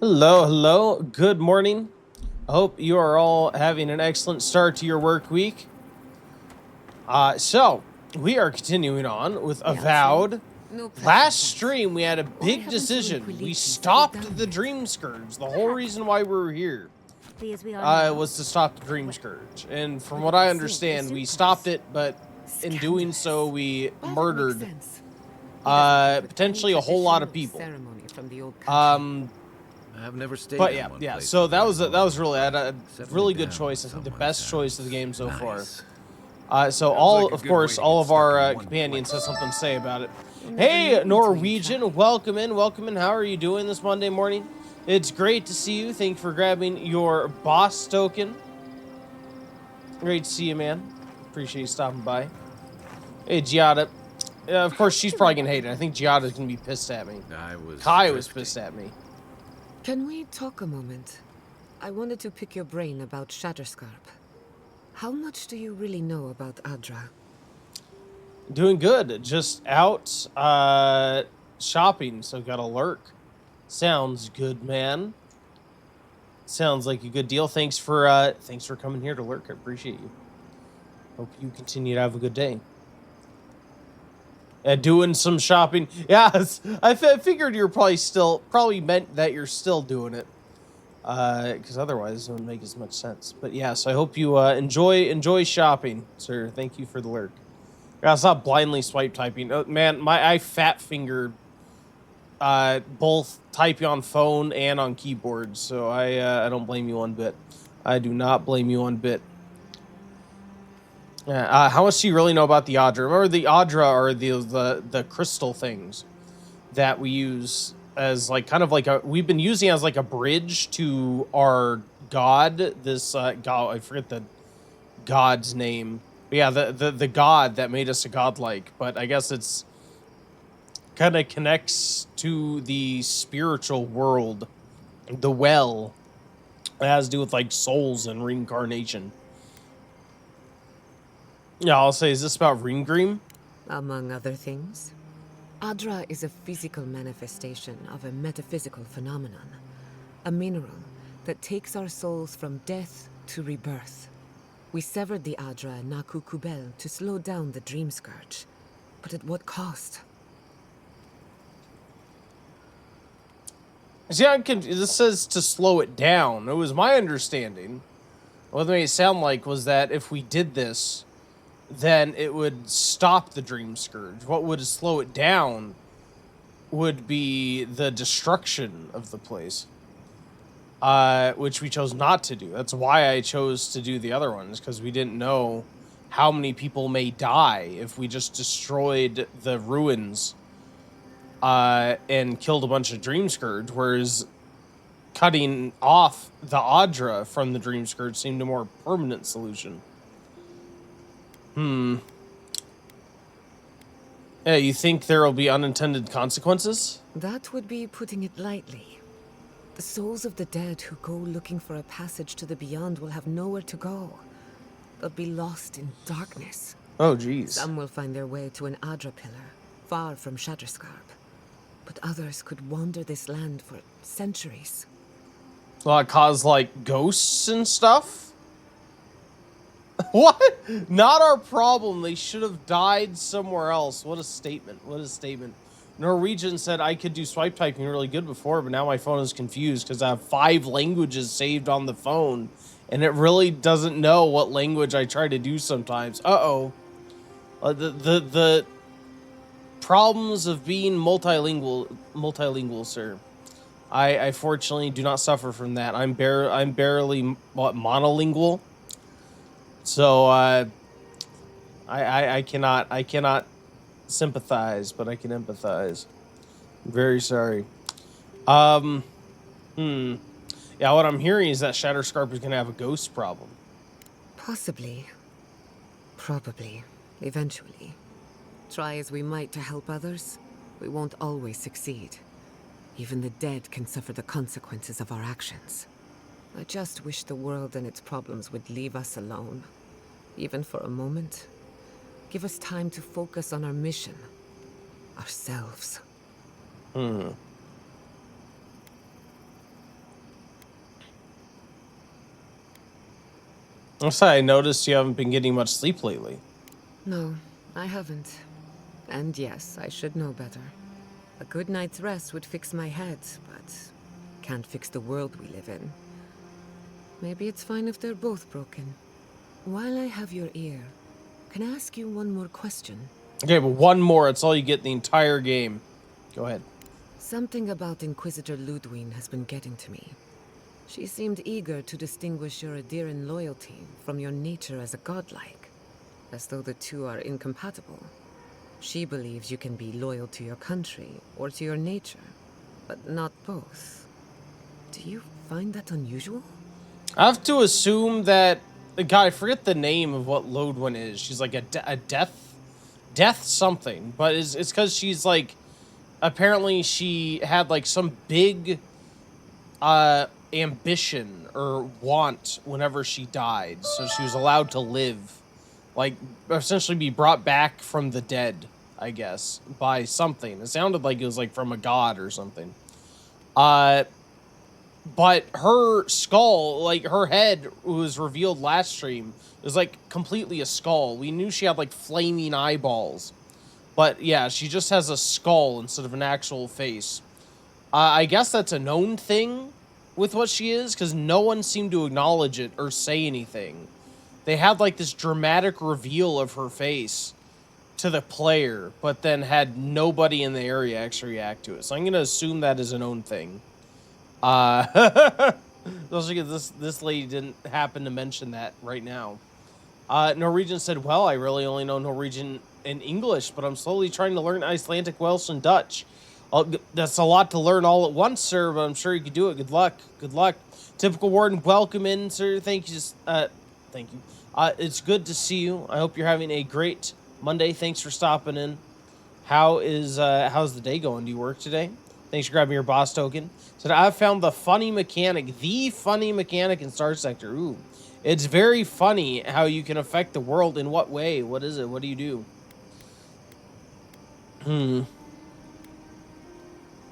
Hello, hello. Good morning. I hope you are all having an excellent start to your work week. So we are continuing on with Avowed. No pressure, Last thanks. stream, we had a Why big haven't you decision. We Inquiliti settled stopped down the yet? Dream Scourge. The whole reason why we were here Be as we are now. was to stop the Dream Scourge. And from Look what at I the understand, suit we stopped costs. it, but in doing so, we Well, that makes murdered sense. He doesn't keep with potentially any a whole lot of tradition or people. ceremony from the old country. I've never stayed But in one yeah. place So for that very was long. a Settling really good down choice. I with think the someone best choice of the sounds game so far. nice. So Sounds like a of good course, way to all get of stuck our in one companions have place. something to say about it. You'll never Hey, know until you Norwegian, try. welcome in, welcome in. How are you doing this Monday morning? It's great to see you. Thank you for grabbing your boss token. Great to see you, man. Appreciate you stopping by. Hey, Giada. Of course, she's probably gonna hate it. I think Giada's gonna be pissed at me. Kai was pissed at me. Can we talk a moment? I wanted to pick your brain about Shatterscarp. How much do you really know about Adra? Doing good. Just out shopping, so got a lurk. Sounds good, man. Sounds like a good deal. Thanks for coming here to lurk. I appreciate you. Hope you continue to have a good day. Doing some shopping. Yes, I figured you're probably meant that you're still doing it. Because otherwise it wouldn't make as much sense. But yeah, so I hope you enjoy shopping, sir. Thank you for the lurk. Yeah, it's not blindly swipe typing. Man, I fat fingered both typing on phone and on keyboard, so I don't blame you one bit. I do not blame you one bit. How much do you really know about the Adra? Remember, the Adra are the crystal things that we use as we've been using as like a bridge to our god. This god, I forget the god's name. But yeah, the god that made us a godlike. But I guess it's kind of connects to the spiritual world. The well, it has to do with like souls and reincarnation. Yeah, I'll say, is this about Ringream? Among other things. Adra is a physical manifestation of a metaphysical phenomenon. A mineral that takes our souls from death to rebirth. We severed the Adra and Naku Kubel to slow down the Dream Scourge. But at what cost? See, this says to slow it down. It was my understanding. What they made it sound like was that if we did this, then it would stop the Dream Scourge. What would slow it down would be the destruction of the place. Which we chose not to do. That's why I chose to do the other ones, because we didn't know how many people may die if we just destroyed the ruins and killed a bunch of Dream Scourge, whereas cutting off the Adra from the Dream Scourge seemed a more permanent solution. Yeah, you think there will be unintended consequences? That would be putting it lightly. The souls of the dead who go looking for a passage to the beyond will have nowhere to go. They'll be lost in darkness. Oh, geez. Some will find their way to an Adra pillar, far from Shatterscarp. But others could wander this land for centuries. Will it cause, like, ghosts and stuff? What? Not our problem. They should have died somewhere else. What a statement. What a statement. Norwegian said I could do swipe typing really good before, but now my phone is confused because I have 5 languages saved on the phone, and it really doesn't know what language I try to do sometimes. Uh-oh. The problems of being multilingual, sir. I fortunately do not suffer from that. I'm barely monolingual. So I cannot sympathize, but I can empathize. I'm very sorry. Yeah, what I'm hearing is that Shatterscarp is gonna have a ghost problem. Possibly. Probably. Eventually. Try as we might to help others, we won't always succeed. Even the dead can suffer the consequences of our actions. I just wish the world and its problems would leave us alone. Even for a moment. Give us time to focus on our mission. Ourselves. Also, I noticed you haven't been getting much sleep lately. No, I haven't. And yes, I should know better. A good night's rest would fix my head, but can't fix the world we live in. Maybe it's fine if they're both broken. While I have your ear, can I ask you one more question? Okay, but one more. It's all you get in the entire game. Go ahead. Something about Inquisitor Ludwig has been getting to me. She seemed eager to distinguish your Adiran loyalty from your nature as a godlike, as though the two are incompatible. She believes you can be loyal to your country or to your nature, but not both. Do you find that unusual? I have to assume that... God, I forget the name of what Lodwin is. She's like a death something. But it's because she's like... Apparently she had like some big ambition or want whenever she died. So she was allowed to live. Like, essentially be brought back from the dead, I guess, by something. It sounded like it was like from a god or something. But her skull, like her head was revealed last stream, was like completely a skull. We knew she had like flaming eyeballs. But yeah, she just has a skull instead of an actual face. I guess that's a known thing with what she is, because no one seemed to acknowledge it or say anything. They had like this dramatic reveal of her face to the player, but then had nobody in the area actually react to it. So I'm going to assume that is a known thing. Especially because this lady didn't happen to mention that right now. Norwegian said, well, I really only know Norwegian and English, but I'm slowly trying to learn Icelandic, Welsh, and Dutch. That's a lot to learn all at once, sir, but I'm sure you could do it. Good luck. Good luck. Typical Warden, welcome in, sir. Thank you. Thank you. It's good to see you. I hope you're having a great Monday. Thanks for stopping in. How's the day going? Do you work today? Thanks for grabbing your boss token. Said, I've found the funny mechanic in Star Sector. Ooh. It's very funny how you can affect the world. In what way? What is it? What do you do?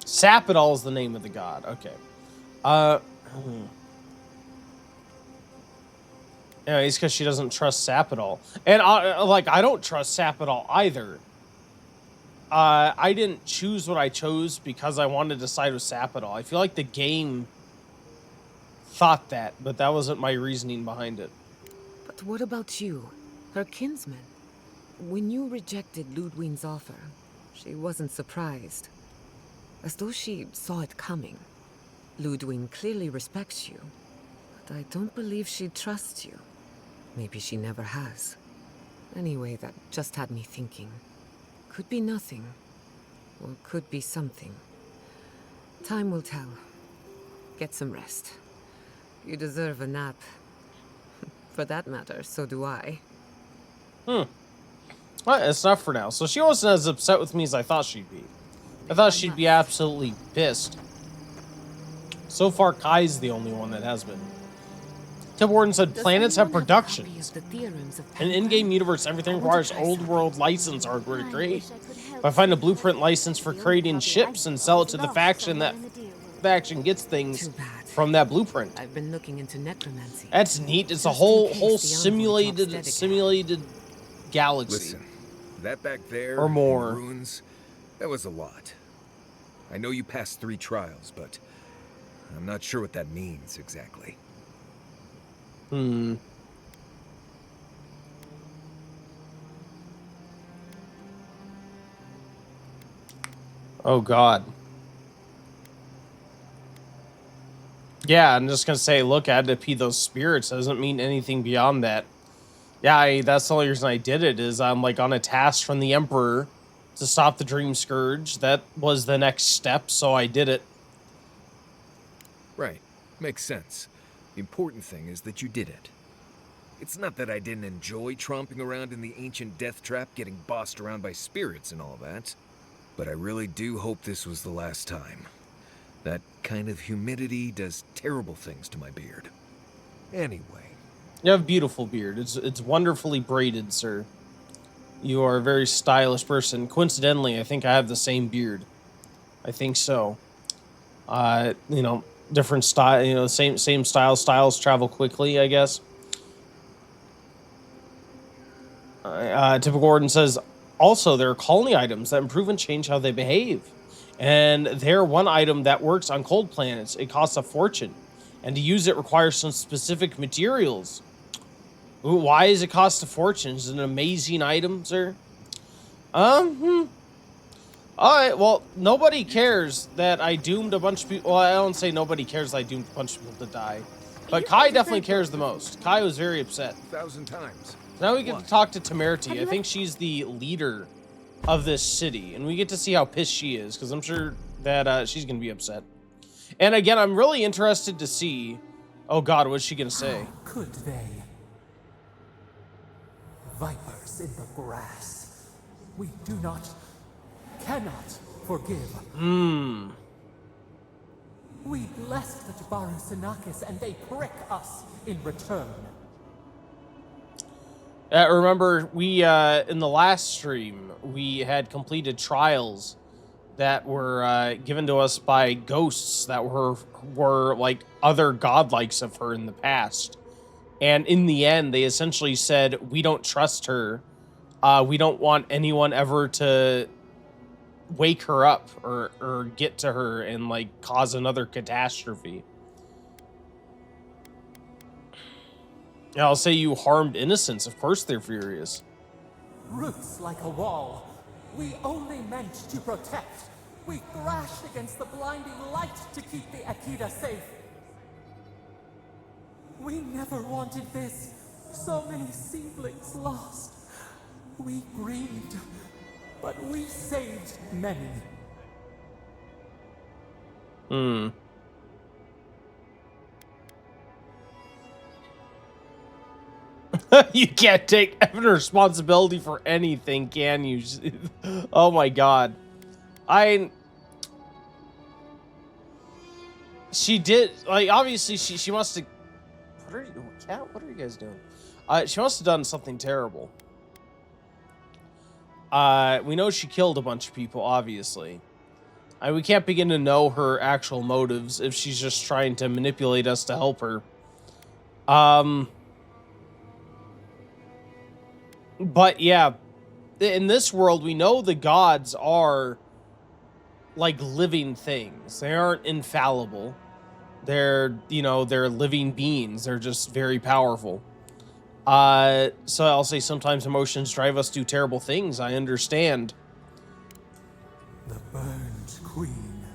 Sapidol is the name of the god. Okay. Yeah, it's because she doesn't trust Sapidol. And, I don't trust Sapidol either. I didn't choose what I chose because I wanted to side with Sapidol. I feel like the game thought that, but that wasn't my reasoning behind it. But what about you, her kinsman? When you rejected Ludwig's offer, she wasn't surprised. As though she saw it coming. Ludwig clearly respects you, but I don't believe she trusts you. Maybe she never has. Anyway, that just had me thinking. Could be nothing, or could be something. Time will tell. Get some rest. You deserve a nap. For that matter, so do I. Well, it's enough for now. So she wasn't as upset with me as I thought she'd be. I thought she'd be absolutely pissed. So far, Kai's the only one that has been. Tim Warden said, planets have productions. In an in-game universe, everything requires old world license hardware to create. If I find a blueprint license for creating ships and sell it to the faction, that faction gets things from that blueprint. I've been looking into necromancy. That's neat. It's a whole simulated galaxy. Listen, that back there or more in the ruins, that was a lot. I know you passed 3 trials, but I'm not sure what that means exactly. Oh, God. Yeah, I'm just gonna say, look, I had to pee those spirits. Doesn't mean anything beyond that. Yeah, that's the only reason I did it, is I'm, like, on a task from the Emperor to stop the Dream Scourge. That was the next step, so I did it. Right. Makes sense. The important thing is that you did it. It's not that I didn't enjoy tromping around in the ancient death trap, getting bossed around by spirits and all that. But I really do hope this was the last time. That kind of humidity does terrible things to my beard. Anyway. You have a beautiful beard. It's wonderfully braided, sir. You are a very stylish person. Coincidentally, I think I have the same beard. I think so. Different style, same style. Styles travel quickly, I guess. Typical Gordon says, also, there are colony items that improve and change how they behave. And they're one item that works on cold planets. It costs a fortune. And to use it requires some specific materials. Ooh, why does it cost a fortune? Is it an amazing item, sir? All right, well, nobody cares that I doomed a bunch of people. Well, I don't say nobody cares that I doomed a bunch of people to die. But Kai definitely cares the most. Kai was very upset. 1,000 times. Now we get to talk to Temerity. I think she's the leader of this city. And we get to see how pissed she is, because I'm sure that she's going to be upset. And again, I'm really interested to see... Oh god, what's she going to say? How could they? Vipers in the grass. We do not, cannot forgive. We blessed the Jabaru Sinakis and they prick us in return. Remember, we, in the last stream, we had completed trials that were given to us by ghosts that were like other godlikes of her in the past. And in the end, they essentially said, we don't trust her. We don't want anyone ever to wake her up or get to her and like cause another catastrophe. And I'll say you harmed innocents. Of course they're furious. Roots like a wall. We only meant to protect. We thrashed against the blinding light to keep the Akita safe. We never wanted this. So many seedlings lost. We grieved, but we saved many. You can't take any responsibility for anything, can you? Oh my god. She did, like, obviously she must have... What are you guys doing? She must have done something terrible. We know she killed a bunch of people, obviously. We can't begin to know her actual motives if she's just trying to manipulate us to help her. But yeah, in this world, we know the gods are like living things. They aren't infallible. They're, you know, they're living beings. They're just very powerful. So I'll say sometimes emotions drive us to do terrible things. I understand. The burned queen.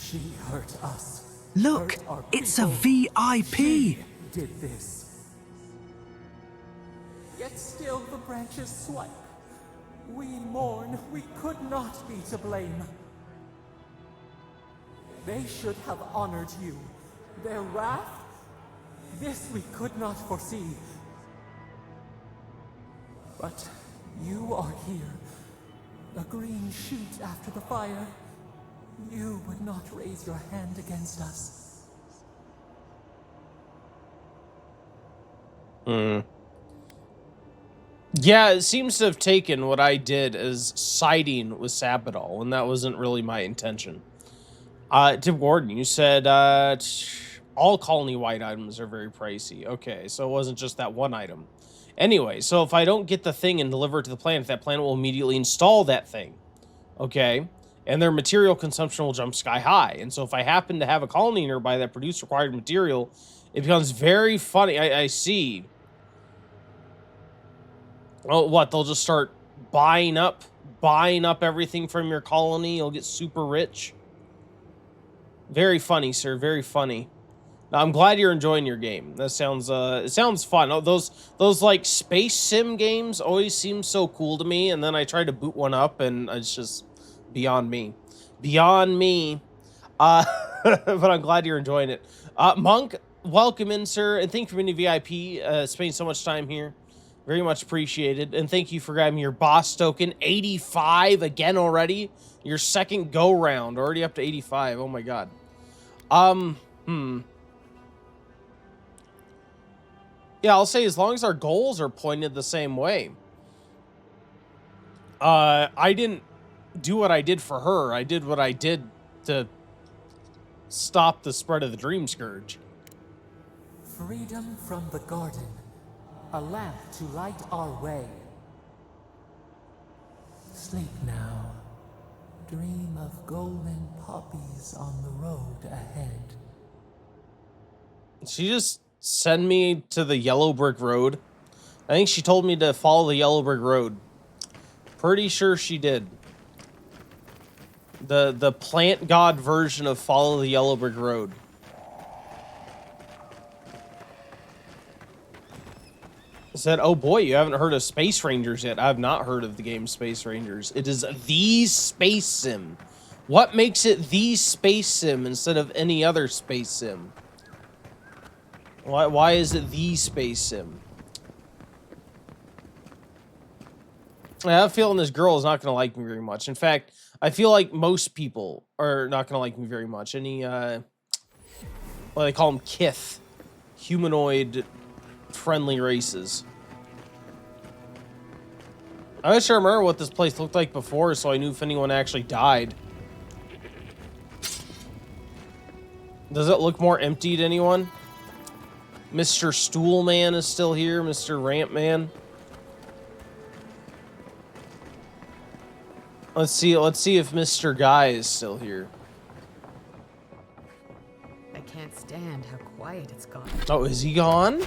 She hurt us. Look, hurt our it's a people. VIP. She did this. Yet still the branches swipe. We mourn. We could not be to blame. They should have honored you. Their wrath? This we could not foresee. But you are here. A green shoot after the fire. You would not raise your hand against us. Yeah, it seems to have taken what I did as siding with Sabadol, and that wasn't really my intention. Tim Gordon, you said all colony-wide items are very pricey. Okay, so it wasn't just that one item. Anyway, so if I don't get the thing and deliver it to the planet, that planet will immediately install that thing. Okay? And their material consumption will jump sky high. And so if I happen to have a colony nearby that produces required material, it becomes very funny. I see. Oh, what? They'll just start buying up everything from your colony. You'll get super rich. Very funny, sir. Very funny. Now, I'm glad you're enjoying your game. That sounds, it sounds fun. Oh, those like space sim games always seem so cool to me. And then I try to boot one up and it's just beyond me. Beyond me. But I'm glad you're enjoying it. Monk, welcome in, sir. And thank you for being a VIP, spending so much time here. Very much appreciated. And thank you for grabbing your boss token. 85 again already. Your second go round. Already up to 85. Oh my god. Yeah, I'll say as long as our goals are pointed the same way. I didn't do what I did for her. I did what I did to stop the spread of the Dream Scourge. Freedom from the garden. a lamp to light our way. Sleep now. Dream of golden poppies on the road ahead. She just send me to the yellow brick road. I think she told me to follow the yellow brick road. Pretty sure she did. The plant god version of follow the yellow brick road. Said, oh boy, you haven't heard of Space Rangers yet. I've not heard of the game Space Rangers. It is the space sim. What makes it the space sim instead of any other space sim? Why is it the space sim? I have a feeling this girl is not going to like me very much. In fact, I feel like most people are not going to like me very much. Any, what do they call them? Kith. Humanoid friendly races. I wish I remember what this place looked like before so I knew if anyone actually died. Does it look more empty to anyone? Mr. Stool Man is still here. Mr. Ramp Man. Let's see if Mr. Guy is still here. I can't stand how quiet it's got. Oh, is he gone?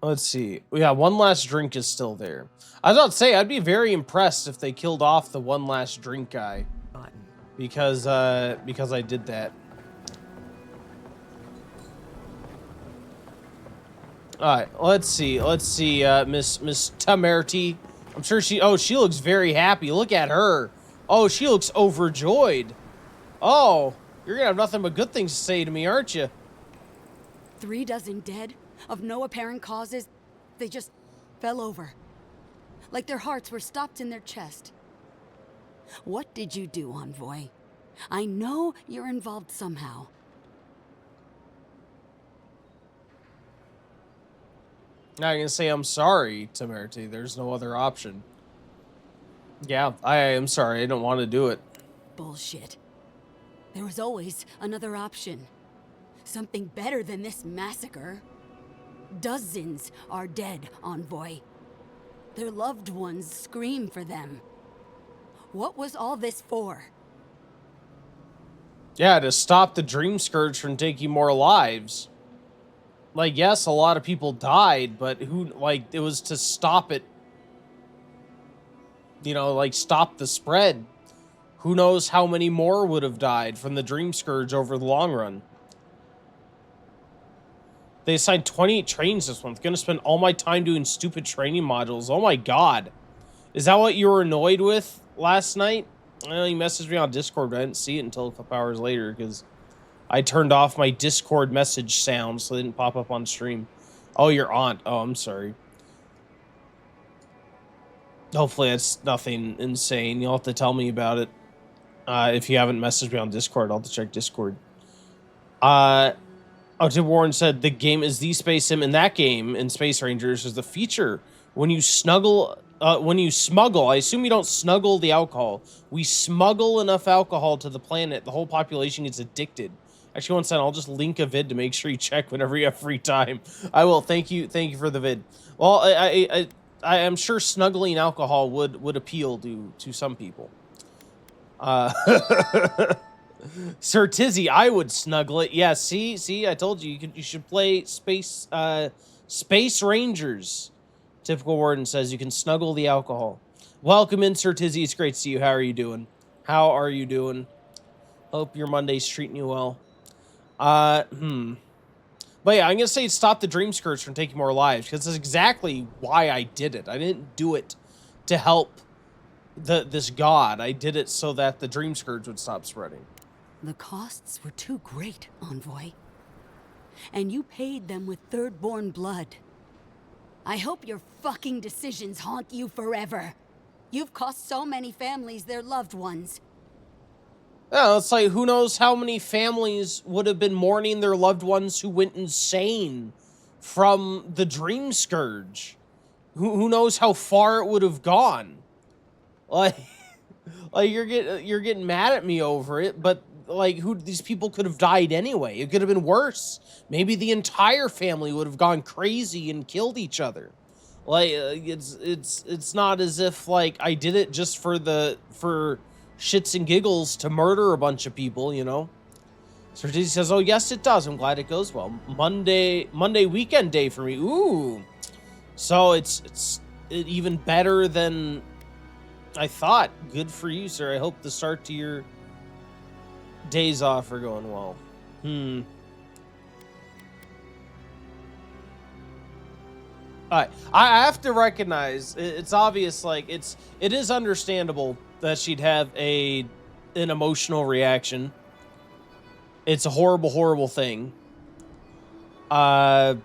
Let's see. Yeah, one last drink is still there. I was about to say, I'd be very impressed if they killed off the one last drink guy. Because I did that. Alright, let's see, Miss Tamerty. I'm sure she looks very happy. Look at her. Oh, she looks overjoyed. Oh, you're gonna have nothing but good things to say to me, aren't you? 3 dozen dead, of no apparent causes. They just fell over. Like their hearts were stopped in their chest. What did you do, Envoy? I know you're involved somehow. Now I can say I'm sorry, Tamerty. There's no other option. Yeah, I am sorry. I don't want to do it. Bullshit. There was always another option. Something better than this massacre. Dozens are dead, Envoy. Their loved ones scream for them. What was all this for? Yeah, to stop the Dream Scourge from taking more lives. Like, yes, a lot of people died, but it was to stop it. You know, like, stop the spread. Who knows how many more would have died from the Dream Scourge over the long run. They assigned 28 trains this month. Gonna spend all my time doing stupid training modules. Oh my god. Is that what you were annoyed with last night? I know you messaged me on Discord, but I didn't see it until a couple hours later because I turned off my Discord message sound so it didn't pop up on stream. Oh, your aunt. Oh, I'm sorry. Hopefully it's nothing insane. You'll have to tell me about it. If you haven't messaged me on Discord, I'll have to check Discord. Tim Warren said the game is the space sim. In that game, in Space Rangers, is the feature when you smuggle, I assume you don't snuggle the alcohol. We smuggle enough alcohol to the planet, the whole population gets addicted. Actually, one second, I'll just link a vid to make sure you check whenever you have free time. I will. Thank you for the vid. Well, I am sure snuggling alcohol would appeal to some people. Sir Tizzy, I would snuggle it. Yeah, see, I told you you should play Space Rangers. Typical Warden says you can snuggle the alcohol. Welcome in, Sir Tizzy. It's great to see you. How are you doing? Hope your Monday's treating you well. But yeah, I'm gonna say stop the Dream Scourge from taking more lives because that's exactly why I did it. I didn't do it to help this god. I did it so that the Dream Scourge would stop spreading. The costs were too great, Envoy. And you paid them with third-born blood. I hope your fucking decisions haunt you forever. You've cost so many families their loved ones. Yeah, it's like, who knows how many families would have been mourning their loved ones who went insane from the Dream Scourge. Who knows how far it would have gone. Like you're getting mad at me over it, but like, who these people could have died anyway. It could have been worse. Maybe the entire family would have gone crazy and killed each other. Like, it's not as if, like, I did it just for shits and giggles to murder a bunch of people, you know? So Dizzy says, oh, yes, it does. I'm glad it goes well. Monday weekend day for me. Ooh. So it's even better than I thought. Good for you, sir. I hope the start to your days off are going well. Alright, I have to recognize it's obvious, like, it is understandable that she'd have an emotional reaction. It's a horrible, horrible thing. So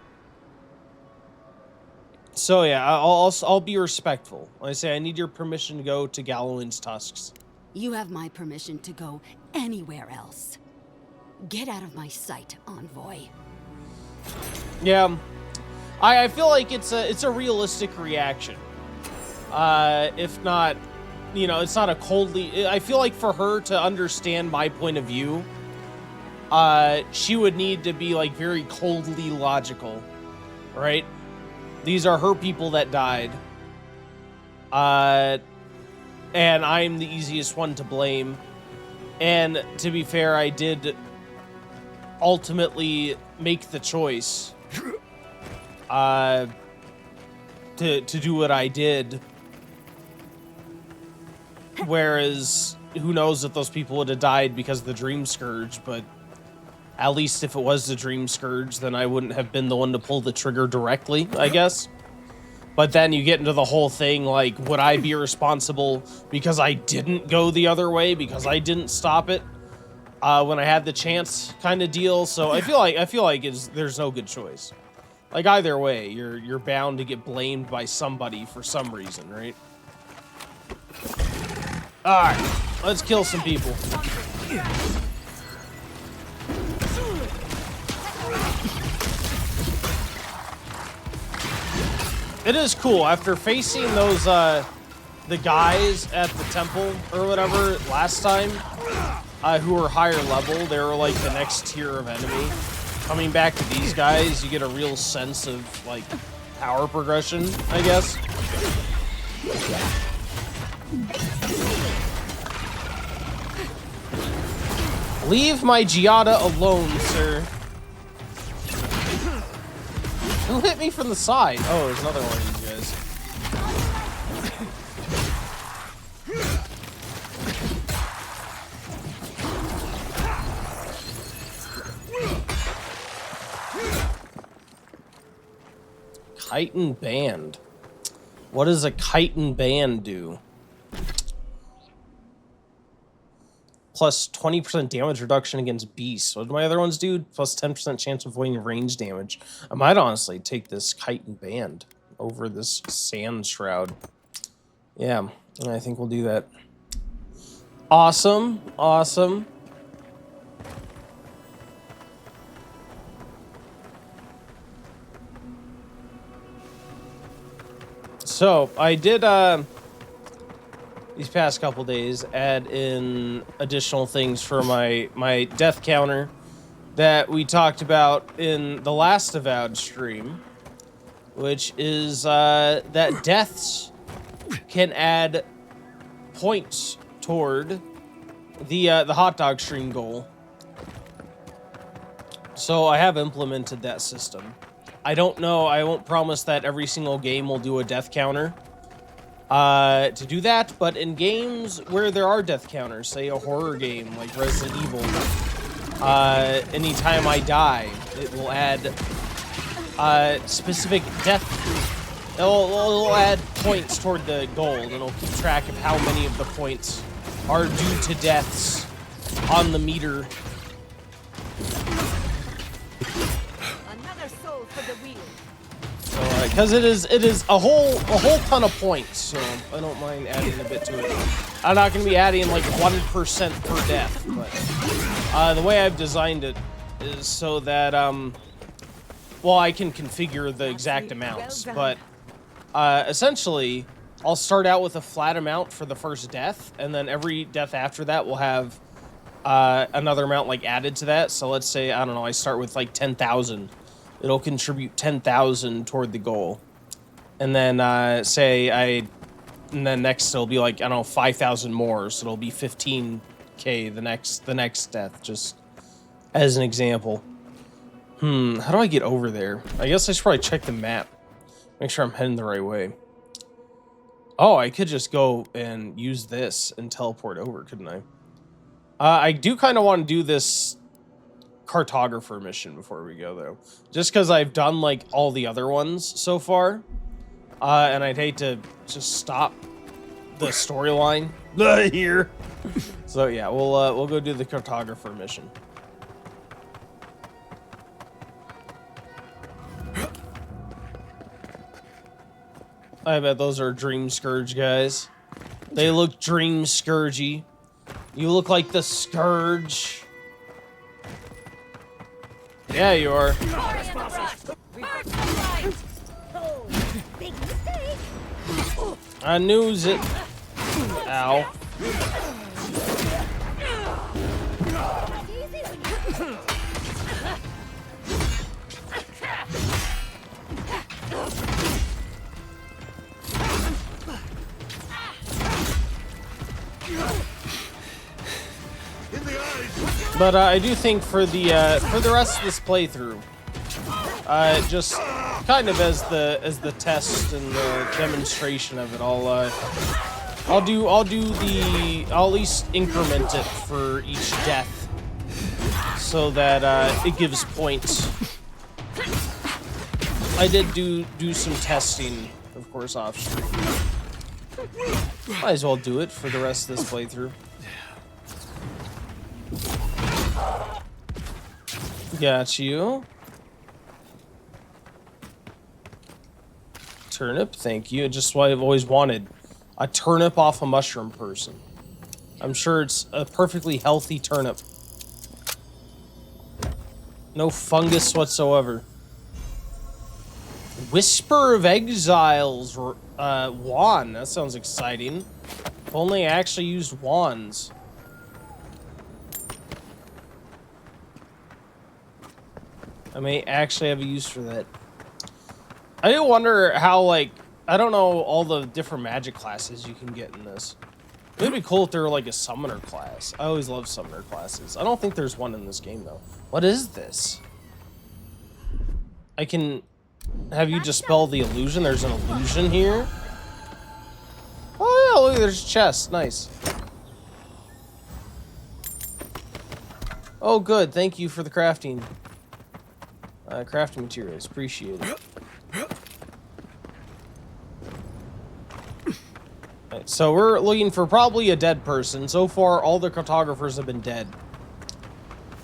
yeah, I'll be respectful. When I say I need your permission to go to Gallowin's tusks. You have my permission to go anywhere else. Get out of my sight, Envoy. Yeah, I feel like it's a realistic reaction. If not, you know, it's not a coldly. I feel like for her to understand my point of view, she would need to be like very coldly logical, right? These are her people that died. And I'm the easiest one to blame. And to be fair, I did ultimately make the choice to do what I did. Whereas, who knows if those people would have died because of the Dream Scourge, but at least if it was the Dream Scourge, then I wouldn't have been the one to pull the trigger directly, I guess. But then you get into the whole thing, like, would I be responsible because I didn't go the other way, because I didn't stop it when I had the chance kind of deal? So I feel like there's no good choice. Like, either way, you're bound to get blamed by somebody for some reason, right? Alright, let's kill some people. It is cool, after facing those, the guys at the temple, or whatever, last time, who were higher level, they were like the next tier of enemy. Coming back to these guys, you get a real sense of, like, power progression, I guess. Leave my Giada alone, sir. Who hit me from the side? Oh, there's another one of you guys. Chitin Band. What does a chitin band do? Plus 20% damage reduction against beasts. What do my other ones do? Plus 10% chance of avoiding range damage. I might honestly take this chitin band over this sand shroud. Yeah, I think we'll do that. Awesome, awesome. So, I did, these past couple days, add in additional things for my death counter that we talked about in the last Avowed stream, which is, that deaths can add points toward the hot dog stream goal. So, I have implemented that system. I don't know, I won't promise that every single game will do a death counter to do that, but in games where there are death counters, say a horror game like Resident Evil, anytime I die, it will add specific death. It'll add points toward the goal, and it'll keep track of how many of the points are due to deaths on the meter. Because it is a whole ton of points, so I don't mind adding a bit to it. I'm not going to be adding like 1% per death, but the way I've designed it is so that well, I can configure the exact amounts, but essentially I'll start out with a flat amount for the first death, and then every death after that will have another amount like added to that. So let's say, I don't know, I start with like 10,000. It'll contribute 10,000 toward the goal. And then and then next it'll be like, I don't know, 5,000 more. So it'll be 15K the next death, just as an example. How do I get over there? I guess I should probably check the map. Make sure I'm heading the right way. Oh, I could just go and use this and teleport over, couldn't I? I do kind of want to do this cartographer mission before we go, though. Just because I've done, like, all the other ones so far. And I'd hate to just stop the storyline here. So, yeah, we'll go do the cartographer mission. I bet those are Dream Scourge guys. They look Dream Scourgy. You look like the Scourge. Yeah, you are. I knew it. Ow. But I do think for the rest of this playthrough, just kind of as the test and the demonstration of it, I'll at least increment it for each death, so that it gives points. I did do some testing, of course, off stream. Might as well do it for the rest of this playthrough. Got you. Turnip, thank you. Just what I've always wanted. A turnip off a mushroom person. I'm sure it's a perfectly healthy turnip. No fungus whatsoever. Whisper of Exiles, wand. That sounds exciting. If only I actually used wands. I may actually have a use for that. I do wonder how, like, I don't know all the different magic classes you can get in this. It'd be cool if there were, like, a summoner class. I always love summoner classes. I don't think there's one in this game, though. What is this? I can have you dispel the illusion. There's an illusion here. Oh, yeah, look, there's a chest. Nice. Oh, good. Thank you for the crafting. Crafting materials. Appreciate it. Right, so we're looking for probably a dead person. So far, all the cartographers have been dead.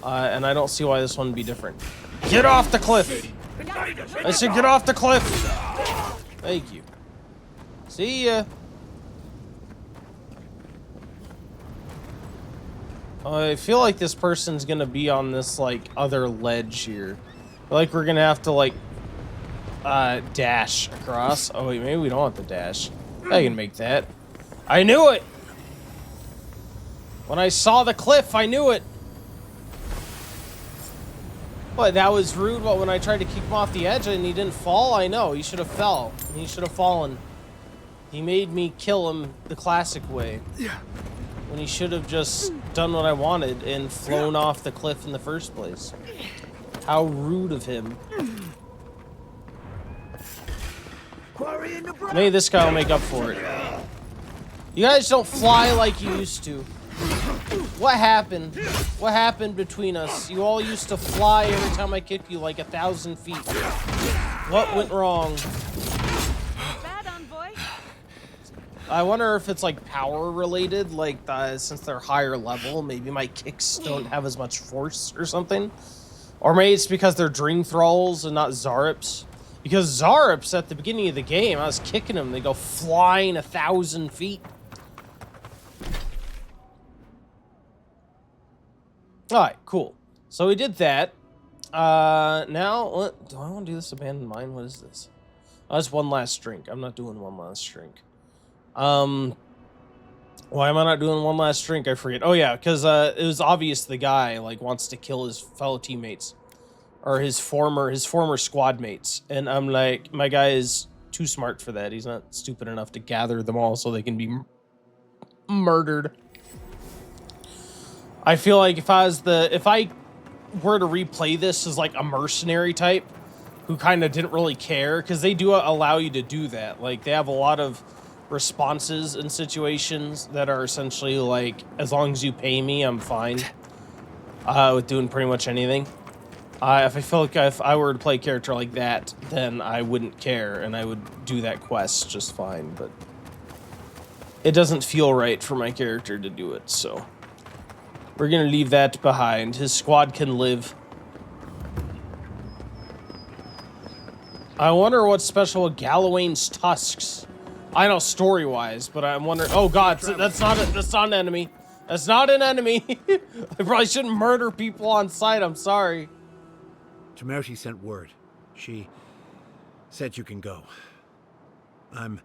And I don't see why this one would be different. Get off the cliff! I said get off the cliff! Thank you. See ya. I feel like this person's gonna be on this, like, other ledge here. Like, we're gonna have to, like, dash across. Oh, wait, maybe we don't have to dash. I can make that. I knew it! When I saw the cliff, I knew it! What, that was rude? What, when I tried to kick him off the edge and he didn't fall? I know, he should have fell. He should have fallen. He made me kill him the classic way. When he should have just done what I wanted and flown off the cliff in the first place. How rude of him. Maybe this guy will make up for it. You guys don't fly like you used to. What happened? What happened between us? You all used to fly every time I kicked you like 1,000 feet. What went wrong? I wonder if it's like power related, like since they're higher level, maybe my kicks don't have as much force or something. Or maybe it's because they're Dream Thralls and not Zaryps. Because Zaryps, at the beginning of the game, I was kicking them, they go flying 1,000 feet. Alright, cool. So we did that. Now, what, do I want to do this abandoned mine? What is this? Oh, that's one last drink. I'm not doing one last drink. Why am I not doing one last drink? I forget. Oh yeah, because it was obvious the guy like wants to kill his fellow teammates or his former squad mates, and I'm like, my guy is too smart for that. He's not stupid enough to gather them all so they can be murdered. I feel like if I were to replay this as like a mercenary type who kind of didn't really care, because they do allow you to do that. Like they have a lot of responses in situations that are essentially like, as long as you pay me, I'm fine with doing pretty much anything. If I feel like if I were to play a character like that, then I wouldn't care and I would do that quest just fine, but it doesn't feel right for my character to do it, so we're gonna leave that behind. His squad can live. I wonder what's special with Gallowayne's tusks. I know story-wise, but I'm wondering. Oh God, that's not an enemy. That's not an enemy. I probably shouldn't murder people on sight. I'm sorry. Temerity sent word. She said you can go. I'm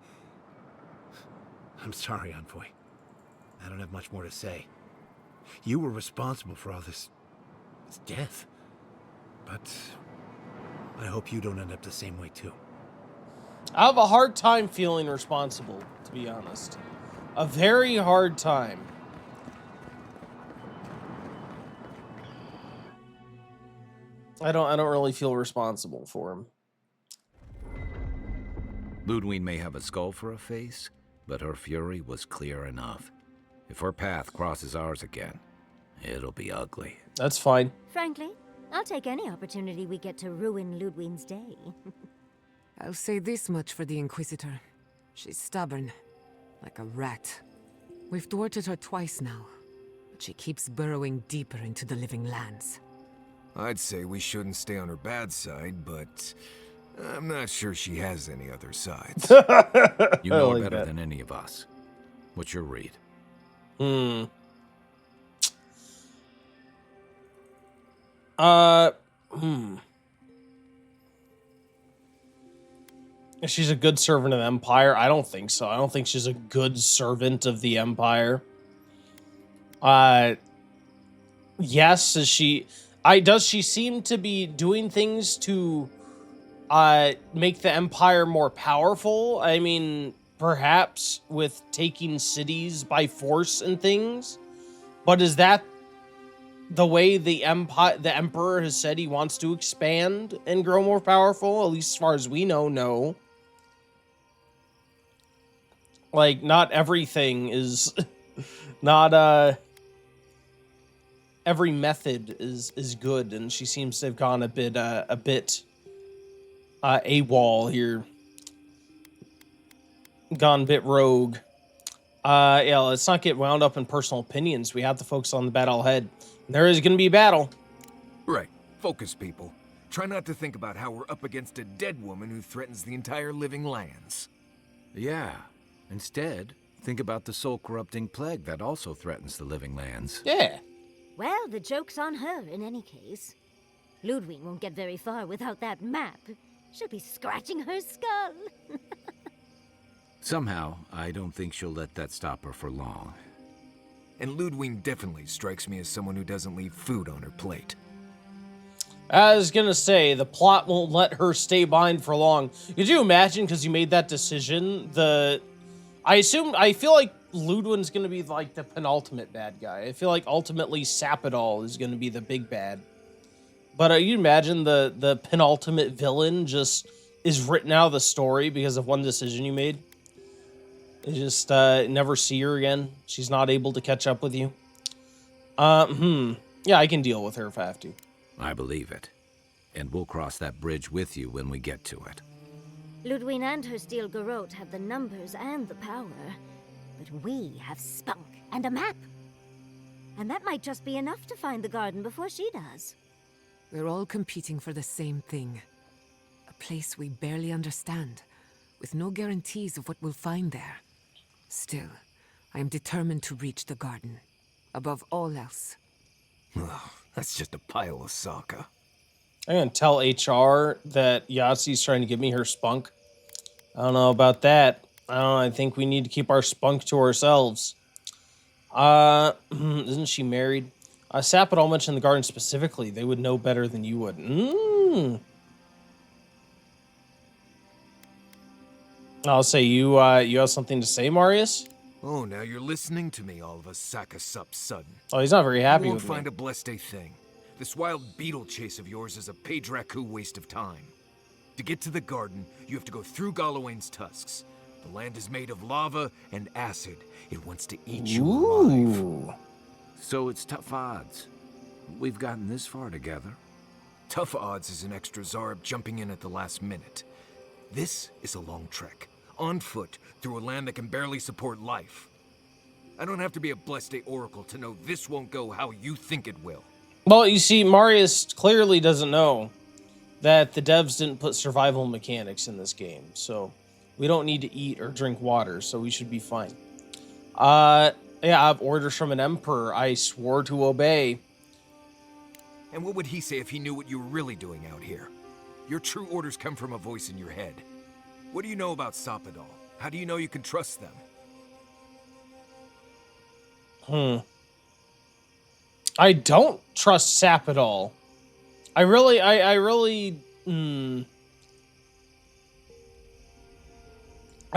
sorry, Envoy. I don't have much more to say. You were responsible for all this death. But I hope you don't end up the same way too. I have a hard time feeling responsible, to be honest. A very hard time. I don't really feel responsible for him. Ludwig may have a skull for a face, but her fury was clear enough. If her path crosses ours again, it'll be ugly. That's fine. Frankly, I'll take any opportunity we get to ruin Ludwig's day. I'll say this much for the Inquisitor. She's stubborn, like a rat. We've thwarted her twice now, but she keeps burrowing deeper into the living lands. I'd say we shouldn't stay on her bad side, but I'm not sure she has any other sides. You know her better than any of us. What's your read? She's a good servant of the Empire? I don't think so. I don't think she's a good servant of the Empire. Yes, does she seem to be doing things to make the Empire more powerful? I mean, perhaps with taking cities by force and things. But is that the way the Emperor has said he wants to expand and grow more powerful? At least as far as we know, no. Like, not everything is not every method is good, and she seems to have gone a bit AWOL here. Gone a bit rogue. Yeah, let's not get wound up in personal opinions. We have to focus on the battle ahead. There is going to be a battle. Right. Focus, people. Try not to think about how we're up against a dead woman who threatens the entire living lands. Yeah. Instead, think about the soul-corrupting plague that also threatens the living lands. Yeah. Well, the joke's on her in any case. Ludwig won't get very far without that map. She'll be scratching her skull. Somehow, I don't think she'll let that stop her for long. And Ludwig definitely strikes me as someone who doesn't leave food on her plate. I was gonna say, the plot won't let her stay behind for long. Could you imagine, because you made that decision, I feel like Ludwig's gonna be like the penultimate bad guy. I feel like ultimately Sapidol is gonna be the big bad. But you imagine the penultimate villain just is written out of the story because of one decision you made? You just never see her again. She's not able to catch up with you. Yeah, I can deal with her if I have to. I believe it. And we'll cross that bridge with you when we get to it. Ludwig and her steel garrote have the numbers and the power, but we have spunk and a map. And that might just be enough to find the garden before she does. We're all competing for the same thing. A place we barely understand, with no guarantees of what we'll find there. Still, I am determined to reach the garden, above all else. Ugh, that's just a pile of Sokka. I'm gonna tell HR that Yassi's trying to give me her spunk. I don't know about that. I think we need to keep our spunk to ourselves. Isn't she married? Sapidol mentioned the garden specifically. They would know better than you would. I'll say you have something to say, Marius? Oh, now you're listening to me, all of a sack of sup sudden. Oh, he's not very happy You won't with find me. a blessed a thing. This wild beetle chase of yours is a page raku waste of time. To get to the garden, you have to go through Galawain's tusks. The land is made of lava and acid. It wants to eat you alive. Ooh. So it's tough odds. We've gotten this far together. Tough odds is an extra Zarb jumping in at the last minute. This is a long trek, on foot, through a land that can barely support life. I don't have to be a Blessed Oracle to know this won't go how you think it will. Well, you see, Marius clearly doesn't know that the devs didn't put survival mechanics in this game, so we don't need to eat or drink water, so we should be fine. Yeah, I have orders from an emperor I swore to obey. And what would he say if he knew what you were really doing out here? Your true orders come from a voice in your head. What do you know about Sapidol? How do you know you can trust them? I don't trust Sapidol. I really I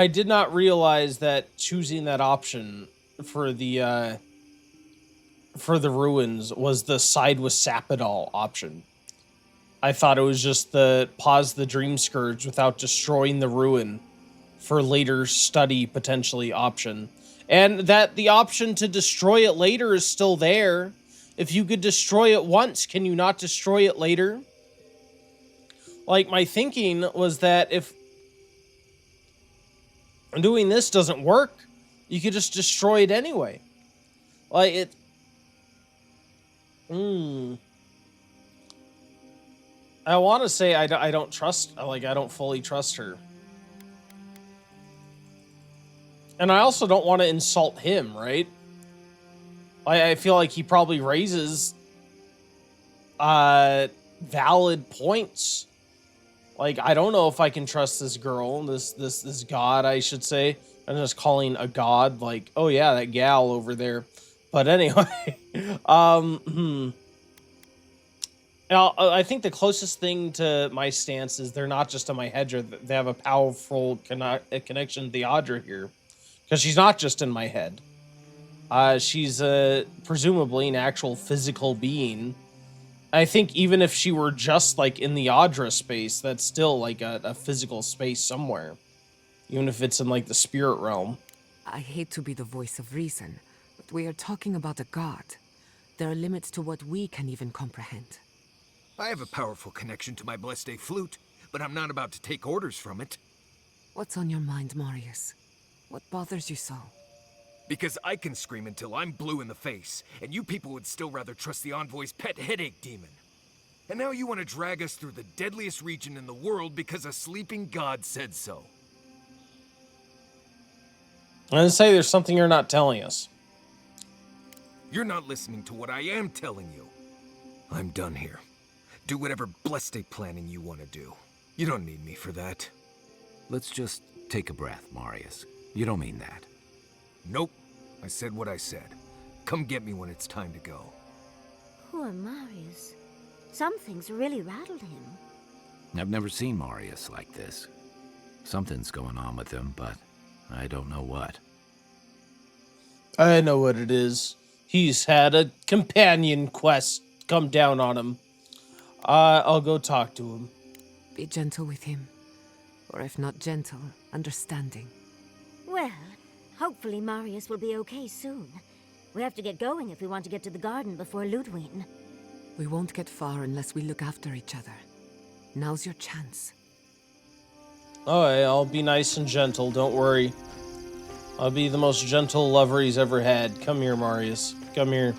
did not realize that choosing that option for the ruins was the side with Sapidol option. I thought it was just the pause the Dream Scourge without destroying the ruin for later study potentially option. And that the option to destroy it later is still there. If you could destroy it once, can you not destroy it later? Like, my thinking was that if doing this doesn't work, you could just destroy it anyway. Like, it... I want to say I don't trust, like, I don't fully trust her. And I also don't want to insult him, right? I feel like he probably raises valid points. Like, I don't know if I can trust this girl, this god, I should say. I'm just calling a god, like, oh yeah, that gal over there. But anyway, Now, I think the closest thing to my stance is they're not just in my head, they have a powerful connection to the Audra here. Because she's not just in my head. She's presumably an actual physical being. I think even if she were just like in the Audra space, that's still like a physical space somewhere. Even if it's in like the spirit realm. I hate to be the voice of reason, but we are talking about a god. There are limits to what we can even comprehend. I have a powerful connection to my Blessed flute, but I'm not about to take orders from it. What's on your mind, Marius? What bothers you so? Because I can scream until I'm blue in the face, and you people would still rather trust the Envoy's pet headache demon. And now you want to drag us through the deadliest region in the world because a sleeping god said so. I didn't say there's something you're not telling us. You're not listening to what I am telling you. I'm done here. Do whatever Blessed planning you want to do. You don't need me for that. Let's just take a breath, Marius. You don't mean that. Nope. I said what I said. Come get me when it's time to go. Poor Marius. Something's really rattled him. I've never seen Marius like this. Something's going on with him, but I don't know what. I know what it is. He's had a companion quest come down on him. I'll go talk to him. Be gentle with him. Or if not gentle, understanding. Well, hopefully Marius will be okay soon. We have to get going if we want to get to the garden before Ludwig. We won't get far unless we look after each other. Now's your chance. Alright, I'll be nice and gentle, don't worry. I'll be the most gentle lover he's ever had. Come here, Marius. Come here.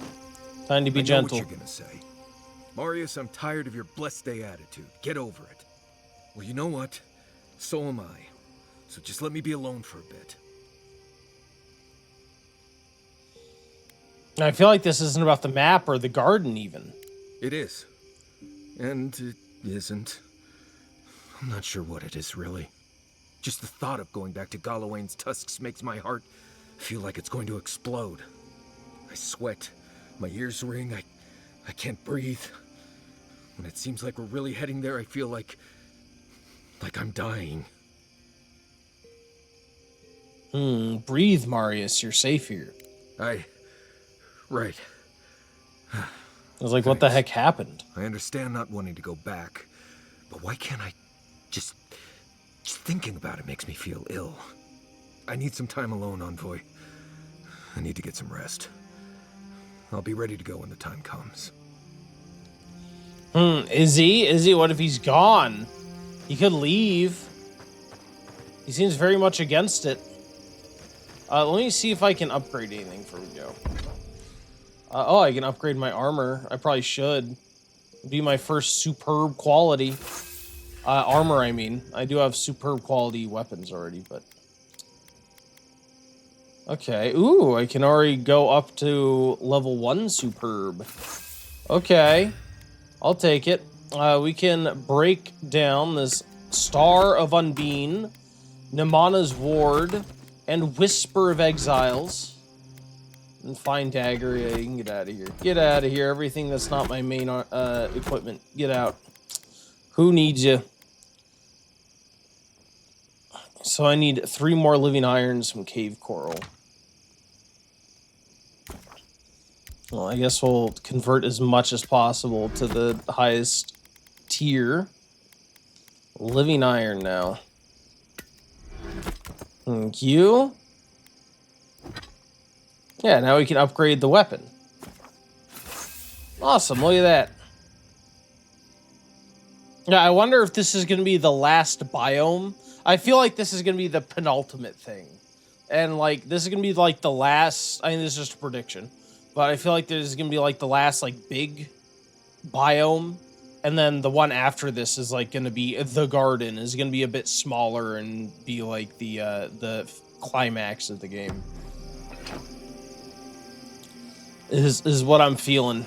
Time to be gentle. I know what you're gonna say. Marius, I'm tired of your blessed day attitude. Get over it. Well, you know what? So am I. So just let me be alone for a bit. I feel like this isn't about the map or the garden, even. It is. And it isn't. I'm not sure what it is, really. Just the thought of going back to Galawain's tusks makes my heart feel like it's going to explode. I sweat. My ears ring. I can't breathe. When it seems like we're really heading there, I feel like I'm dying. Breathe, Marius. You're safe here. Right. I was like, what the heck happened? I understand not wanting to go back, but why can't I just thinking about it makes me feel ill. I need some time alone, Envoy. I need to get some rest. I'll be ready to go when the time comes. Is he? What if he's gone? He could leave. He seems very much against it. Let me see if I can upgrade anything before we go. Oh, I can upgrade my armor. I probably should. It'd be my first superb quality. Armor, I mean. I do have superb quality weapons already, but... Okay. Ooh, I can already go up to level 1 superb. Okay. I'll take it. We can break down this Star of Unbean, Nimana's Ward, and Whisper of Exiles. And Fine Dagger. Yeah, you can get out of here. Get out of here. Everything that's not my main equipment. Get out. Who needs you? So I need 3 more living irons from Cave Coral. Well, I guess we'll convert as much as possible to the highest tier. Living iron now. Thank you. Yeah, now we can upgrade the weapon. Awesome, look at that. Yeah, I wonder if this is going to be the last biome. I feel like this is going to be the penultimate thing. And, like, this is going to be, like, the last... I mean, this is just a prediction. But I feel like this is going to be, like, the last, like, big biome. And then the one after this is, like, going to be... The garden is going to be a bit smaller and be, like, the climax of the game. Is what I'm feeling.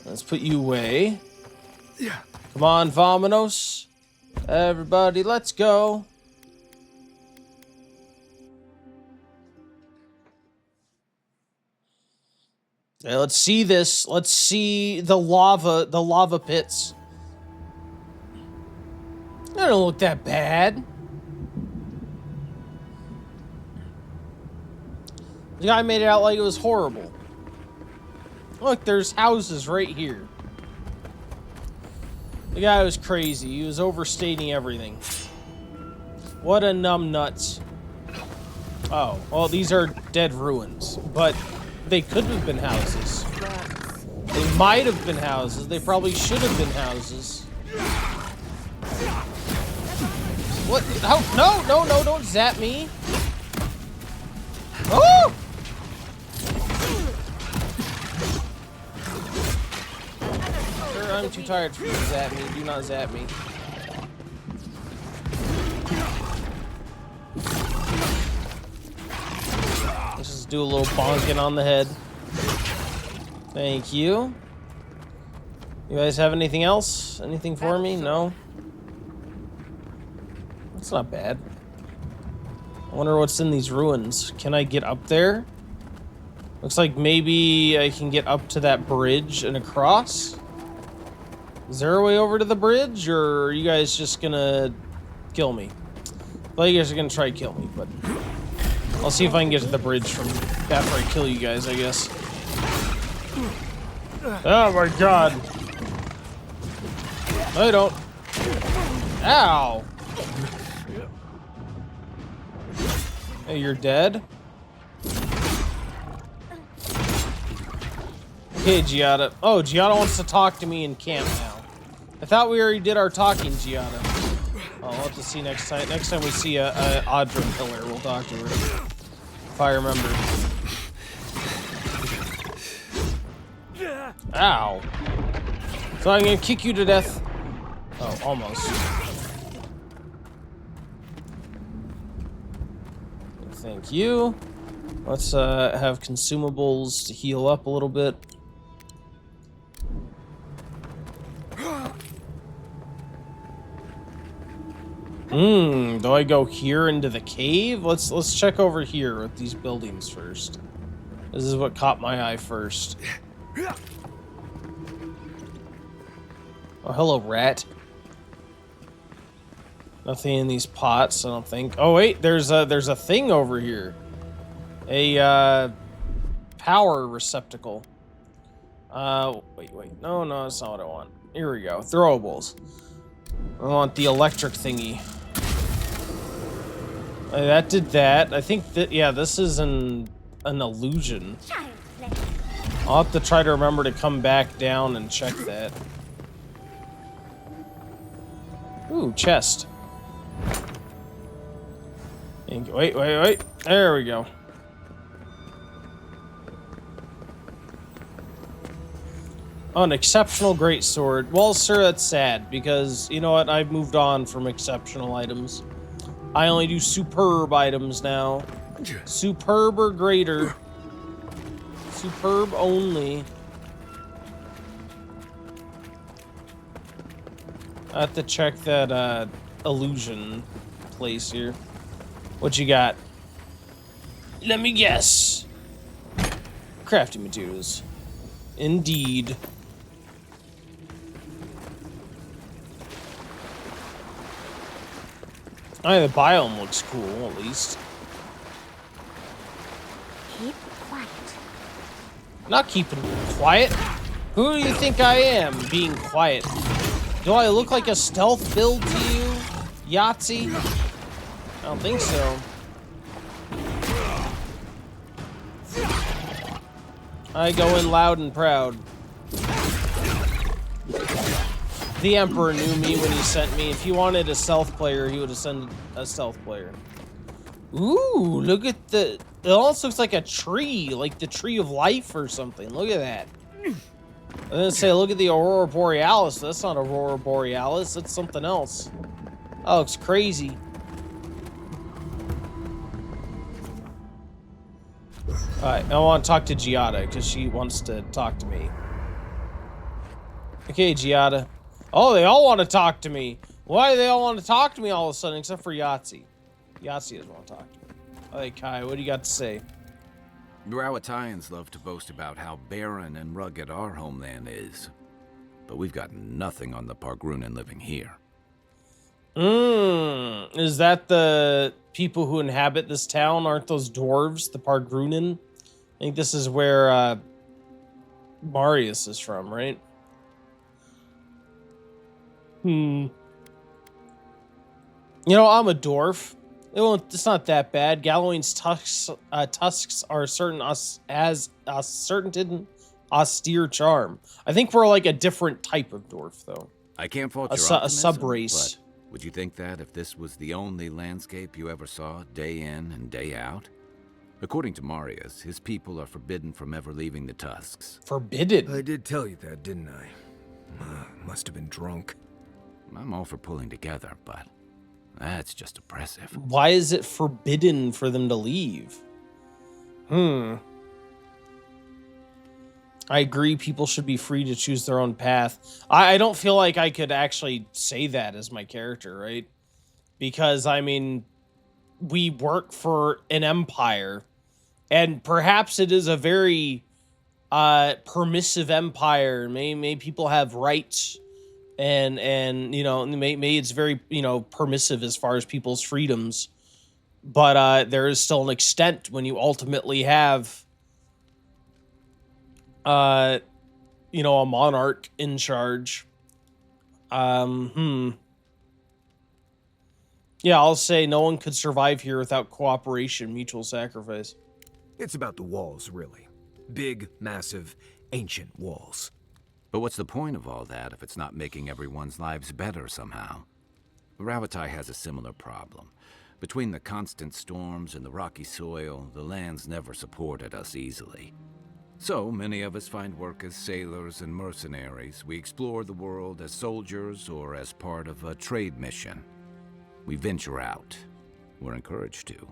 Let's put you away. Yeah. Come on, Vominos. Everybody, let's go. Yeah, let's see this. Let's see the lava pits. They don't look that bad. The guy made it out like it was horrible. Look, there's houses right here. The guy was crazy. He was overstating everything. What a numbnuts. Oh, well, these are dead ruins. But they could have been houses. They might have been houses. They probably should have been houses. What? How? No, don't zap me. Oh! I'm too tired for you to zap me. Do not zap me. Let's just do a little bonking on the head. Thank you. You guys have anything else? Anything for me? No? That's not bad. I wonder what's in these ruins. Can I get up there? Looks like maybe I can get up to that bridge and across. Is there a way over to the bridge, or are you guys just gonna kill me? Well, you guys are gonna try to kill me, but I'll see if I can get to the bridge from after I kill you guys, I guess. Oh my god. No, you don't. Ow. Hey, you're dead? Okay, Giada. Oh, Giada wants to talk to me in camp now. I thought we already did our talking, Giada. Oh, we'll have to see next time. Next time we see a Audra pillar, we'll talk to her. If I remember. Ow. So I'm gonna kick you to death. Oh, almost. Thank you. Let's have consumables to heal up a little bit. Do I go here into the cave? Let's check over here with these buildings first. This is what caught my eye first. Oh, hello, rat. Nothing in these pots, I don't think. Oh wait, there's a thing over here. A power receptacle. Wait. No, that's not what I want. Here we go. Throwables. I want the electric thingy. That did that. I think that, yeah, this is an illusion. I'll have to try to remember to come back down and check that. Ooh, chest. Wait. There we go. Oh, an exceptional greatsword. Well, sir, that's sad, because, you know what, I've moved on from exceptional items. I only do superb items now. Superb or greater. Superb only. I have to check that, illusion place here. What you got? Let me guess. Crafting materials. Indeed. Oh, the biome looks cool, at least. Keep quiet. Not keeping quiet. Who do you think I am, being quiet? Do I look like a stealth build to you, Yahtzee? I don't think so. I go in loud and proud. The Emperor knew me when he sent me. If he wanted a stealth player, he would have sent a stealth player. Ooh, look at the... It almost looks like a tree, like the tree of life or something. Look at that. I didn't say look at the Aurora Borealis. That's not Aurora Borealis. That's something else. That looks crazy. Alright, I want to talk to Giada because she wants to talk to me. Okay, Giada. Oh, they all want to talk to me. Why do they all want to talk to me all of a sudden, except for Yahtzee? Yahtzee doesn't want to talk to me. Hey, Kai, what do you got to say? Rawatayans love to boast about how barren and rugged our homeland is. But we've got nothing on the Pargrunan living here. Is that the people who inhabit this town? Aren't those dwarves, the Pargrunan? I think this is where Marius is from, right? You know, I'm a dwarf. It's not that bad. Galloway's tusks are as a certain austere charm. I think we're like a different type of dwarf, though. I can't fault A your optimism, sub-race. but would you think that if this was the only landscape you ever saw, day in and day out? According to Marius, his people are forbidden from ever leaving the Tusks. Forbidden? I did tell you that, didn't I? Must have been drunk. I'm all for pulling together, but that's just oppressive. Why is it forbidden for them to leave? I agree, people should be free to choose their own path. I don't feel like I could actually say that as my character, right? Because, I mean, we work for an empire, and perhaps it is a very permissive empire. May people have rights, and you know, may it's very, you know, permissive as far as people's freedoms. But there is still an extent when you ultimately have you know, a monarch in charge. Yeah, I'll say no one could survive here without cooperation, mutual sacrifice. It's about the walls, really. Big, massive, ancient walls. But what's the point of all that if it's not making everyone's lives better somehow? Ravatai has a similar problem. Between the constant storms and the rocky soil, the land's never supported us easily. So many of us find work as sailors and mercenaries. We explore the world as soldiers or as part of a trade mission. We venture out. We're encouraged to.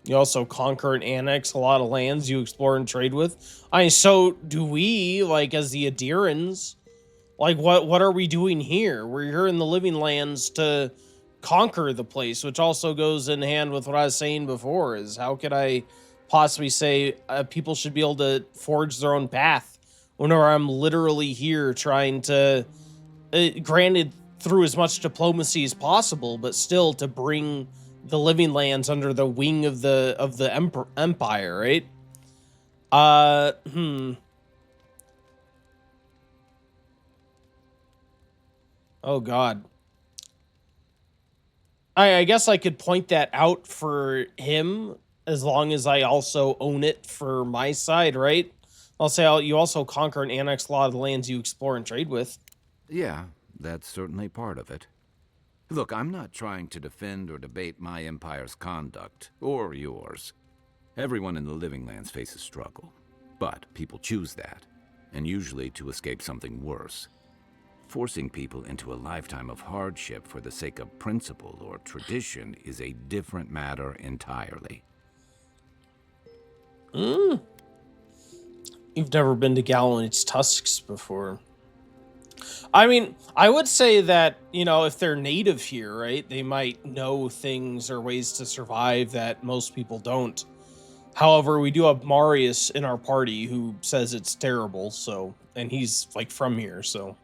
You also conquer and annex a lot of lands you explore and trade with. I mean, so do we, like, as the Adirans. Like, what are we doing here? We're here in the Living Lands to conquer the place, which also goes in hand with what I was saying before, is how could I possibly say people should be able to forge their own path whenever I'm literally here trying to, granted through as much diplomacy as possible, but still to bring the living lands under the wing of the empire, right? Oh God. I guess I could point that out for him as long as I also own it for my side, right? I'll say you also conquer and annex a lot of the lands you explore and trade with. Yeah, that's certainly part of it. Look, I'm not trying to defend or debate my empire's conduct, or yours. Everyone in the Living Lands faces struggle. But people choose that, and usually to escape something worse. Forcing people into a lifetime of hardship for the sake of principle or tradition is a different matter entirely. You've never been to Galloway's Tusks before. I mean, I would say that, you know, if they're native here, right, they might know things or ways to survive that most people don't. However, we do have Marius in our party who says it's terrible, so, and he's, like, from here, so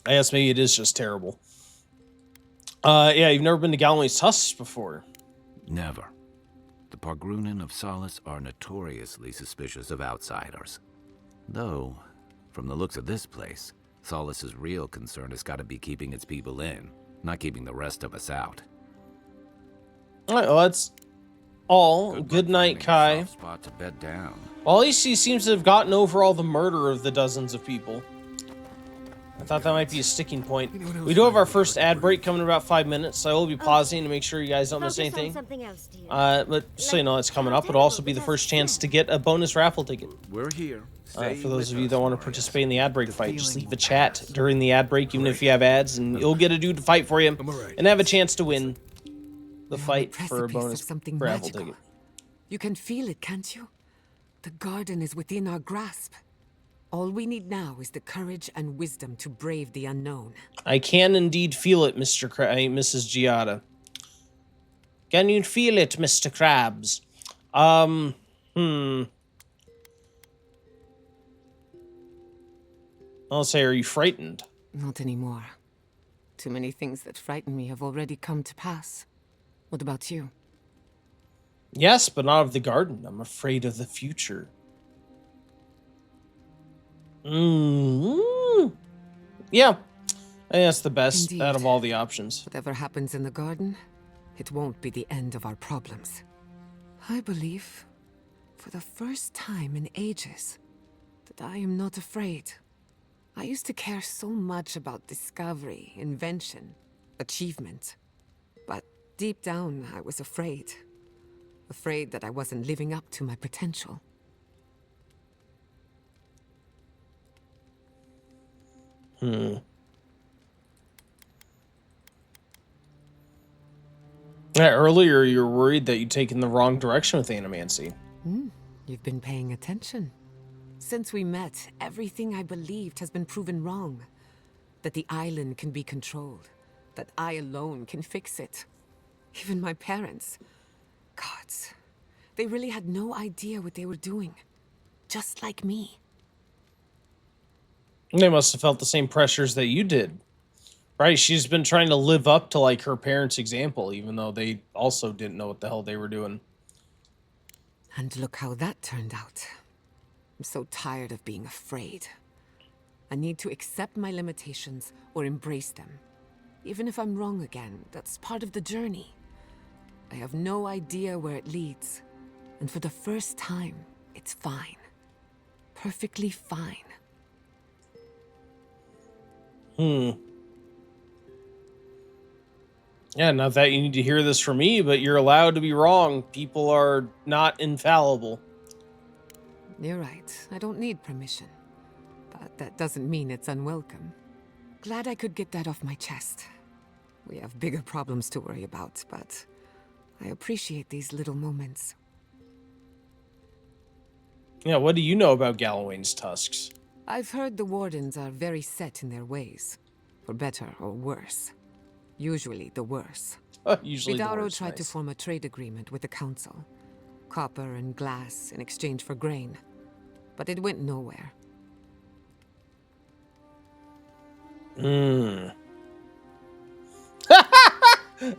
I guess maybe it is just terrible. Yeah, you've never been to Galloway's Tusks before. Never. The Pargrunen of Solace are notoriously suspicious of outsiders. Though, from the looks of this place, Solace's real concern has got to be keeping its people in, not keeping the rest of us out. Alright, well, that's all. Good night, Kai. Soft spot to bed down. Well, at least he seems to have gotten over all the murder of the dozens of people. I thought that might be a sticking point. We do have our first ad break coming in about 5 minutes, so I will be pausing to make sure you guys don't miss anything. But so you know it's coming up, it'll also be the first chance to get a bonus raffle ticket. We're here. For those of you that want to participate in the ad break fight, just leave a chat during the ad break, even if you have ads, and you'll get a dude to fight for you and have a chance to win the fight for a bonus raffle ticket. You can feel it, can't you? The garden is within our grasp. All we need now is the courage and wisdom to brave the unknown. I can indeed feel it, Mrs. Giada. Can you feel it, Mr. Krabs? I'll say, are you frightened? Not anymore. Too many things that frighten me have already come to pass. What about you? Yes, but not of the garden. I'm afraid of the future. Yeah, I think that's the best Indeed. out of all the options. Whatever happens in the garden, it won't be the end of our problems. I believe, for the first time in ages, that I am not afraid. I used to care so much about discovery, invention, achievement. But deep down, I was afraid. Afraid that I wasn't living up to my potential. Yeah, earlier you were worried that you'd taken the wrong direction with animancy. You've been paying attention. Since we met, everything I believed has been proven wrong. That the island can be controlled. That I alone can fix it. Even my parents. Gods. They really had no idea what they were doing. Just like me. They must have felt the same pressures that you did. Right, she's been trying to live up to, like, her parents' example, even though they also didn't know what the hell they were doing. And look how that turned out. I'm so tired of being afraid. I need to accept my limitations or embrace them. Even if I'm wrong again, that's part of the journey. I have no idea where it leads. And for the first time, it's fine. Perfectly fine. Yeah, not that you need to hear this from me, but you're allowed to be wrong. People are not infallible. You're right. I don't need permission. But that doesn't mean it's unwelcome. Glad I could get that off my chest. We have bigger problems to worry about, but I appreciate these little moments. Yeah, what do you know about Galloway's Tusks? I've heard the Wardens are very set in their ways. For better or worse. Usually the worse. Usually the Vidaro worst, tried to nice. form a trade agreement with the council. Copper and glass in exchange for grain. But it went nowhere.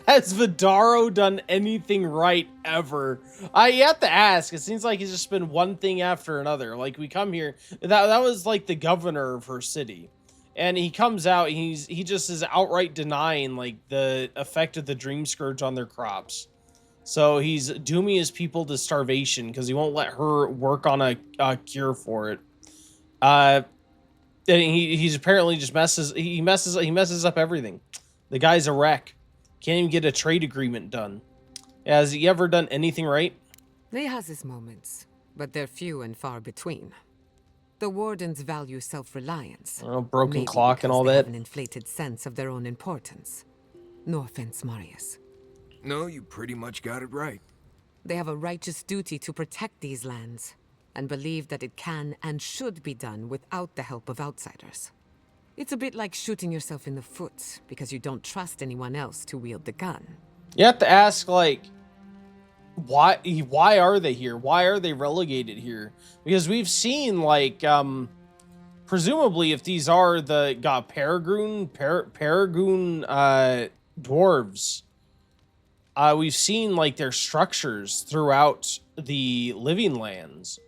Has Vidaro done anything right ever? I have to ask. It seems like he's just been one thing after another. Like, we come here, that was like the governor of her city, and he comes out. He just is outright denying like the effect of the Dream Scourge on their crops. So he's dooming his people to starvation because he won't let her work on a cure for it. And he's apparently just messes up everything. The guy's a wreck. Can't even get a trade agreement done. Has he ever done anything right? He has his moments, but they're few and far between. The Wardens value self-reliance. Oh, broken Maybe clock and because all they that. have an inflated sense of their own importance. No offense, Marius. No, you pretty much got it right. They have a righteous duty to protect these lands, and believe that it can and should be done without the help of outsiders. It's a bit like shooting yourself in the foot because you don't trust anyone else to wield the gun. You have to ask, like, why are they here? Why are they relegated here? Because we've seen, like, presumably if these are the Peregrine dwarves, we've seen like their structures throughout the living lands,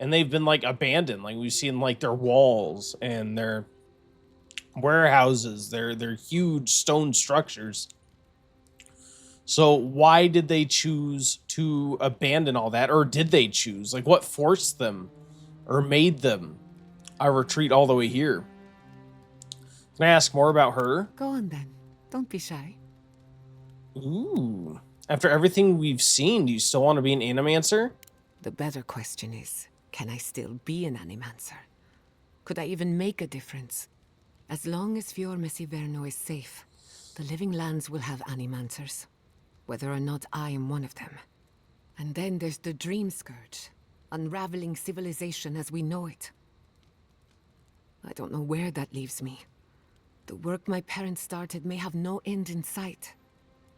and they've been like abandoned. Like, we've seen like their walls and their warehouses, their huge stone structures. So why did they choose to abandon all that? Or did they choose? Like, what forced them or made them retreat all the way here? Can I ask more about her? Go on then. Don't be shy. Ooh. After everything we've seen, do you still want to be an animancer? The better question is, can I still be an animancer? Could I even make a difference? As long as Fior Messiverno is safe, the living lands will have animancers, whether or not I am one of them. And then there's the Dream Scourge, unraveling civilization as we know it. I don't know where that leaves me. The work my parents started may have no end in sight.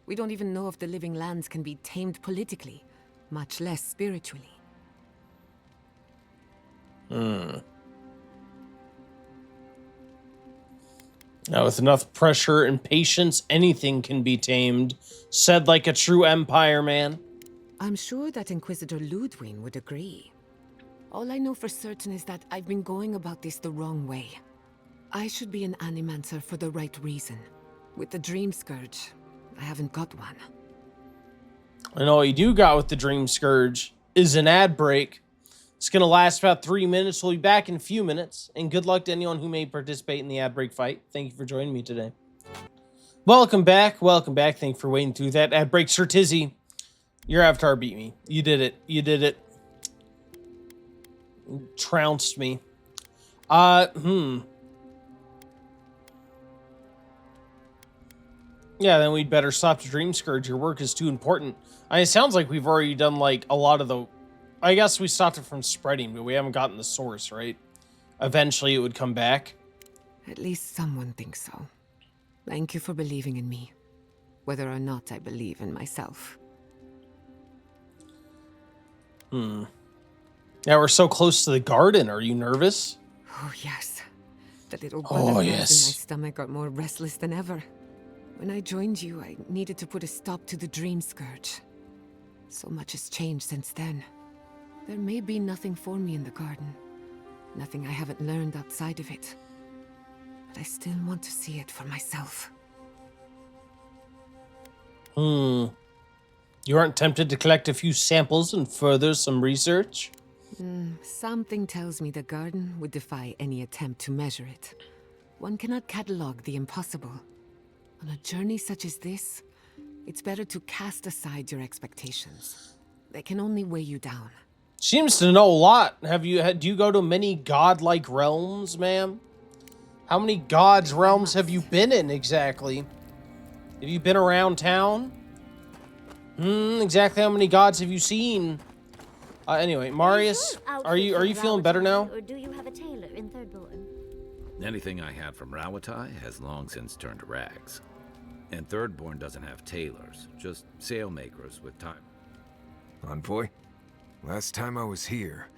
We don't even know if the living lands can be tamed politically, much less spiritually. Now, with enough pressure and patience, anything can be tamed. Said like a true empire man. I'm sure that Inquisitor Ludwig would agree. All I know for certain is that I've been going about this the wrong way. I should be an animancer for the right reason. With the Dream Scourge, I haven't got one. And all you do got with the Dream Scourge is an ad break. It's going to last about 3 minutes. We'll be back in a few minutes. And good luck to anyone who may participate in the ad break fight. Thank you for joining me today. Welcome back. Welcome back. Thank you for waiting through that ad break. Sir Tizzy, your avatar beat me. You did it. You did it. You trounced me. Yeah, then we'd better stop the Dream Scourge. Your work is too important. It sounds like we've already done, like, a lot of the... I guess we stopped it from spreading, but we haven't gotten the source, right? Eventually it would come back. At least someone thinks so. Thank you for believing in me, whether or not I believe in myself. Now we're so close to the garden. Are you nervous? Oh, yes. The little butterflies in my yes. stomach are more restless than ever. When I joined you, I needed to put a stop to the Dream Scourge. So much has changed since then. There may be nothing for me in the garden. Nothing I haven't learned outside of it. But I still want to see it for myself. You aren't tempted to collect a few samples and further some research? Something tells me the garden would defy any attempt to measure it. One cannot catalog the impossible. On a journey such as this, it's better to cast aside your expectations. They can only weigh you down. Seems to know a lot. Do you go to many godlike realms, ma'am? How many gods' realms have you been in exactly? Have you been around town? Exactly how many gods have you seen? Anyway, Marius, are you feeling better now? Or do you have a tailor in Thirdborn? Anything I had from Rawatai has long since turned to rags. And Thirdborn doesn't have tailors, just sailmakers with time. Envoy, last time I was here,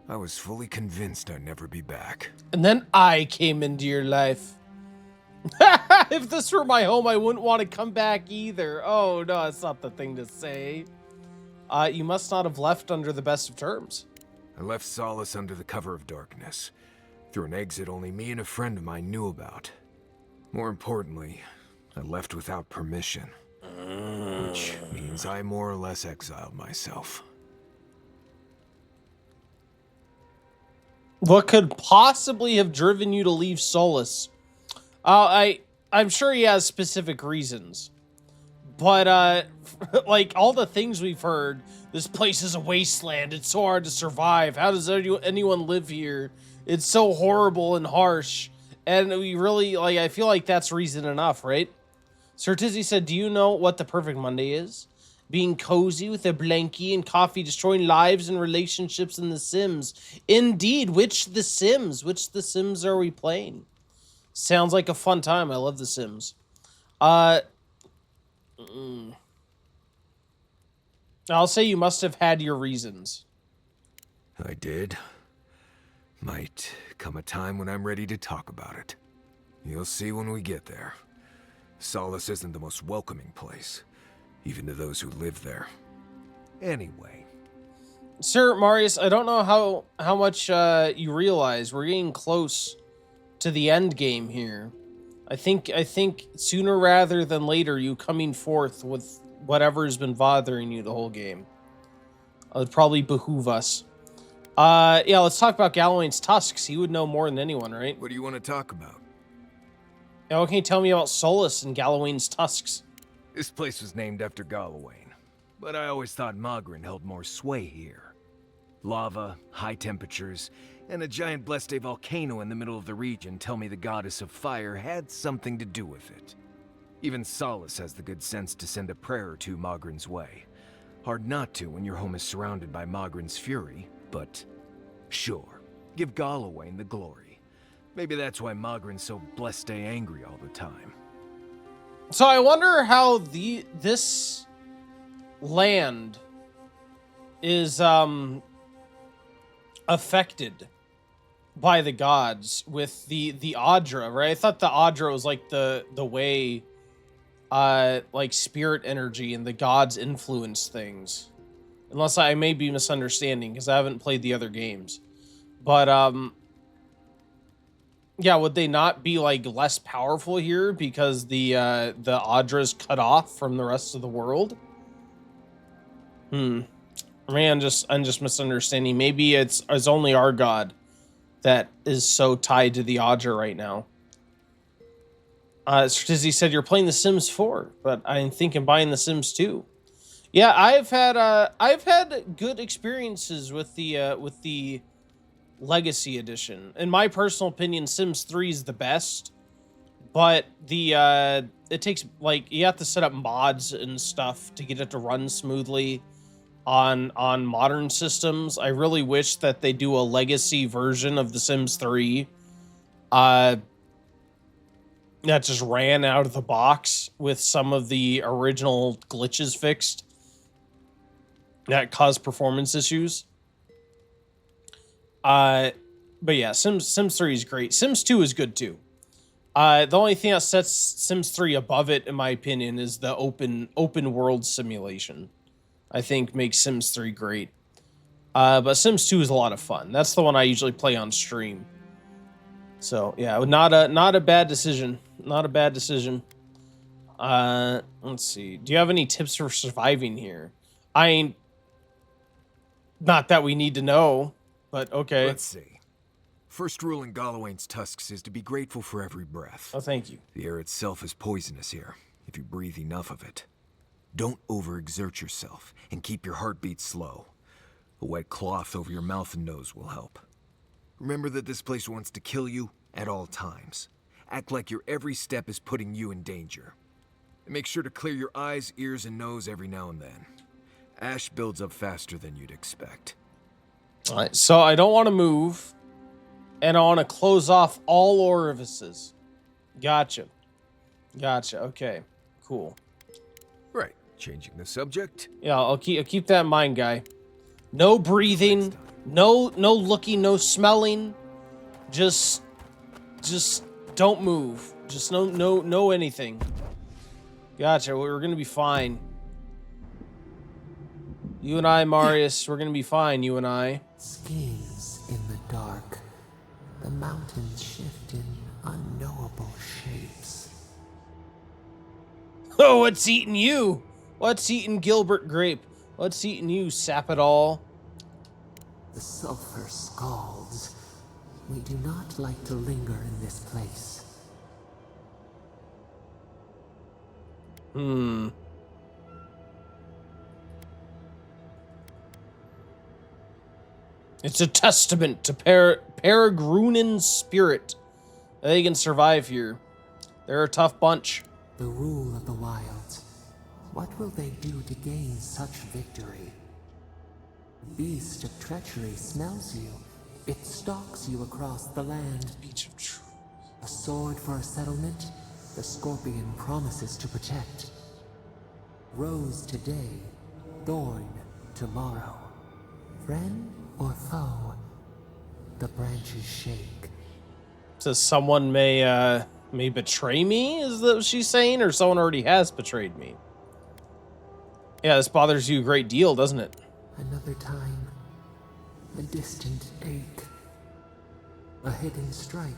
I was fully convinced I'd never be back. And then I came into your life. If this were my home, I wouldn't want to come back either. Oh, no, that's not the thing to say. You must not have left under the best of terms. I left Solace under the cover of darkness, through an exit only me and a friend of mine knew about. More importantly, I left without permission, which means I more or less exiled myself. What could possibly have driven you to leave Solus? I'm sure he has specific reasons. But, like, all the things we've heard, this place is a wasteland, it's so hard to survive, how does anyone live here? It's so horrible and harsh. And we really, like, I feel like that's reason enough, right? Sir Tizzy said, do you know what the perfect Monday is? Being cozy with a blankie and coffee, destroying lives and relationships in The Sims. Indeed, which The Sims? Which The Sims are we playing? Sounds like a fun time. I love The Sims. I'll say you must have had your reasons. I did. Might come a time when I'm ready to talk about it. You'll see when we get there. Solace isn't the most welcoming place, even to those who live there. Anyway. Sir Marius, I don't know how much you realize we're getting close to the end game here. I think sooner rather than later, you coming forth with whatever's been bothering you the whole game. It would probably behoove us. Yeah, let's talk about Galawain's tusks. He would know more than anyone, right? What do you want to talk about? Now, what can you tell me about Solus and Galawain's tusks? This place was named after Galawain, but I always thought Mogren held more sway here. Lava, high temperatures, and a giant Bleste volcano in the middle of the region tell me the goddess of fire had something to do with it. Even Solace has the good sense to send a prayer or two Mogren's way. Hard not to when your home is surrounded by Mogren's fury, but sure, give Galawain the glory. Maybe that's why Mogren's so Bleste angry all the time. So I wonder how this land is affected by the gods with the Adra, right? I thought the Adra was like the way like spirit energy and the gods influence things. Unless I may be misunderstanding because I haven't played the other games. But yeah, would they not be like less powerful here because the Adra's cut off from the rest of the world? Maybe I'm just misunderstanding. Maybe it's only our god that is so tied to the Adra right now. Strizzy said you're playing The Sims 4, but I'm thinking buying The Sims 2. Yeah, I've had good experiences with the Legacy Edition. In my personal opinion, Sims 3 is the best, but it takes, like, you have to set up mods and stuff to get it to run smoothly on modern systems. I really wish that they do a legacy version of The Sims 3 that just ran out of the box with some of the original glitches fixed that caused performance issues. But yeah, Sims 3 is great. Sims 2 is good too. The only thing that sets Sims 3 above it, in my opinion, is the open world simulation. I think makes Sims 3 great. But Sims 2 is a lot of fun. That's the one I usually play on stream. So yeah, not a bad decision. Not a bad decision. Let's see. Do you have any tips for surviving here? Not that we need to know, but okay. Let's see. First rule in Galawain's tusks is to be grateful for every breath. Oh, thank you. The air itself is poisonous here, if you breathe enough of it. Don't overexert yourself, and keep your heartbeat slow. A wet cloth over your mouth and nose will help. Remember that this place wants to kill you at all times. Act like your every step is putting you in danger. And make sure to clear your eyes, ears, and nose every now and then. Ash builds up faster than you'd expect. All right, so I don't want to move, and I want to close off all orifices. Gotcha. Okay. cool. Right. Changing the subject. Yeah, I'll keep that in mind, guy. No breathing, no looking, no smelling. Just don't move. Just no anything. Gotcha. We're gonna be fine. You and I, Marius, we're gonna be fine. You and I. Schemes in the dark. The mountains shift in unknowable shapes. Oh, what's eating you? What's eating Gilbert Grape? What's eating you, Sap it all? The sulfur scalds. We do not like to linger in this place. It's a testament to Peregrinan's spirit that they can survive here. They're a tough bunch. The rule of the wilds. What will they do to gain such victory? Beast of treachery smells you. It stalks you across the land. Beach of Truth. A sword for a settlement, the scorpion promises to protect. Rose today, thorn tomorrow. Friend or foe, the branches shake. So someone may betray me, is that what she's saying? Or someone already has betrayed me? Yeah, this bothers you a great deal, doesn't it? Another time, a distant ache. A hidden strike,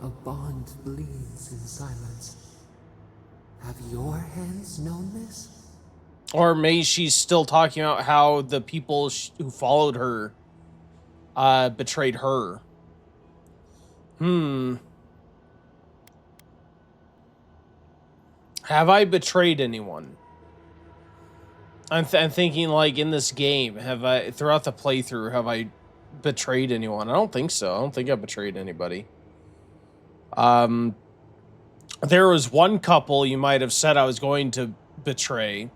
a bond bleeds in silence. Have your hands known this? Or may she's still talking about how the people who followed her betrayed her. Have I betrayed anyone? I'm thinking, like, in this game, have I, throughout the playthrough, have I betrayed anyone? I don't think so. I don't think I betrayed anybody. There was one couple you might have said I was going to betray,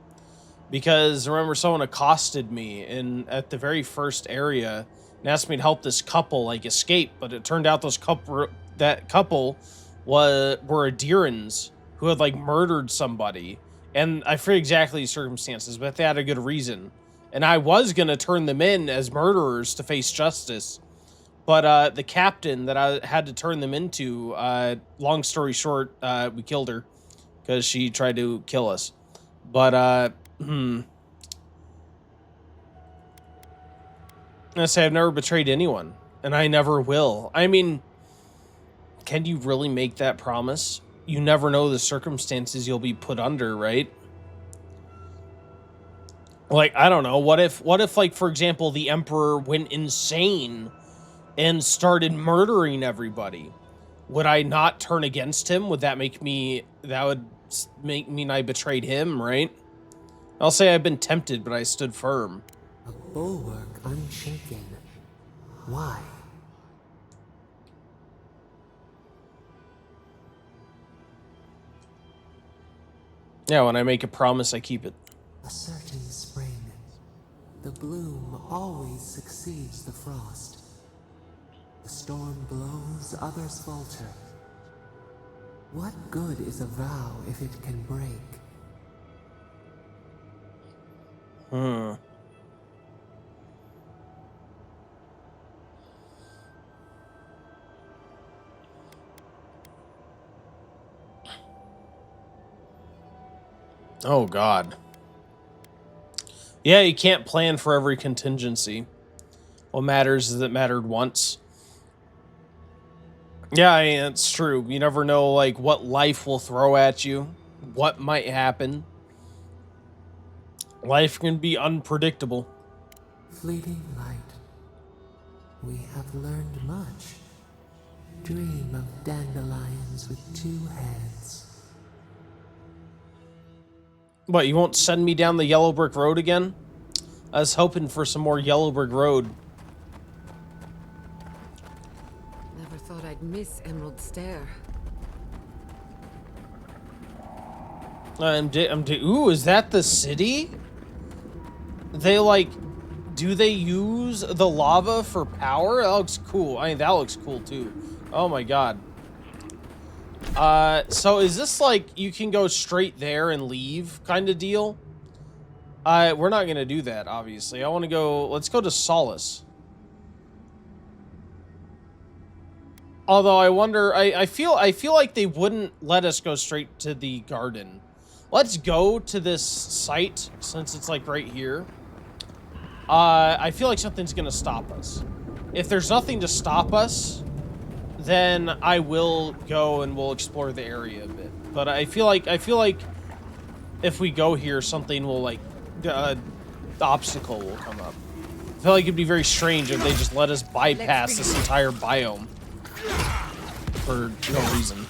because remember someone accosted me at the very first area and asked me to help this couple, like, escape, but it turned out that couple were Adirans who had, like, murdered somebody. And I forget exactly the circumstances, but they had a good reason. And I was going to turn them in as murderers to face justice. But the captain that I had to turn them into, long story short, we killed her because she tried to kill us. But, I say I've never betrayed anyone, and I never will. I mean, can you really make that promise? You never know the circumstances you'll be put under, right? Like, I don't know. What if, like, for example, the Emperor went insane and started murdering everybody? Would I not turn against him? Would that make me, that would mean I betrayed him, right? I'll say I've been tempted, but I stood firm. A bulwark unshaken. Why? Yeah, when I make a promise, I keep it. A certain spring. The bloom always succeeds the frost. The storm blows, others falter. What good is a vow if it can break? Oh, God. Yeah, you can't plan for every contingency. What matters is it mattered once. Yeah, I mean, it's true. You never know, like, what life will throw at you. What might happen. Life can be unpredictable. Fleeting light. We have learned much. Dream of dandelions with two heads. What, you won't send me down the yellow brick road again? I was hoping for some more yellow brick road. Never thought I'd miss Emerald Stair. Ooh, is that the city? They, like, do they use the lava for power? That looks cool. I mean, that looks cool, too. Oh, my God. So is this like you can go straight there and leave kind of deal? We're not gonna do that, obviously. I want to go. Let's go to Solace. Although I wonder, I feel like they wouldn't let us go straight to the garden. Let's go to this site since it's like right here. I feel like something's gonna stop us. If there's nothing to stop us, then I will go and we'll explore the area a bit. But I feel like if we go here, something will like the obstacle will come up. I feel like it'd be very strange if they just let us bypass this entire biome for no reason.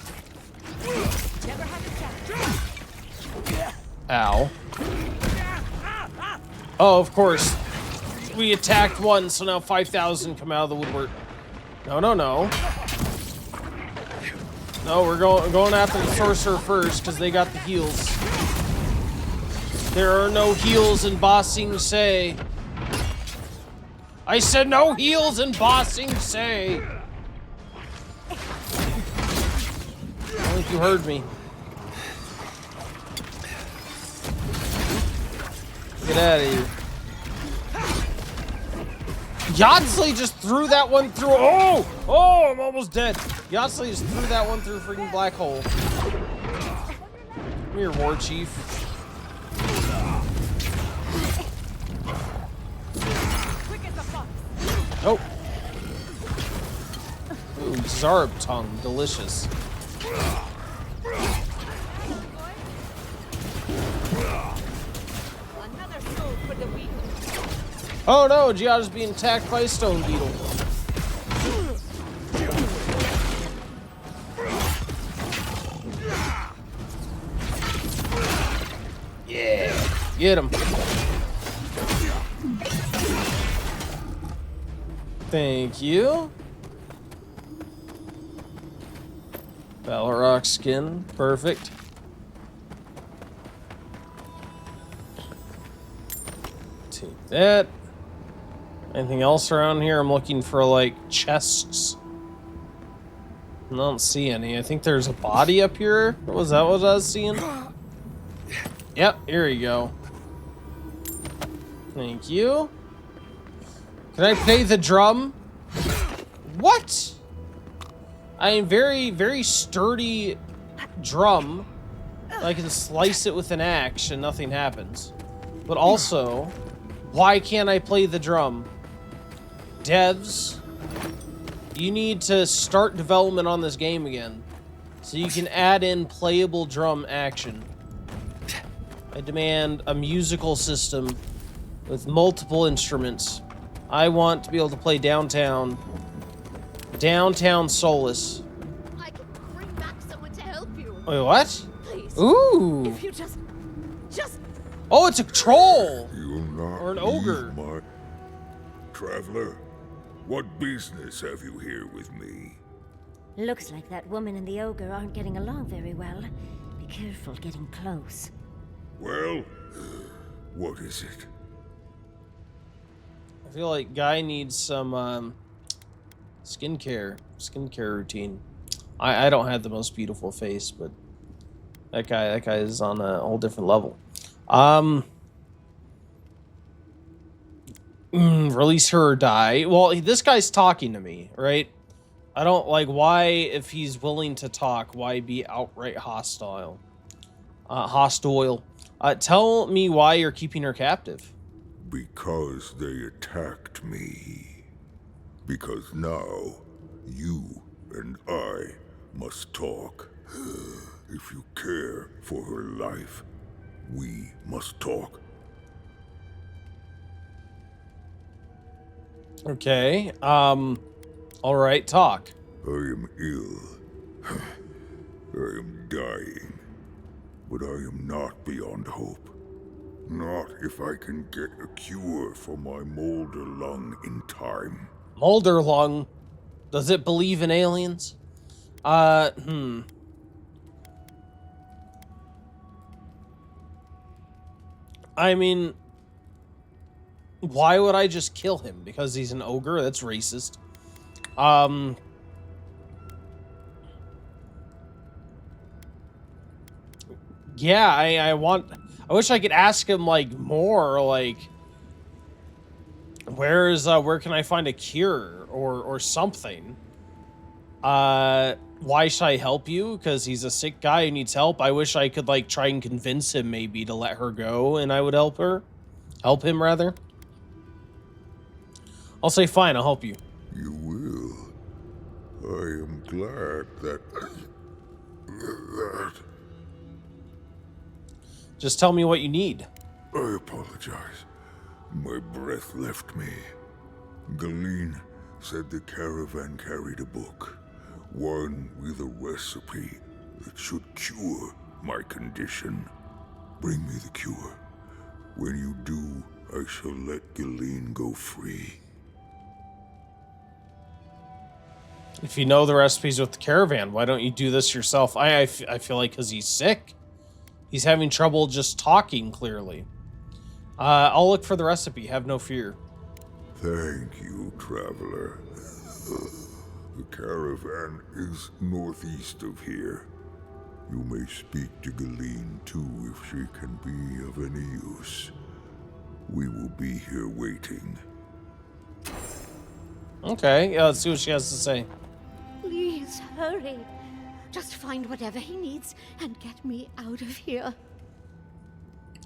Ow. Oh, of course. We attacked one, so now 5,000 come out of the woodwork. No, no, no. No, we're going after the sorcerer first, because they got the heals. There are no heals in Ba Sing Se. I said no heals in Ba Sing Se. I don't think you heard me. Get out of here. Yodsley just threw that one through. Oh! Oh, I'm almost dead. Yodsley just threw that one through a freaking black hole. Come here, War Chief. Oh. Ooh, Zarb tongue. Delicious. Oh no, Giada's being attacked by a stone beetle. Yeah, get him. Thank you. Balrog skin, perfect. Take that. Anything else around here? I'm looking for, like, chests. I don't see any. I think there's a body up here. Was that what I was seeing? Yep, here you go. Thank you. Can I play the drum? What? I am very sturdy drum. I can slice it with an axe and nothing happens. But also, why can't I play the drum? Devs, you need to start development on this game again so you can add in playable drum action. I demand a musical system with multiple instruments. I want to be able to play Downtown Solace. I can bring back someone to help you. Wait, what? Please. Ooh. If you just. Oh, it's a troll! You'll not Or an leave ogre. my... Traveler, what business have you here with me? Looks like that woman and the ogre aren't getting along very well. Be careful getting close. Well, what is it? I feel like Guy needs some skincare routine. I don't have the most beautiful face, but that guy is on a whole different level. Release her or die. Well, this guy's talking to me, right? I don't like why, if he's willing to talk, why be outright hostile? Tell me why you're keeping her captive. Because they attacked me. Because now, you and I must talk. If you care for her life, we must talk. Okay, alright, talk. I am ill. I am dying. But I am not beyond hope. Not if I can get a cure for my molder lung in time. Molder lung? Does it believe in aliens? I mean, why would I just kill him? Because he's an ogre? That's racist. Yeah, I wish I could ask him, like, more, like, where can I find a cure or something? Why should I help you? Because he's a sick guy who needs help. I wish I could, like, try and convince him maybe to let her go and I would help her. Help him, rather. I'll say, fine, I'll help you. You will. I am glad that... that... Just tell me what you need. I apologize. My breath left me. Galeen said the caravan carried a book. One with a recipe that should cure my condition. Bring me the cure. When you do, I shall let Galeen go free. If you know the recipes with the caravan, why don't you do this yourself? I feel like because he's sick. He's having trouble just talking clearly. I'll look for the recipe, have no fear. Thank you, traveler. The caravan is northeast of here. You may speak to Galeen too if she can be of any use. We will be here waiting. Okay, yeah, let's see what she has to say. Please hurry. Just find whatever he needs and get me out of here.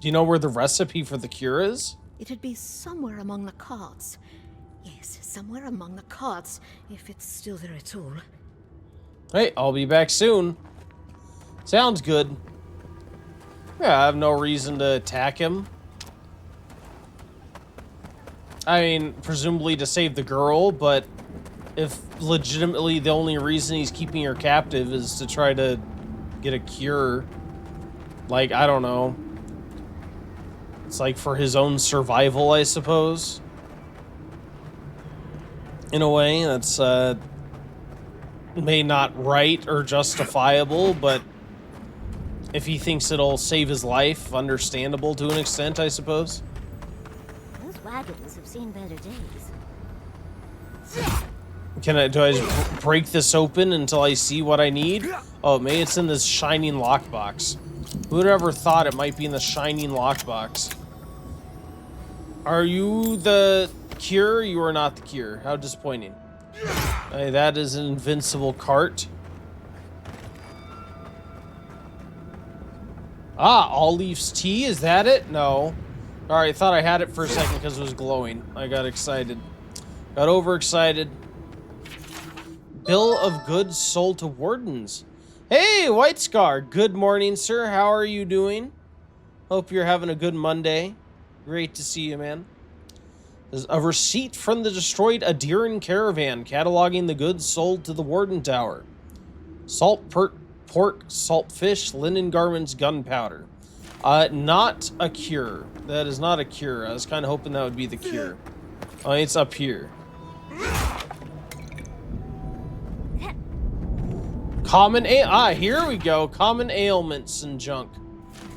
Do you know where the recipe for the cure is? It'd be somewhere among the carts. Yes, somewhere among the carts, if it's still there at all. Hey, I'll be back soon. Sounds good. Yeah, I have no reason to attack him. I mean, presumably to save the girl, but if legitimately the only reason he's keeping her captive is to try to get a cure, like, I don't know. It's like for his own survival, I suppose. In a way, that's may not right or justifiable, but if he thinks it'll save his life, understandable to an extent, I suppose. Those wagons have seen better days. Do I just break this open until I see what I need? Oh, maybe it's in this shining lockbox. Who would ever thought it might be in the shining lockbox? Are you the cure? You are not the cure. How disappointing. Hey, that is an invincible cart. Ah, all leaves tea, is that it? No. Alright, I thought I had it for a second because it was glowing. I got excited. Got overexcited. Bill of goods sold to wardens. Hey, White Scar. Good morning, sir. How are you doing? Hope you're having a good Monday. Great to see you, man. There's a receipt from the destroyed Adiran caravan cataloging the goods sold to the Warden Tower. Salt pork, salt fish, linen garments, gunpowder. Not a cure. That is not a cure. I was kind of hoping that would be the cure. Oh, it's up here. Here we go. Common ailments and junk.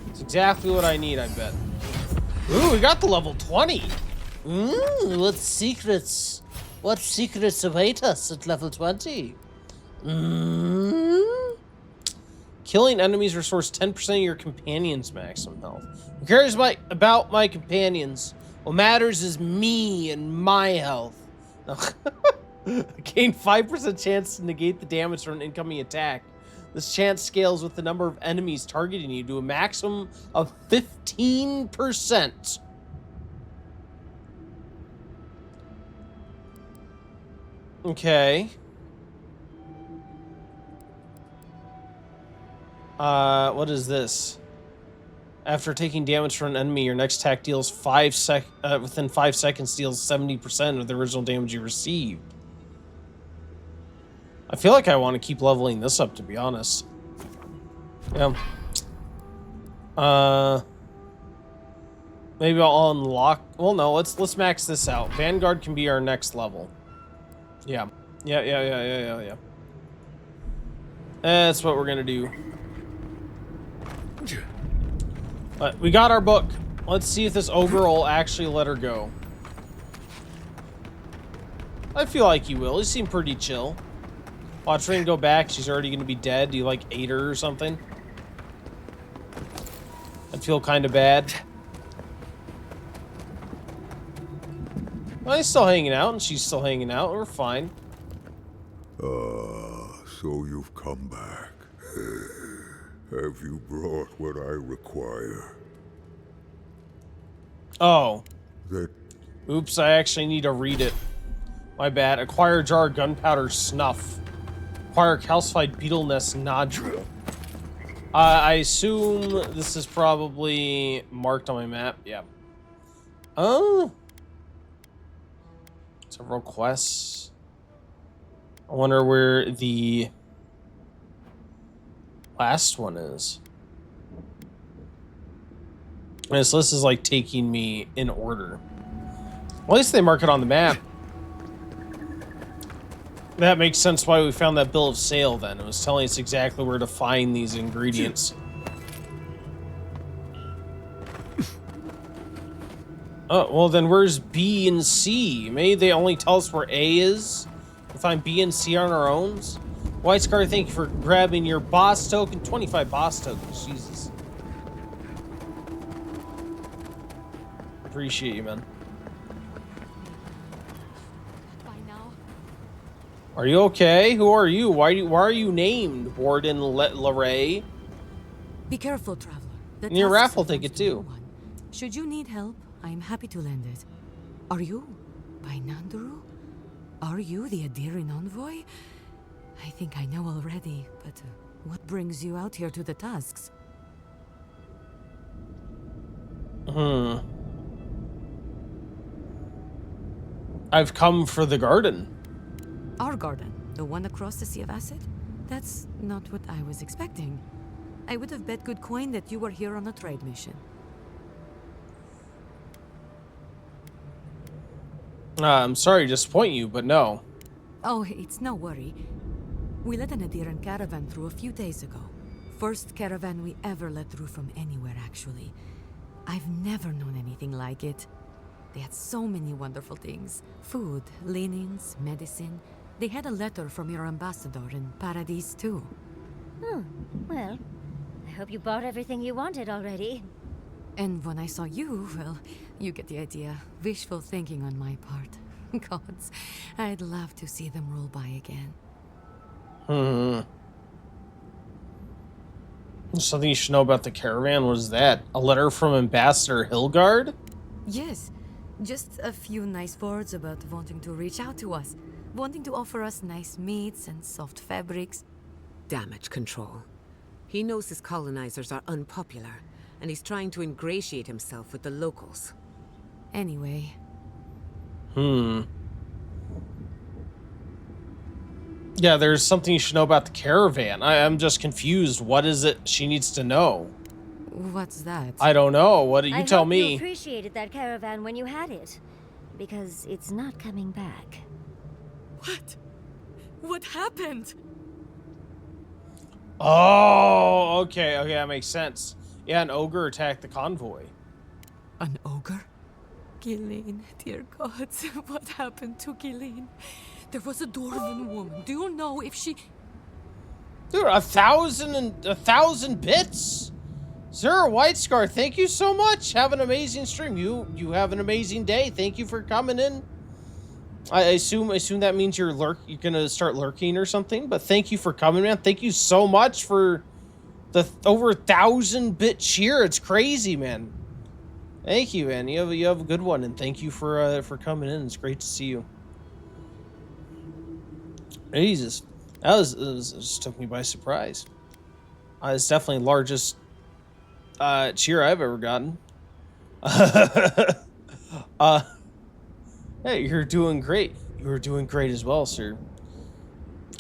It's exactly what I need, I bet. Ooh, we got the level 20. What secrets await us at level 20? Killing enemies restores 10% of your companions' maximum health. Who cares about my companions? What matters is me and my health. Gain 5% chance to negate the damage from an incoming attack. This chance scales with the number of enemies targeting you to a maximum of 15%. Okay. What is this? After taking damage from an enemy, your next attack deals within 5 seconds deals 70% of the original damage you received. I feel like I want to keep leveling this up, to be honest. Yeah. Maybe I'll unlock. Well, no. Let's max this out. Vanguard can be our next level. Yeah. Yeah. That's what we're gonna do. But we got our book. Let's see if this ogre will actually let her go. I feel like he will. He seemed pretty chill. Watch Rain go back. She's already going to be dead. Do you, like, ate her or something? I'd feel kind of bad. Well, he's still hanging out, and she's still hanging out. We're fine. So you've come back. Have you brought what I require? Oh. That Oops, I actually need to read it. My bad. Acquire jar gunpowder snuff. Acquire calcified beetle nest nodule. I assume this is probably marked on my map. Yeah. Oh. Several quests. I wonder where the last one is. This list is like taking me in order. Well, at least they mark it on the map. That makes sense why we found that bill of sale then. It was telling us exactly where to find these ingredients. Oh, well then where's B and C? Maybe they only tell us where A is? We find B and C on our own? White Scar, thank you for grabbing your boss token. 25 boss tokens, Jesus. Appreciate you, man. Are you okay? Who are you? Why are you named Warden Larray? Be careful, traveler. And your raffle ticket too. Should you need help, I'm happy to lend it. Are you by Nanduru? Are you the Adiran envoy? I think I know already, but what brings you out here to the Tusks? I've come for the garden. Our garden, the one across the Sea of Acid? That's not what I was expecting. I would have bet good coin that you were here on a trade mission. I'm sorry to disappoint you, but no. Oh, it's no worry. We let an Adiran caravan through a few days ago. First caravan we ever let through from anywhere, actually. I've never known anything like it. They had so many wonderful things. Food, linens, medicine. They had a letter from your ambassador in Paradise, too. Oh, well, I hope you bought everything you wanted already. And when I saw you, well, you get the idea. Wishful thinking on my part. Gods, I'd love to see them roll by again. Something you should know about the caravan was that a letter from Ambassador Hilgard? Yes, just a few nice words about wanting to reach out to us. Wanting to offer us nice meats and soft fabrics. Damage control. He knows his colonizers are unpopular, and he's trying to ingratiate himself with the locals. Anyway. Yeah, there's something you should know about the caravan. I'm just confused. What is it she needs to know? What's that? I don't know. What do you tell I hope me? you appreciated that caravan when you had it, because it's not coming back. What? What happened? Oh, okay, that makes sense. Yeah, an ogre attacked the convoy. An ogre? Gilleen, dear gods, what happened to Gilleen? There was a dwarven woman. Do you know if she... Dude, 1,000 bits? Sir, White Scar, thank you so much. Have an amazing stream. You have an amazing day. Thank you for coming in. I assume that means you're gonna start lurking or something. But thank you for coming, man. Thank you so much for the over 1,000-bit cheer. It's crazy, man. Thank you, man. You have a good one, and thank you for coming in. It's great to see you. Jesus, it just took me by surprise. It's definitely the largest cheer I've ever gotten. Hey, you're doing great. You were doing great as well, sir.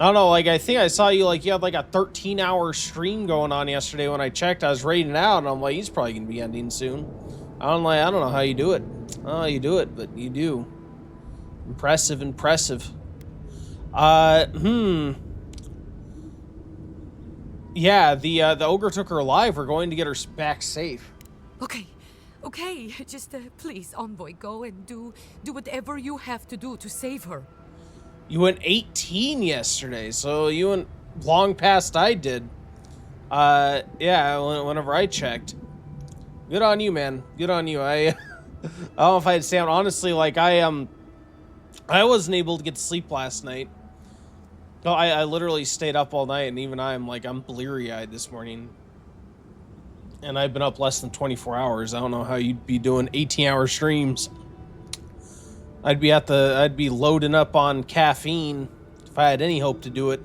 I don't know, like, I think I saw you, like, you had, like, a 13-hour stream going on yesterday. When I checked, I was rating out, and I'm like, he's probably gonna be ending soon. I don't know how you do it. I don't know how you do it, but you do. Impressive. Yeah, the ogre took her alive. We're going to get her back safe. Okay, just please, envoy, go and do whatever you have to do to save her. You went 18 yesterday, so you went long past I did. Yeah, whenever I checked. Good on you, man. Good on you. I don't know if I had sound. Honestly, like, I wasn't able to get to sleep last night. No, I literally stayed up all night, and even I'm bleary-eyed this morning. And I've been up less than 24 hours. I don't know how you'd be doing 18-hour streams. I'd be loading up on caffeine if I had any hope to do it.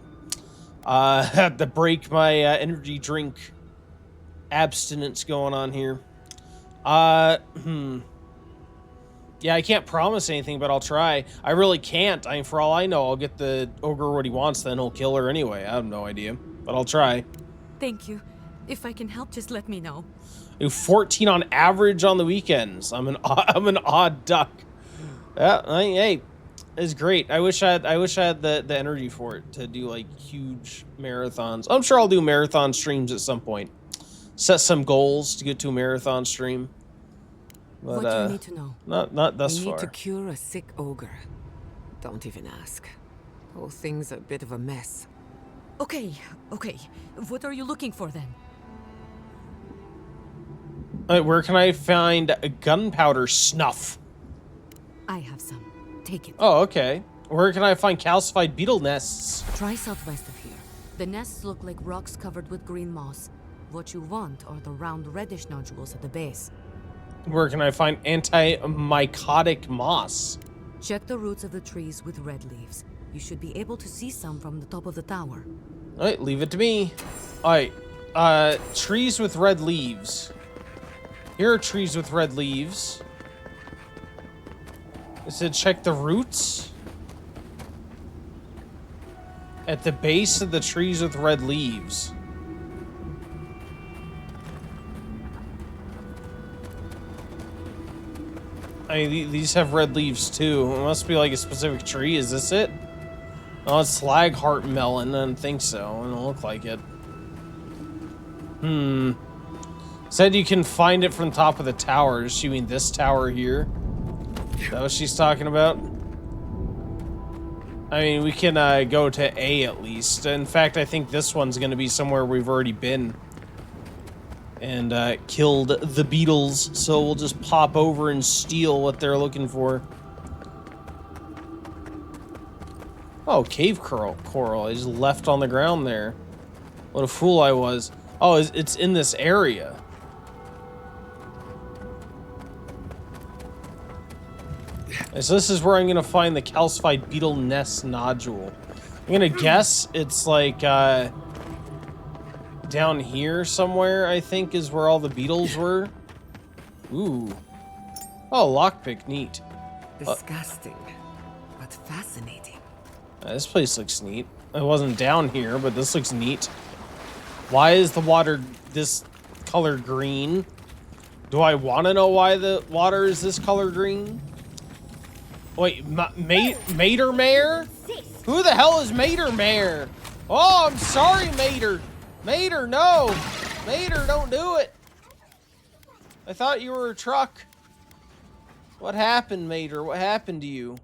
Had to break my energy drink abstinence going on here. Yeah, I can't promise anything, but I'll try. I really can't. I mean, for all I know, I'll get the ogre what he wants, then he'll kill her anyway. I have no idea, but I'll try. Thank you. If I can help, just let me know. Do 14 on average on the weekends. I'm an odd duck. Yeah, hey, it's great. I wish I had the energy for it to do like huge marathons. I'm sure I'll do marathon streams at some point. Set some goals to get to a marathon stream. But, what do you need to know? Not thus far. We need to cure a sick ogre. Don't even ask. Whole thing's a bit of a mess. Okay. What are you looking for then? Where can I find a gunpowder snuff? I have some. Take it. Oh, okay. Where can I find calcified beetle nests? Try southwest of here. The nests look like rocks covered with green moss. What you want are the round reddish nodules at the base. Where can I find anti-mycotic moss? Check the roots of the trees with red leaves. You should be able to see some from the top of the tower. Alright, leave it to me. Alright, trees with red leaves. Here are trees with red leaves. It said check the roots. At the base of the trees with red leaves. I mean, these have red leaves too. It must be like a specific tree. Is this it? Oh, it's Slagheart melon. I don't think so. It don't look like it. Said you can find it from the top of the tower. Does she mean this tower here? Is that what she's talking about? I mean, we can go to A at least. In fact, I think this one's going to be somewhere we've already been. And killed the beetles, so we'll just pop over and steal what they're looking for. Oh, cave coral. I just left on the ground there. What a fool I was. Oh, it's in this area. And so this is where I'm gonna find the calcified beetle nest nodule. I'm gonna guess it's like down here somewhere, I think, is where all the beetles were. Ooh. Oh, lockpick, neat. Disgusting, but fascinating. This place looks neat. I wasn't down here, but this looks neat. Why is the water this color green? Do I want to know why the water is this color green? Wait, Matermare? Who the hell is Matermare? Oh, I'm sorry, Mater. Mater, no! Mater, don't do it! I thought you were a truck. What happened, Mater? What happened to you?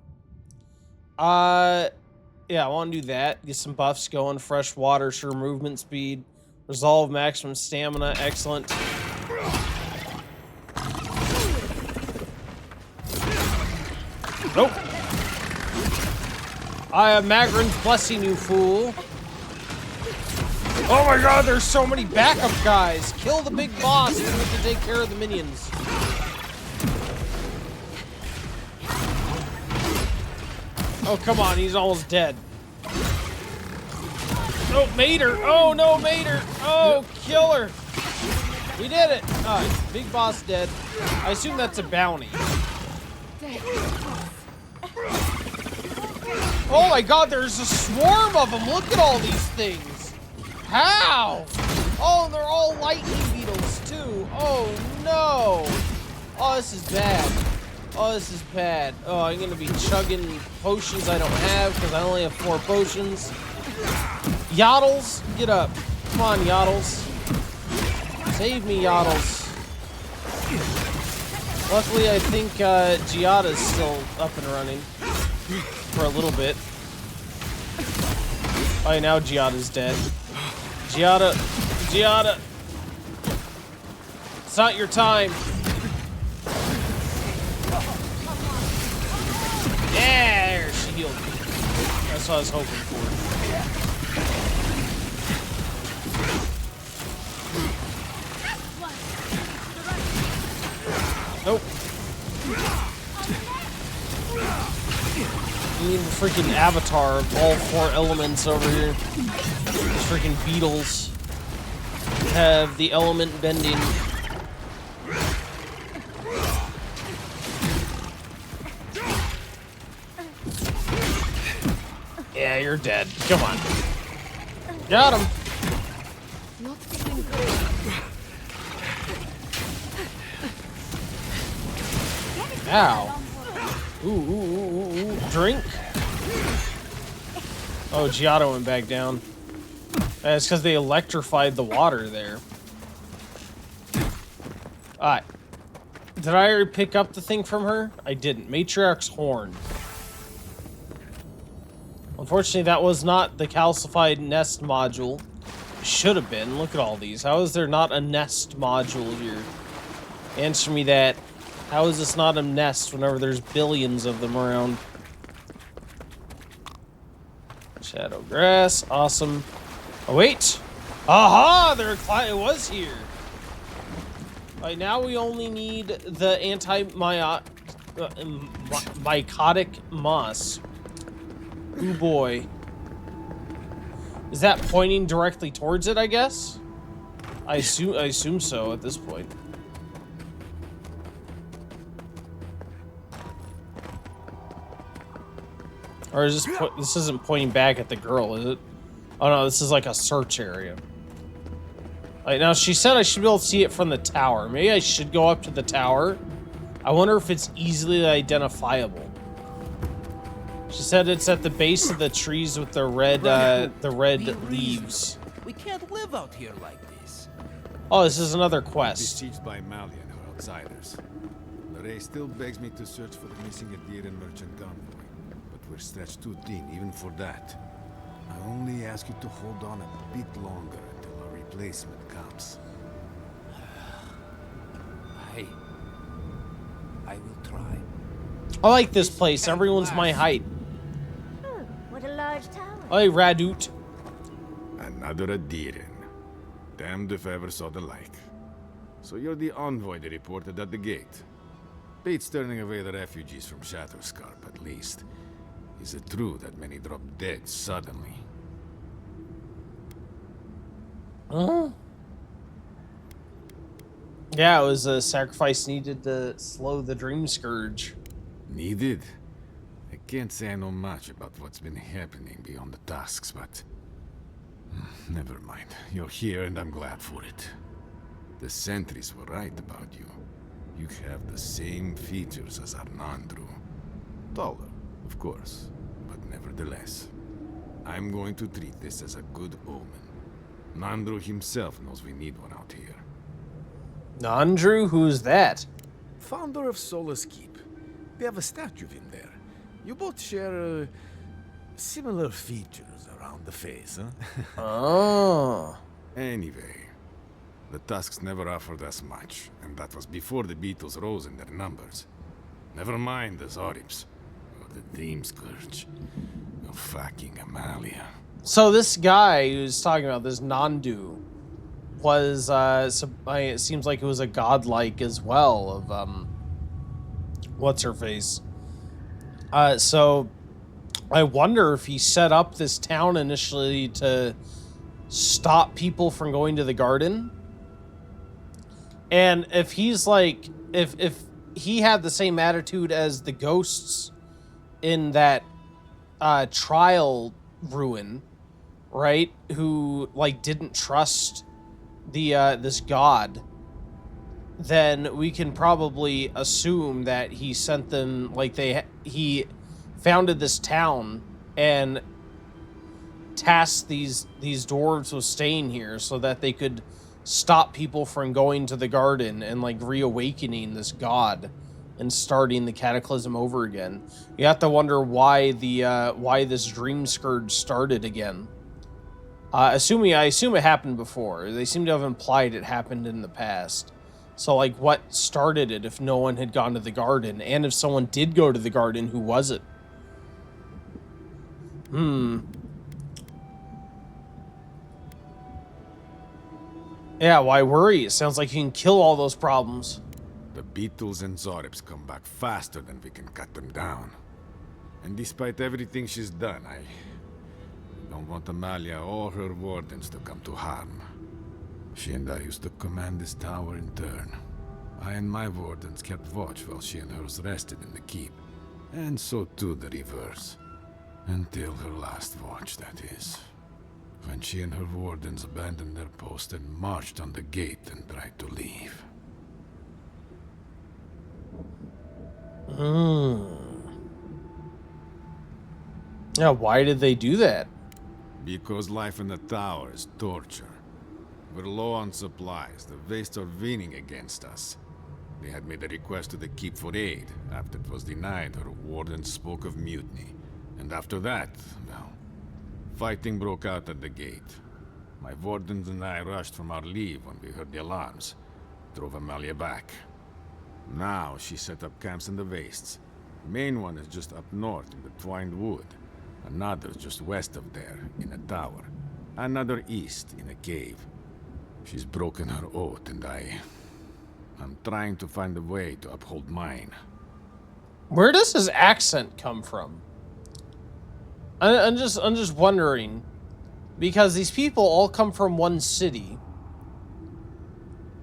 Yeah, I want to do that. Get some buffs going. Fresh water, sure movement speed. Resolve maximum stamina. Excellent. Nope. I have Magrin's blessing, you fool. Oh my god, there's so many backup guys. Kill the big boss and we have to take care of the minions. Oh, come on, he's almost dead. Oh, Mater. Oh, no, Mater. Oh, kill her. We did it. Alright, big boss dead. I assume that's a bounty. Oh my god, there's a swarm of them. Look at all these things. How? Oh, they're all lightning beetles, too. Oh, no. Oh, this is bad. Oh, this is bad. Oh, I'm going to be chugging potions I don't have because I only have 4 potions. Yoddles, get up. Come on, Yoddles. Save me, Yoddles. Luckily, I think Giada's still up and running for a little bit. Oh, now Giada's dead. Giada. It's not your time. Yeah, there, she healed me. That's what I was hoping for. Nope. We need the freaking avatar of all 4 elements over here. These freaking beetles have the element bending. Yeah, you're dead. Come on. Got him. Not feeling good. Ow. Ooh. Drink. Oh, Giotto went back down. That's because they electrified the water there. Alright. Did I already pick up the thing from her? I didn't. Matriarch's Horn. Unfortunately, that was not the calcified nest module. Should have been. Look at all these. How is there not a nest module here? Answer me that. How is this not a nest whenever there's billions of them around? Shadow grass. Awesome. Oh, wait. Aha! It was here. Alright, now we only need the mycotic moss. Ooh boy. Is that pointing directly towards it, I guess? I assume so at this point. Or is this isn't pointing back at the girl, is it? Oh no, this is like a search area. Right, now she said I should be able to see it from the tower. Maybe I should go up to the tower. I wonder if it's easily identifiable. She said it's at the base of the trees with the red leaves. We can't live out here like this. Oh, this is another quest. Besieged by Malian or outsiders. Lorraine still begs me to search for the missing Adiran merchant convoy, but we're stretched too thin even for that. I only ask you to hold on a bit longer until a replacement comes. I will try. I like this place. Everyone's my height. Oh, what a large tower. Hey, Radut. Another Adiran. Damned if I ever saw the like. So you're the envoy they reported at the gate. Beats turning away the refugees from Shatterscarp, at least. Is it true that many drop dead suddenly? Huh? Yeah, it was a sacrifice needed to slow the Dream Scourge. Needed? I can't say I know much about what's been happening beyond the tasks, but... never mind. You're here and I'm glad for it. The sentries were right about you. You have the same features as Arnandru. Taller, of course, but nevertheless. I'm going to treat this as a good omen. Nandru himself knows we need one out here. Nandru? Who's that? Founder of Solace Keep. They have a statue of him there. You both share similar features around the face, huh? Oh. Anyway, the Tusks never offered us much, and that was before the Beatles rose in their numbers. Never mind the Zoribs, or the Dream Scourge, or fucking Amalia. So this guy who's talking about this Nandu was, it seems like it was a godlike as well of, what's her face? So I wonder if he set up this town initially to stop people from going to the garden. And if he's like, if he had the same attitude as the ghosts in that trial ruin, right? Who like didn't trust the this god, then we can probably assume that he sent them, like he founded this town and tasked these dwarves with staying here so that they could stop people from going to the garden and like reawakening this god and starting the cataclysm over again. You have to wonder why why this Dream Scourge started again. I assume it happened before. They seem to have implied it happened in the past. So, like, what started it if no one had gone to the garden? And if someone did go to the garden, who was it? Yeah, why worry? It sounds like you can kill all those problems. The beetles and Zorips come back faster than we can cut them down. And despite everything she's done, I don't want Amalia or her wardens to come to harm. She and I used to command this tower in turn. I and my wardens kept watch while she and hers rested in the keep. And so too the reverse. Until her last watch, that is. When she and her wardens abandoned their post and marched on the gate and tried to leave. Yeah, why did they do that? Because life in the tower is torture. We're low on supplies. The Vastes are winning against us. They had made a request to the keep for aid. After it was denied, her wardens spoke of mutiny. And after that, well, fighting broke out at the gate. My wardens and I rushed from our leave when we heard the alarms. Drove Amalia back. Now she set up camps in the Vastes. The main one is just up north in the Twined Wood. Another just west of there, in a tower. Another east, in a cave. She's broken her oath, and I'm trying to find a way to uphold mine. Where does his accent come from? I'm just wondering, because these people all come from one city,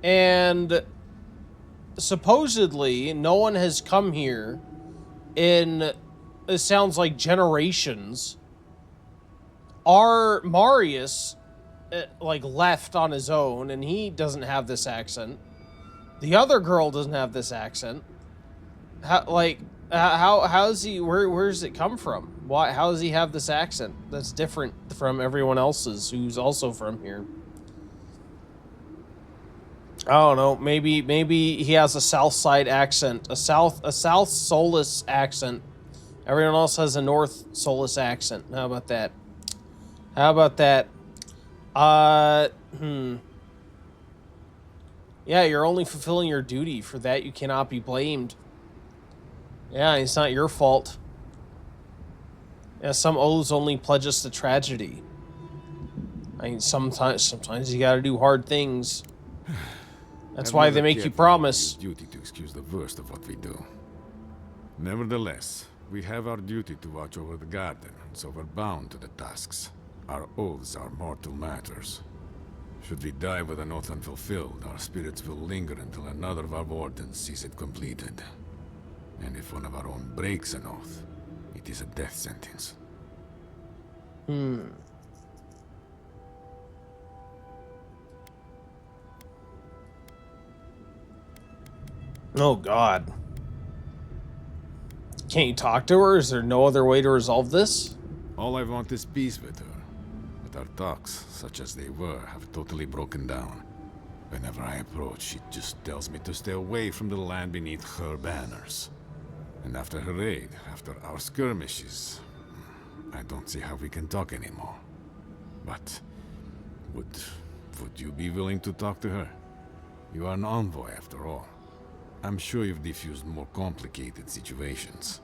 and supposedly no one has come here in, it sounds like, generations. Our Marius like left on his own, and he doesn't have this accent. The other girl doesn't have this accent. How's he? Where does it come from? Why? How does he have this accent that's different from everyone else's who's also from here? I don't know. Maybe he has a South Side accent, a South Solus accent. Everyone else has a North Solus accent. How about that? How about that? Yeah, you're only fulfilling your duty. For that, you cannot be blamed. Yeah, it's not your fault. Yeah, some oaths only pledge us to tragedy. I mean, sometimes you gotta do hard things. That's why they make you promise. Duty to excuse the worst of what we do. Nevertheless, we have our duty to watch over the garden, and so we're bound to the tasks. Our oaths are mortal matters. Should we die with an oath unfulfilled, our spirits will linger until another of our wardens sees it completed. And if one of our own breaks an oath, it is a death sentence. Oh, God. Can't you talk to her? Is there no other way to resolve this? All I want is peace with her. But our talks, such as they were, have totally broken down. Whenever I approach, she just tells me to stay away from the land beneath her banners. And after her raid, after our skirmishes, I don't see how we can talk anymore. But would you be willing to talk to her? You are an envoy, after all. I'm sure you've diffused more complicated situations.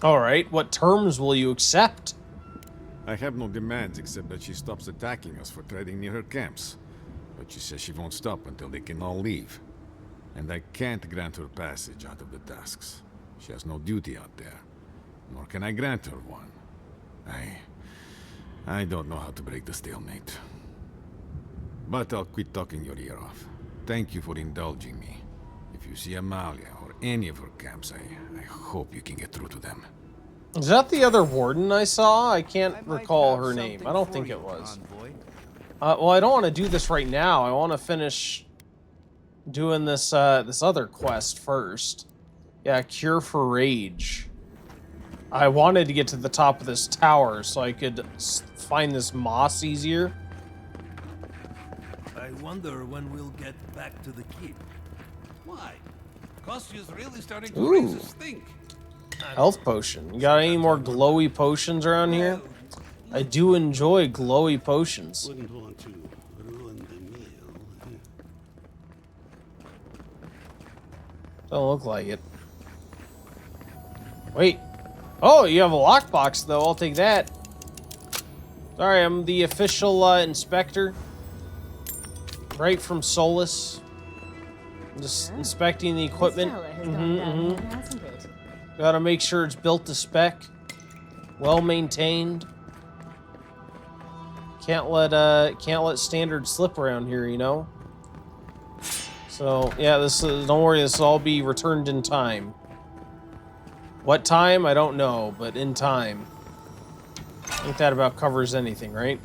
All right, what terms will you accept? I have no demands except that she stops attacking us for treading near her camps. But she says she won't stop until they can all leave. And I can't grant her passage out of the tasks. She has no duty out there. Nor can I grant her one. I don't know how to break the stalemate. But I'll quit talking your ear off. Thank you for indulging me. If you see Amalia or any of her camps, I hope you can get through to them. Is that the other warden I saw? I can't recall her name. I don't think it was. Well, I don't want to do this right now. I want to finish doing this this other quest first. Yeah, Cure for Rage. I wanted to get to the top of this tower so I could find this moss easier. I wonder when we'll get back to the keep. Why? Kostyu's really starting to raise his stink. Health potion. You got any more glowy potions around here? I do enjoy glowy potions. Wouldn't want to ruin the meal. Don't look like it. Wait. Oh, you have a lockbox, though. I'll take that. Sorry, I'm the official inspector. Right from Solus. Just inspecting the equipment. Gotta make sure it's built to spec. Well maintained. Can't let standards slip around here, you know? So, yeah, don't worry, this will all be returned in time. What time? I don't know, but in time. I think that about covers anything, right?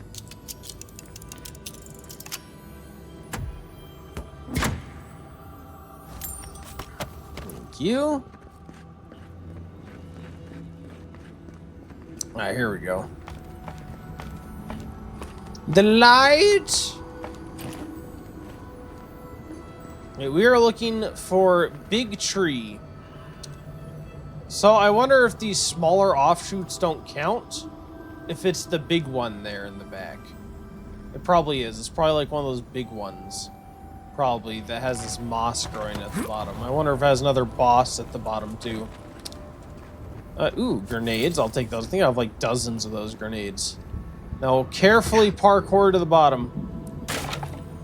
Thank you. Alright, here we go. The light! Okay, we are looking for Big Tree. So I wonder if these smaller offshoots don't count. If it's the big one there in the back. It probably is. It's probably like one of those big ones. Probably, that has this moss growing at the bottom. I wonder if it has another boss at the bottom too. Ooh, grenades. I'll take those. I think I have like dozens of those grenades. Now, carefully parkour to the bottom.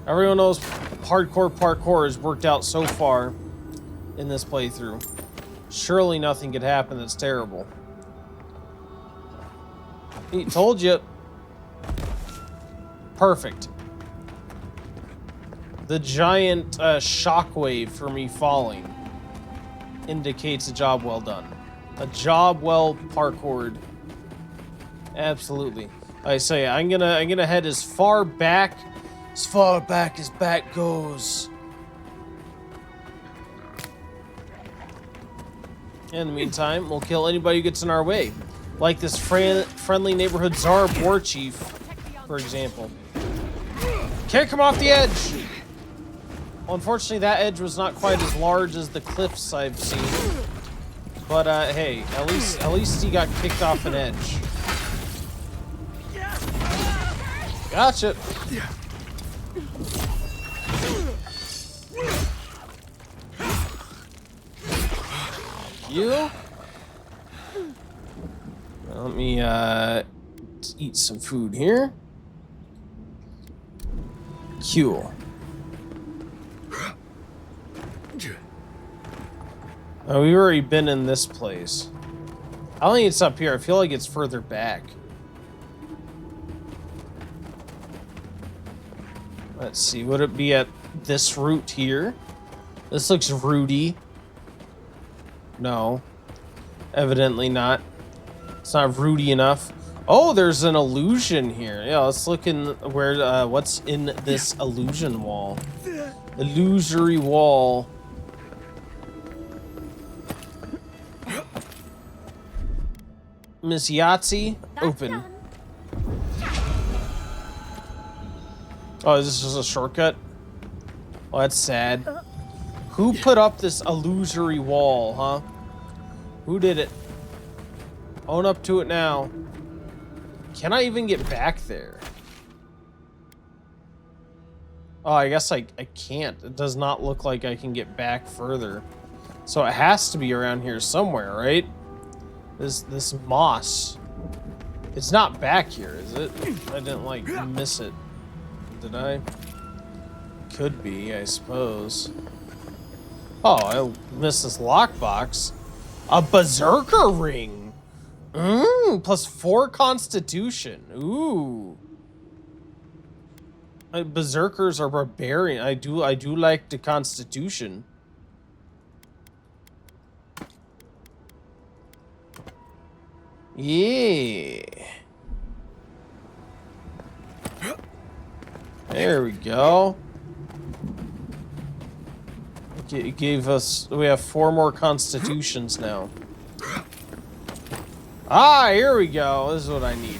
Everyone knows hardcore parkour has worked out so far in this playthrough. Surely nothing could happen that's terrible. He told you. Perfect. The giant shockwave for me falling indicates a job well done. A job well parkoured. Absolutely. I say I'm gonna head as far back as back goes. In the meantime, we'll kill anybody who gets in our way. Like this friendly neighborhood Zarb war chief, for example. Kick him off the edge! Well, unfortunately, that edge was not quite as large as the cliffs I've seen. But, hey, at least he got kicked off an edge. Gotcha! You? Let me, eat some food here. Cool. Oh, we've already been in this place. I don't think it's up here. I feel like it's further back. Let's see. Would it be at this route here? This looks rooty. No. Evidently not. It's not rooty enough. Oh, there's an illusion here. Yeah, let's look in where, what's in this illusion wall. Illusory wall. Miss Yahtzee, open. Oh, is this just a shortcut? Oh, that's sad. Who put up this illusory wall, huh? Who did it? Own up to it now. Can I even get back there? Oh, I guess I can't. It does not look like I can get back further. So it has to be around here somewhere, right? This moss. It's not back here, is it? I didn't, like, miss it. Did I? Could be, I suppose. Oh, I missed this lockbox. A berserker ring! Plus 4 constitution. Ooh. Berserkers are barbarian. I do like the constitution. Yeah. There we go. It gave us... We have 4 more constitutions now. Ah, here we go. This is what I need.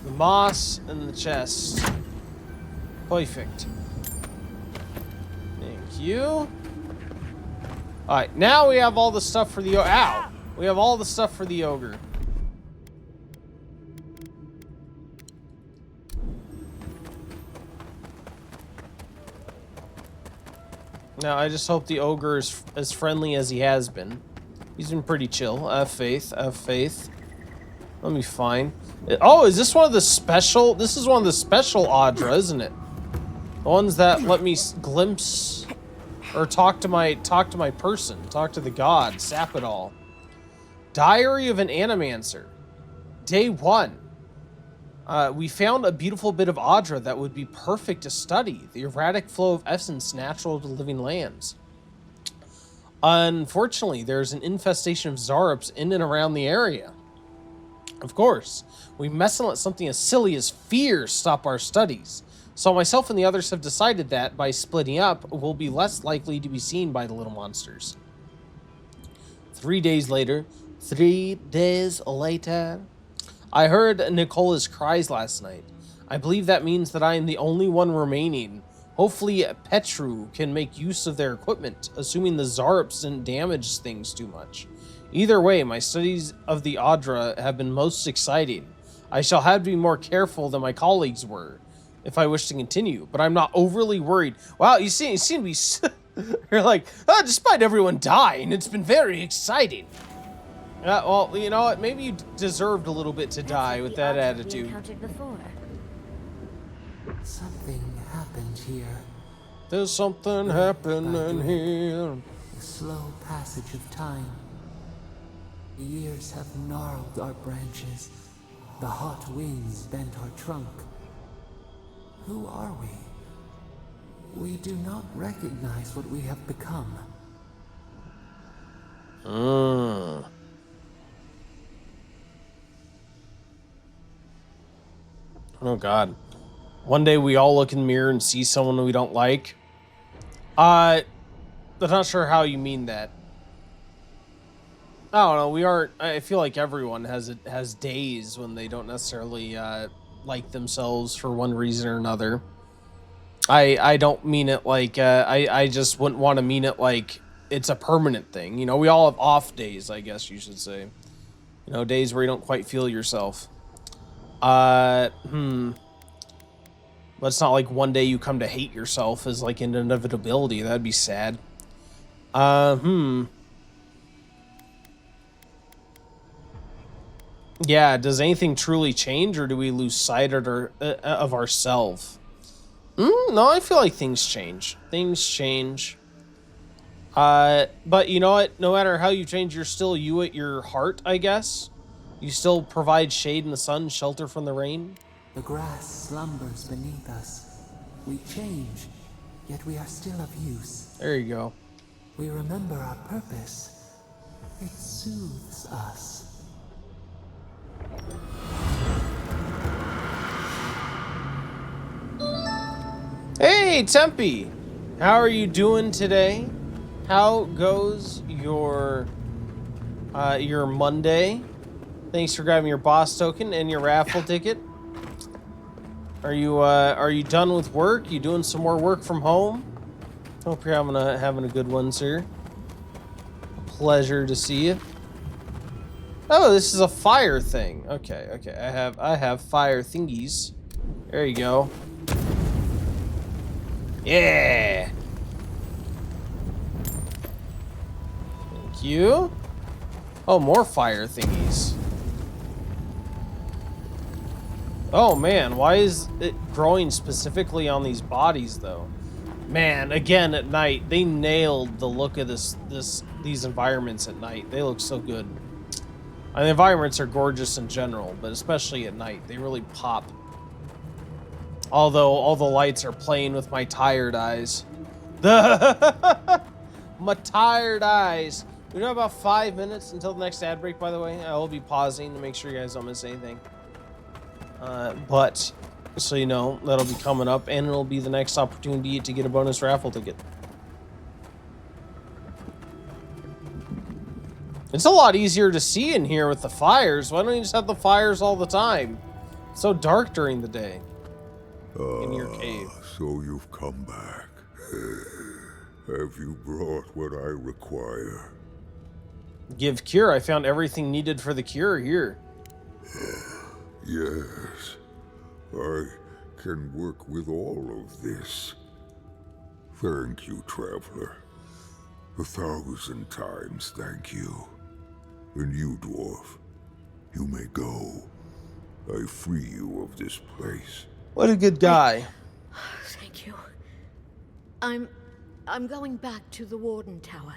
The moss and the chest. Perfect. Thank you. Alright, now we have all the stuff for the... Ow! We have all the stuff for the ogre. No, I just hope the ogre is as friendly as he has been. He's been pretty chill. I have faith. I have faith. Let me find. Oh, is this one of the special? This is one of the special Audra, isn't it? The ones that let me glimpse or talk to my person, talk to the god, sap it all. Diary of an Animancer. Day 1. We found a beautiful bit of Audra that would be perfect to study. The erratic flow of essence natural to living lands. Unfortunately, there's an infestation of Zarups in and around the area. Of course, we mustn't let something as silly as fear stop our studies. So myself and the others have decided that, by splitting up, we'll be less likely to be seen by the little monsters. 3 days later, I heard Nicola's cries last night. I believe that means that I am the only one remaining. Hopefully Petru can make use of their equipment, assuming the Zarups didn't damage things too much. Either way, my studies of the Audra have been most exciting. I shall have to be more careful than my colleagues were if I wish to continue, but I'm not overly worried. Wow, you seem to be... You're like, oh, despite everyone dying, it's been very exciting. Well, you know what? Maybe you deserved a little bit to die with that attitude. Something happened here. There's something happening here. The slow passage of time. The years have gnarled our branches. The hot winds bent our trunk. Who are we? We do not recognize what we have become. Oh god. One day we all look in the mirror and see someone we don't like. I'm not sure how you mean that. I don't know, we aren't... I feel like everyone has days when they don't necessarily like themselves for one reason or another. I don't mean it like... I just wouldn't want to mean it like it's a permanent thing. You know, we all have off days, I guess you should say. You know, days where you don't quite feel yourself. But it's not like one day you come to hate yourself as like an inevitability. That'd be sad. Yeah, does anything truly change, or do we lose sight of ourselves? No, I feel like things change. Things change. But you know what? No matter how you change, you're still you at your heart, I guess. You still provide shade in the sun, shelter from the rain. The grass slumbers beneath us. We change, yet we are still of use. There you go. We remember our purpose. It soothes us. Hey, Tempe! How are you doing today? How goes your Monday? Thanks for grabbing your boss token and your raffle ticket. Are you done with work? You doing some more work from home? Hope you're having a good one, sir. Pleasure to see you. Oh, this is a fire thing. Okay. I have fire thingies. There you go. Yeah. Thank you. Oh, more fire thingies. Oh man, why is it growing specifically on these bodies though? Man, again at night, they nailed the look of these environments at night. They look so good. I mean, the environments are gorgeous in general, but especially at night, they really pop. Although all the lights are playing with my tired eyes. My tired eyes. We have about 5 minutes until the next ad break, by the way. I will be pausing to make sure you guys don't miss anything. But, so you know, that'll be coming up, and it'll be the next opportunity to get a bonus raffle ticket. It's a lot easier to see in here with the fires. Why don't you just have the fires all the time? It's so dark during the day. In your cave. So you've come back. Have you brought what I require? Give cure. I found everything needed for the cure here. Yes. I can work with all of this. Thank you, traveler. 1,000 times thank you. And you, dwarf, you may go. I free you of this place. What a good guy. Thank you. I'm going back to the Warden Tower.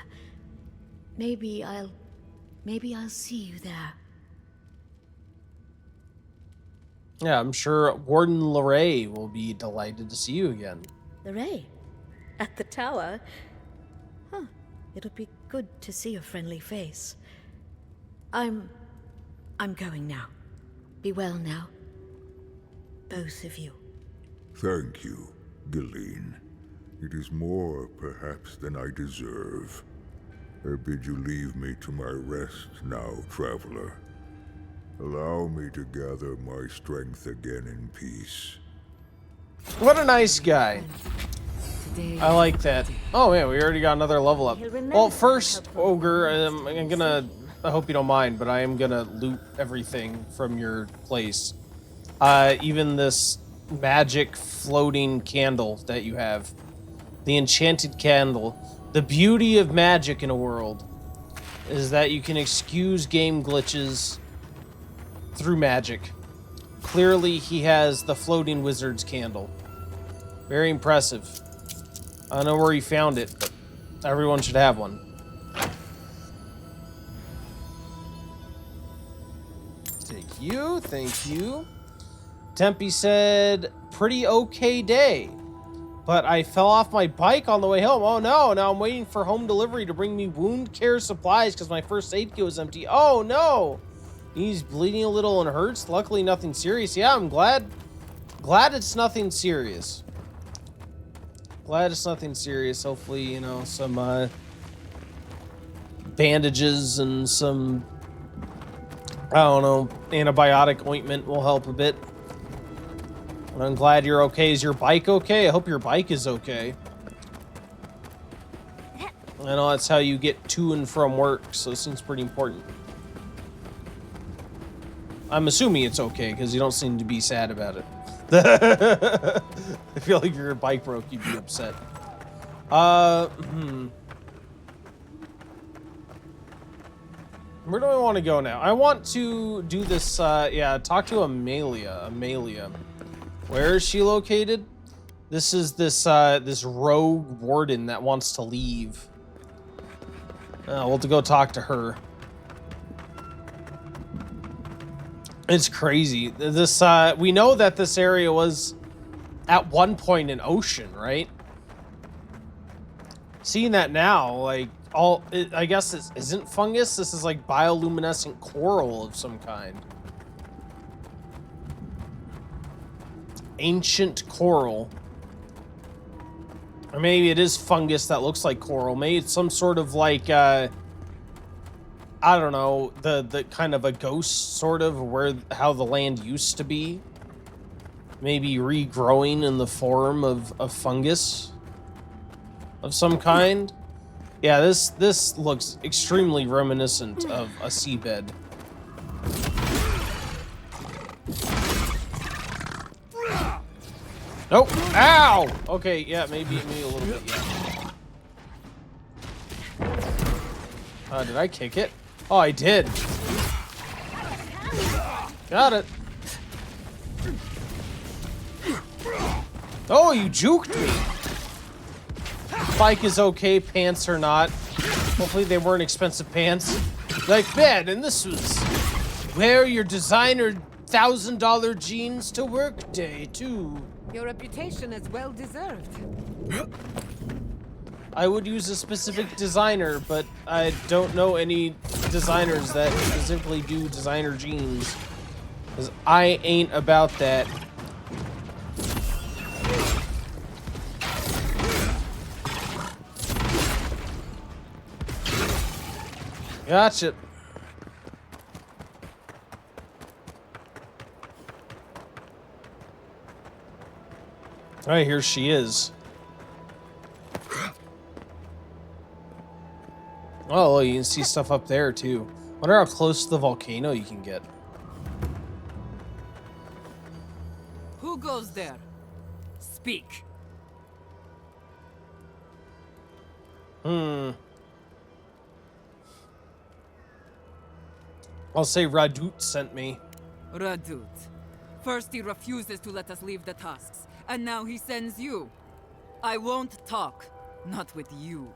Maybe I'll see you there. Yeah, I'm sure Warden Lorray will be delighted to see you again. Lorray? At the tower? Huh. It'll be good to see a friendly face. I'm going now. Be well now. Both of you. Thank you, Galeen. It is more, perhaps, than I deserve. I bid you leave me to my rest now, traveler. Allow me to gather my strength again in peace. What a nice guy. I like that. Oh yeah, we already got another level up. Well, first, Ogre, I hope you don't mind, but I am gonna loot everything from your place. Even this magic floating candle that you have. The enchanted candle. The beauty of magic in a world is that you can excuse game glitches through magic. Clearly, he has the floating wizard's candle. Very impressive. I don't know where he found it, but everyone should have one. Thank you. Tempe said, pretty okay day, but I fell off my bike on the way home. Oh no, now I'm waiting for home delivery to bring me wound care supplies because my first aid kit was empty. Oh no! He's bleeding a little and hurts. Luckily nothing serious. Yeah, I'm glad it's nothing serious. Glad it's nothing serious. Hopefully, you know, some bandages and some, I don't know, antibiotic ointment will help a bit. And I'm glad you're okay. Is your bike okay? I hope your bike is okay. I know that's how you get to and from work, so it seems pretty important. I'm assuming it's okay, because you don't seem to be sad about it. I feel like if your bike broke, you'd be upset. Where do I want to go now? I want to do this, talk to Amelia. Where is she located? This is this rogue warden that wants to leave. We'll have to go talk to her. It's crazy. This we know that this area was at one point an ocean, right? Seeing that now, like I guess it isn't fungus. This is like bioluminescent coral of some kind. Ancient coral. Or maybe it is fungus that looks like coral. Maybe it's some sort of like I don't know, the kind of a ghost sort of how the land used to be. Maybe regrowing in the form of fungus of some kind. Yeah, this looks extremely reminiscent of a seabed. Nope. Ow! Okay, yeah, maybe a little bit, yeah. Did I kick it? Oh, I did. Got it. Oh, you juked me. Bike is okay, pants are not. Hopefully they weren't expensive pants. Like bed, and this was wear your designer $1,000 jeans to work day, too. Your reputation is well deserved. I would use a specific designer, but I don't know any designers that specifically do designer jeans. Because I ain't about that. Gotcha. Alright, here she is. Oh, you can see stuff up there, too. Wonder how close to the volcano you can get. Who goes there? Speak. I'll say Radut sent me. Radut. First he refuses to let us leave the tusks, and now he sends you. I won't talk. Not with you.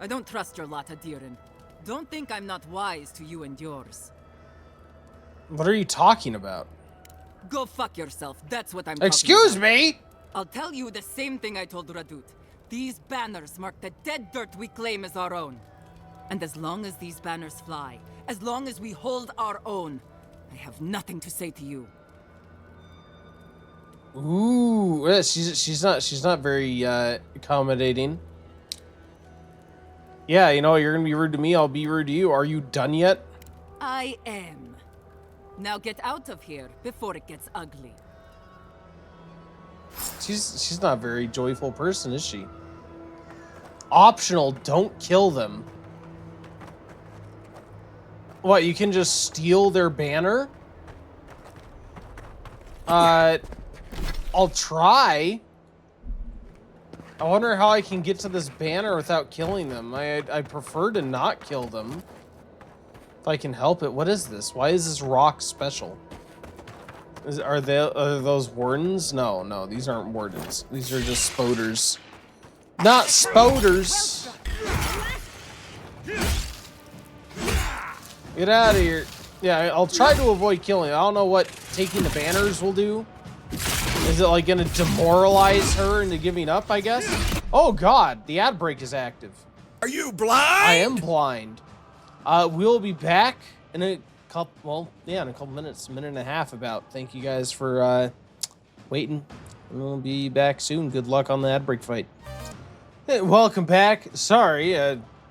I don't trust your lot, Adirin. Don't think I'm not wise to you and yours. What are you talking about? Go fuck yourself. That's what I'm talking Excuse about. me? I'll tell you the same thing I told Radut. These banners mark the dead dirt we claim as our own. And as long as these banners fly, as long as we hold our own, I have nothing to say to you. Ooh, yeah, she's not very accommodating. Yeah, you know, you're gonna be rude to me, I'll be rude to you. Are you done yet? I am. Now get out of here before it gets ugly. She's not a very joyful person, is she? Optional, don't kill them. What, you can just steal their banner? I'll try. I wonder how I can get to this banner without killing them. I prefer to not kill them. If I can help it. What is this? Why is this rock special? Are those wardens? No, these aren't wardens. These are just spoders. Not spoders! Get out of here. Yeah, I'll try to avoid killing. I don't know what taking the banners will do. Is it like gonna demoralize her into giving up, I guess? Oh god, the ad break is active. Are you blind? I am blind. We'll be back in a couple, well, yeah, in a couple minutes, a minute and a half about. Thank you guys for waiting. We'll be back soon. Good luck on the ad break fight. Hey, welcome back. Sorry,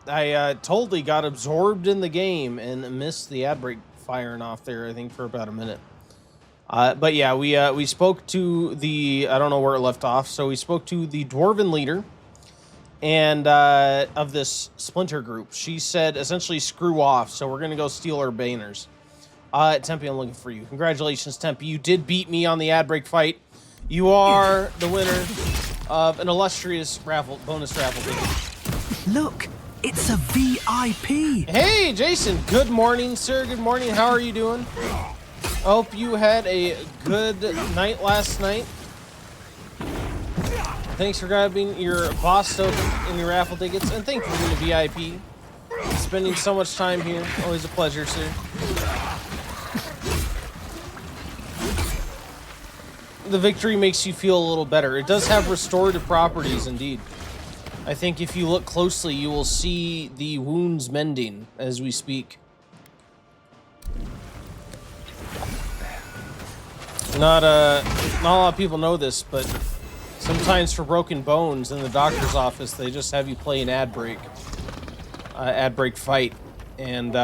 I totally got absorbed in the game and missed the ad break firing off there, I think, for about a minute. But yeah, we spoke to the, I don't know where it left off, so we spoke to the Dwarven leader and of this splinter group. She said, essentially, screw off, so we're going to go steal her banners. Tempe, I'm looking for you. Congratulations, Tempe. You did beat me on the ad break fight. You are the winner of an illustrious bonus raffle ticket. Look, it's a VIP. Hey, Jason. Good morning, sir. Good morning. How are you doing? I hope you had a good night last night. Thanks for grabbing your boss token and your raffle tickets, and thank you for being a VIP. Spending so much time here. Always a pleasure, sir. The victory makes you feel a little better. It does have restorative properties, indeed. I think if you look closely, you will see the wounds mending as we speak. Not a lot of people know this, but sometimes for broken bones in the doctor's office, they just have you play an ad break fight, and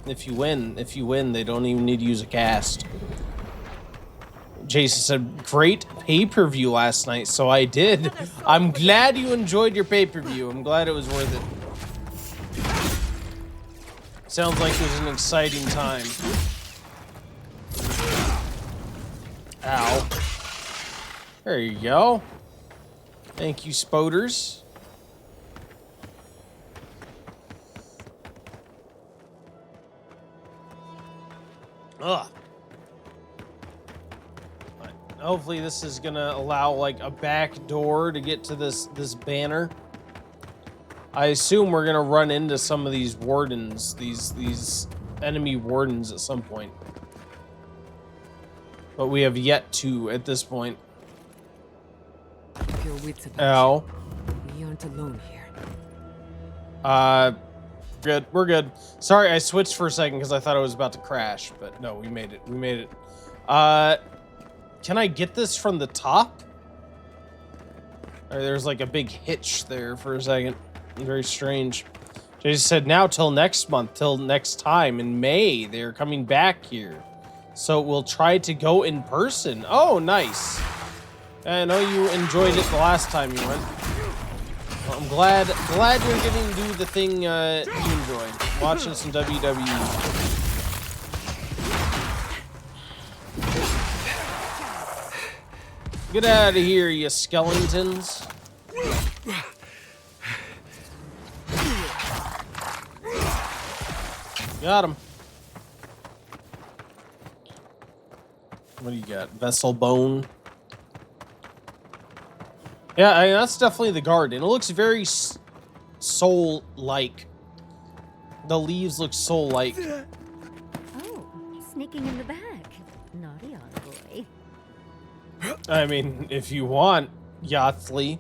if you win, they don't even need to use a cast. Jason said, great pay-per-view last night, so I did. I'm glad you enjoyed your pay-per-view. I'm glad it was worth it. Sounds like it was an exciting time. Ow. There you go. Thank you, spoders. Ugh. Hopefully this is gonna allow like a back door to get to this banner. I assume we're gonna run into some of these wardens, these enemy wardens at some point. But we have yet to at this point. Your wits about Ow. you. We aren't alone here. Good. We're good. Sorry, I switched for a second because I thought I was about to crash, but no, we made it. We made it. Can I get this from the top? Or there's like a big hitch there for a second. Very strange. Jason said, now till next month, till next time in May, they're coming back here. So we'll try to go in person. Oh, nice. I know you enjoyed it the last time you went. Well, I'm glad you're getting to do the thing you enjoy. Watching some WWE. Get out of here, you skeletons. Got him. What do you got? Vessel bone. Yeah, I mean, that's definitely the garden. It looks very soul-like. The leaves look soul-like. Oh, sneaking in the back. Naughty old boy. I mean, if you want, Yachtly.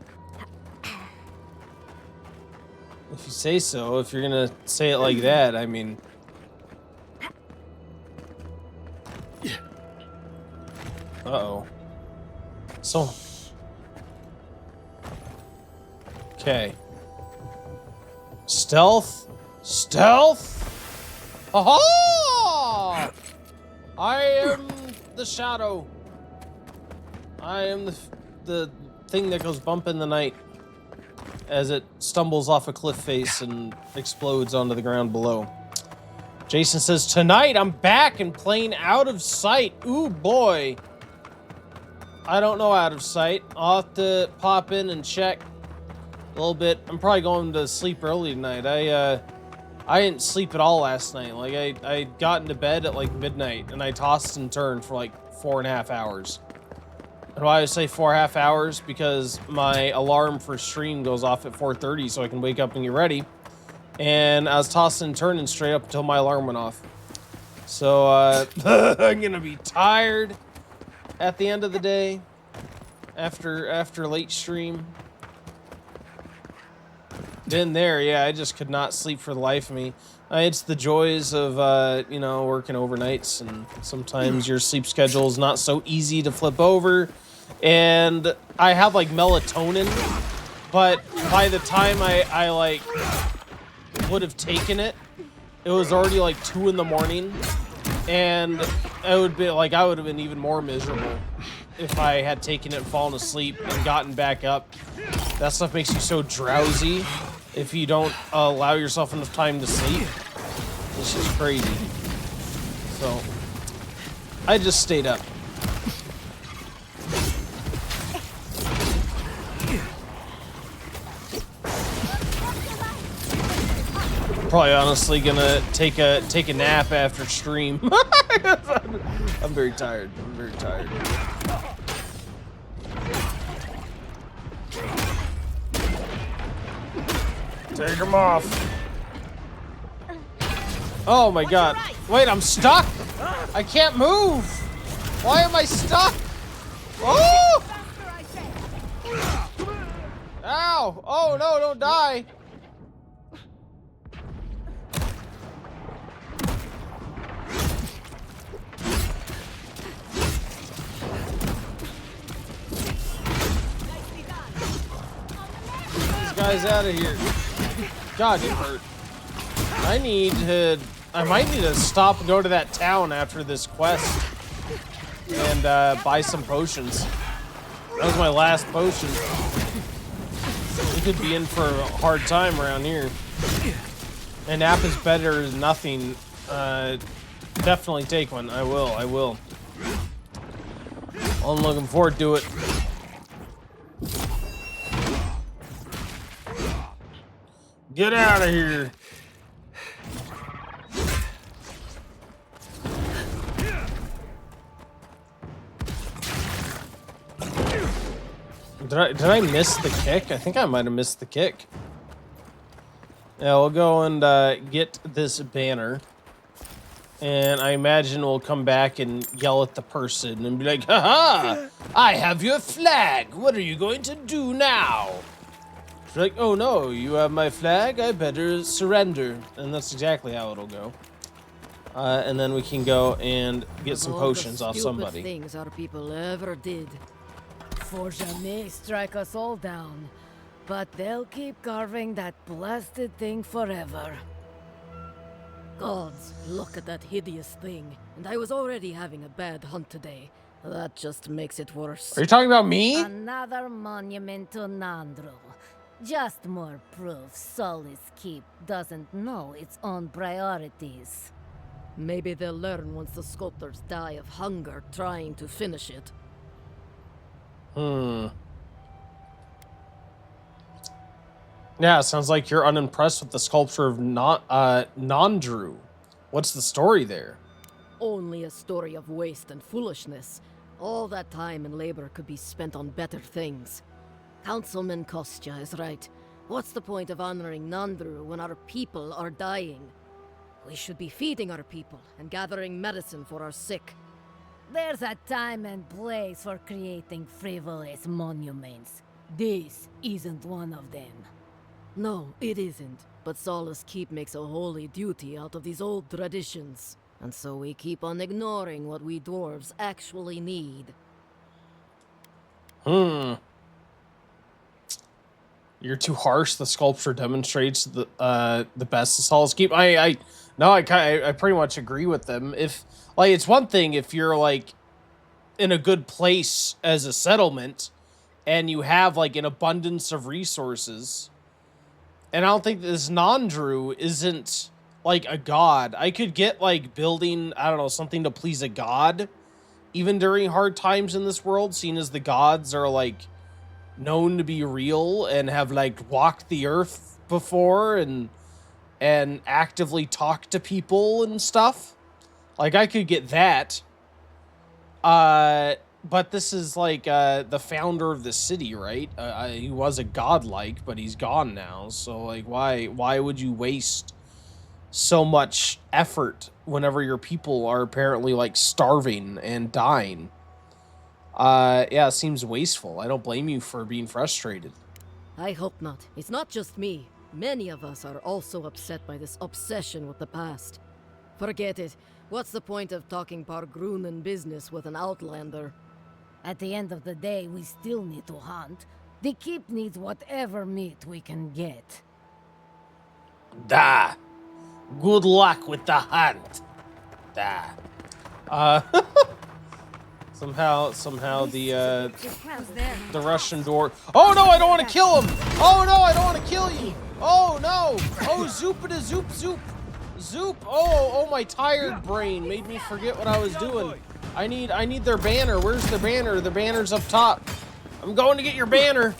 If you say so, if you're gonna say it like that, I mean... Uh-oh. So... Okay. Stealth? Stealth? Aha! I am the shadow. I am the thing that goes bump in the night as it stumbles off a cliff face and explodes onto the ground below. Jason says, tonight I'm back and playing Out of Sight. Ooh, boy. I don't know Out of Sight. I'll have to pop in and check a little bit. I'm probably going to sleep early tonight. I didn't sleep at all last night. Like, I got into bed at, like, midnight, and I tossed and turned for, like, 4.5 hours. And why I say 4.5 hours? Because my alarm for stream goes off at 4:30, so I can wake up and get ready. And I was tossing and turning straight up until my alarm went off. So, I'm gonna be tired at the end of the day after late stream. Been there, yeah, I just could not sleep for the life of me. It's the joys of, you know, working overnights, and sometimes your sleep schedule is not so easy to flip over. And I have, like, melatonin, but by the time I like, would have taken it, it was already, like, 2 in the morning, and it would be, like, I would have been even more miserable if I had taken it and fallen asleep and gotten back up. That stuff makes you so drowsy if you don't allow yourself enough time to sleep. It's just crazy. So, I just stayed up. Probably honestly gonna take a nap after stream. I'm very tired. I'm very tired. Take him off. Oh my god. Wait, I'm stuck? I can't move. Why am I stuck? Oh! Ow! Oh no, don't die. These guys out of here. God, it hurt. I might need to stop and go to that town after this quest and buy some potions. That was my last potion. We could be in for a hard time around here. An app is better than nothing. Definitely take one. I will. I'm looking forward to it. Get out of here. Did I miss the kick? I think I might have missed the kick. Yeah, we'll go and get this banner. And I imagine we'll come back and yell at the person and be like, haha! I have your flag! What are you going to do now? She's like, oh no, you have my flag? I better surrender. And that's exactly how it'll go. And then we can go and get some potions off somebody. Things our people ever did. Forja may strike us all down, but they'll keep carving that blasted thing forever. Gods, look at that hideous thing. And I was already having a bad hunt today. That just makes it worse. Are you talking about me? Another monument to Nandru. Just more proof Solis Keep doesn't know its own priorities. Maybe they'll learn once the sculptors die of hunger trying to finish it. Yeah, sounds like you're unimpressed with the sculpture of Nandru. What's the story there? Only a story of waste and foolishness. All that time and labor could be spent on better things. Councilman Kostya is right. What's the point of honoring Nandru when our people are dying? We should be feeding our people and gathering medicine for our sick. There's a time and place for creating frivolous monuments. This isn't one of them. No, it isn't. But Solace Keep makes a holy duty out of these old traditions. And so we keep on ignoring what we dwarves actually need. You're too harsh. The sculpture demonstrates the best of Solace Keep. I pretty much agree with them. If like it's one thing if you're like in a good place as a settlement and you have like an abundance of resources. And I don't think this Nandru isn't like a god. I could get like building, I don't know, something to please a god even during hard times in this world, seeing as the gods are like known to be real and have like walked the earth before and actively talked to people and stuff. Like I could get that. But this is like the founder of the city, right? He was a godlike, but he's gone now. So like why would you waste so much effort whenever your people are apparently like starving and dying? Yeah, it seems wasteful. I don't blame you for being frustrated. I hope not. It's not just me. Many of us are also upset by this obsession with the past. Forget it. What's the point of talking Pargrunen business with an outlander? At the end of the day, we still need to hunt. The keep needs whatever meat we can get. Da. Good luck with the hunt. Da. Somehow the Russian door. Oh no, I don't want to kill him. Oh no, I don't want to kill you. Oh no. Oh zoopity zoop zoop. Zoop. Oh, my tired brain made me forget what I was doing. I need their banner. Where's the banner? The banner's up top. I'm going to get your banner.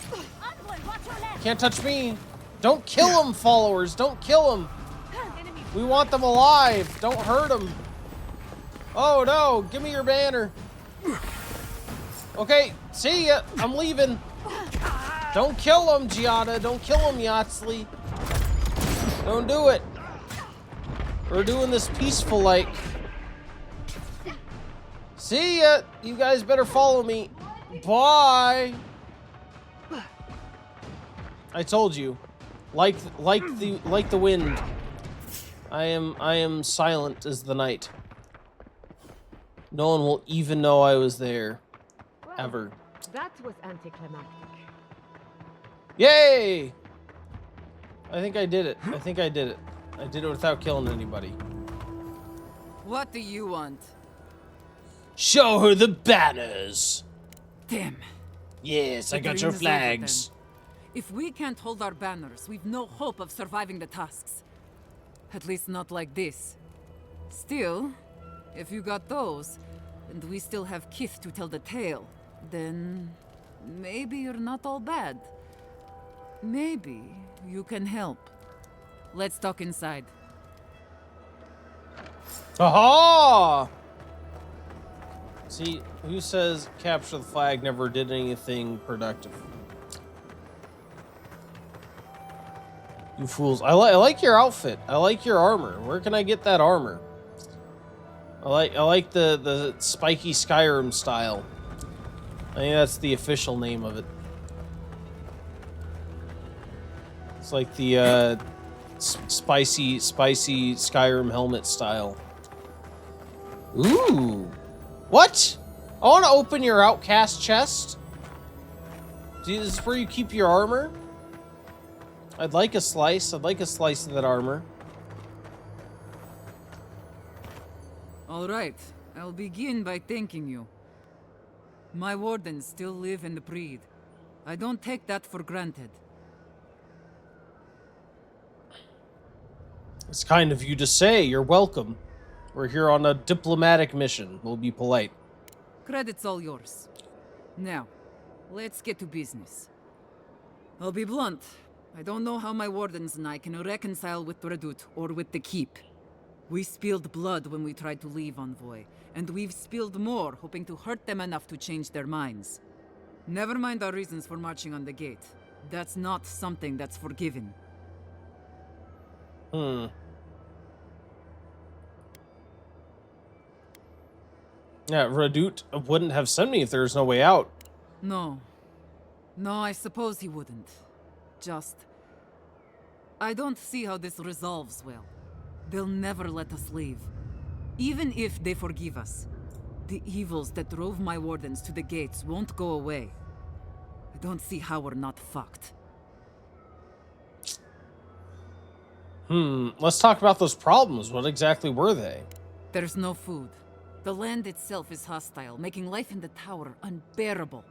Can't touch me. Don't kill them, followers. Don't kill them. We want them alive. Don't hurt them. Oh no, give me your banner. Okay, see ya. I'm leaving. Don't kill him, Giada. Don't kill him, Yatsley. Don't do it. We're doing this peaceful like. See ya. You guys better follow me. Bye. I told you. Like the wind. I am silent as the night. No one will even know I was there. Ever. That was anticlimactic. Yay! I think I did it. I did it without killing anybody. What do you want? Show her the banners. Damn. Yes, I The got your dream is over then. flags. If we can't hold our banners, we've no hope of surviving the tasks. At least not like this. Still, if you got those, and we still have Kith to tell the tale, then maybe you're not all bad. Maybe you can help. Let's talk inside. Aha! See, who says capture the flag never did anything productive? You fools. I like your outfit. I like your armor. Where can I get that armor? I like the spiky Skyrim style. I think that's the official name of it. It's like the spicy Skyrim helmet style. Ooh. What? I want to open your outcast chest. See, this is where you keep your armor. I'd like a slice. I'd like a slice of that armor. All right, I'll begin by thanking you. My wardens still live in the breed. I don't take that for granted. It's kind of you to say. You're welcome. We're here on a diplomatic mission. We'll be polite. Credit's all yours. Now, let's get to business. I'll be blunt. I don't know how my wardens and I can reconcile with Redut or with the Keep. We spilled blood when we tried to leave Envoy, and we've spilled more, hoping to hurt them enough to change their minds. Never mind our reasons for marching on the gate. That's not something that's forgiven. Yeah, Radut wouldn't have sent me if there was no way out. No. No, I suppose he wouldn't. Just... I don't see how this resolves well. They'll never let us leave. Even if they forgive us, the evils that drove my wardens to the gates won't go away. I don't see how we're not fucked. Let's talk about those problems. What exactly were they? There's no food. The land itself is hostile, making life in the tower unbearable.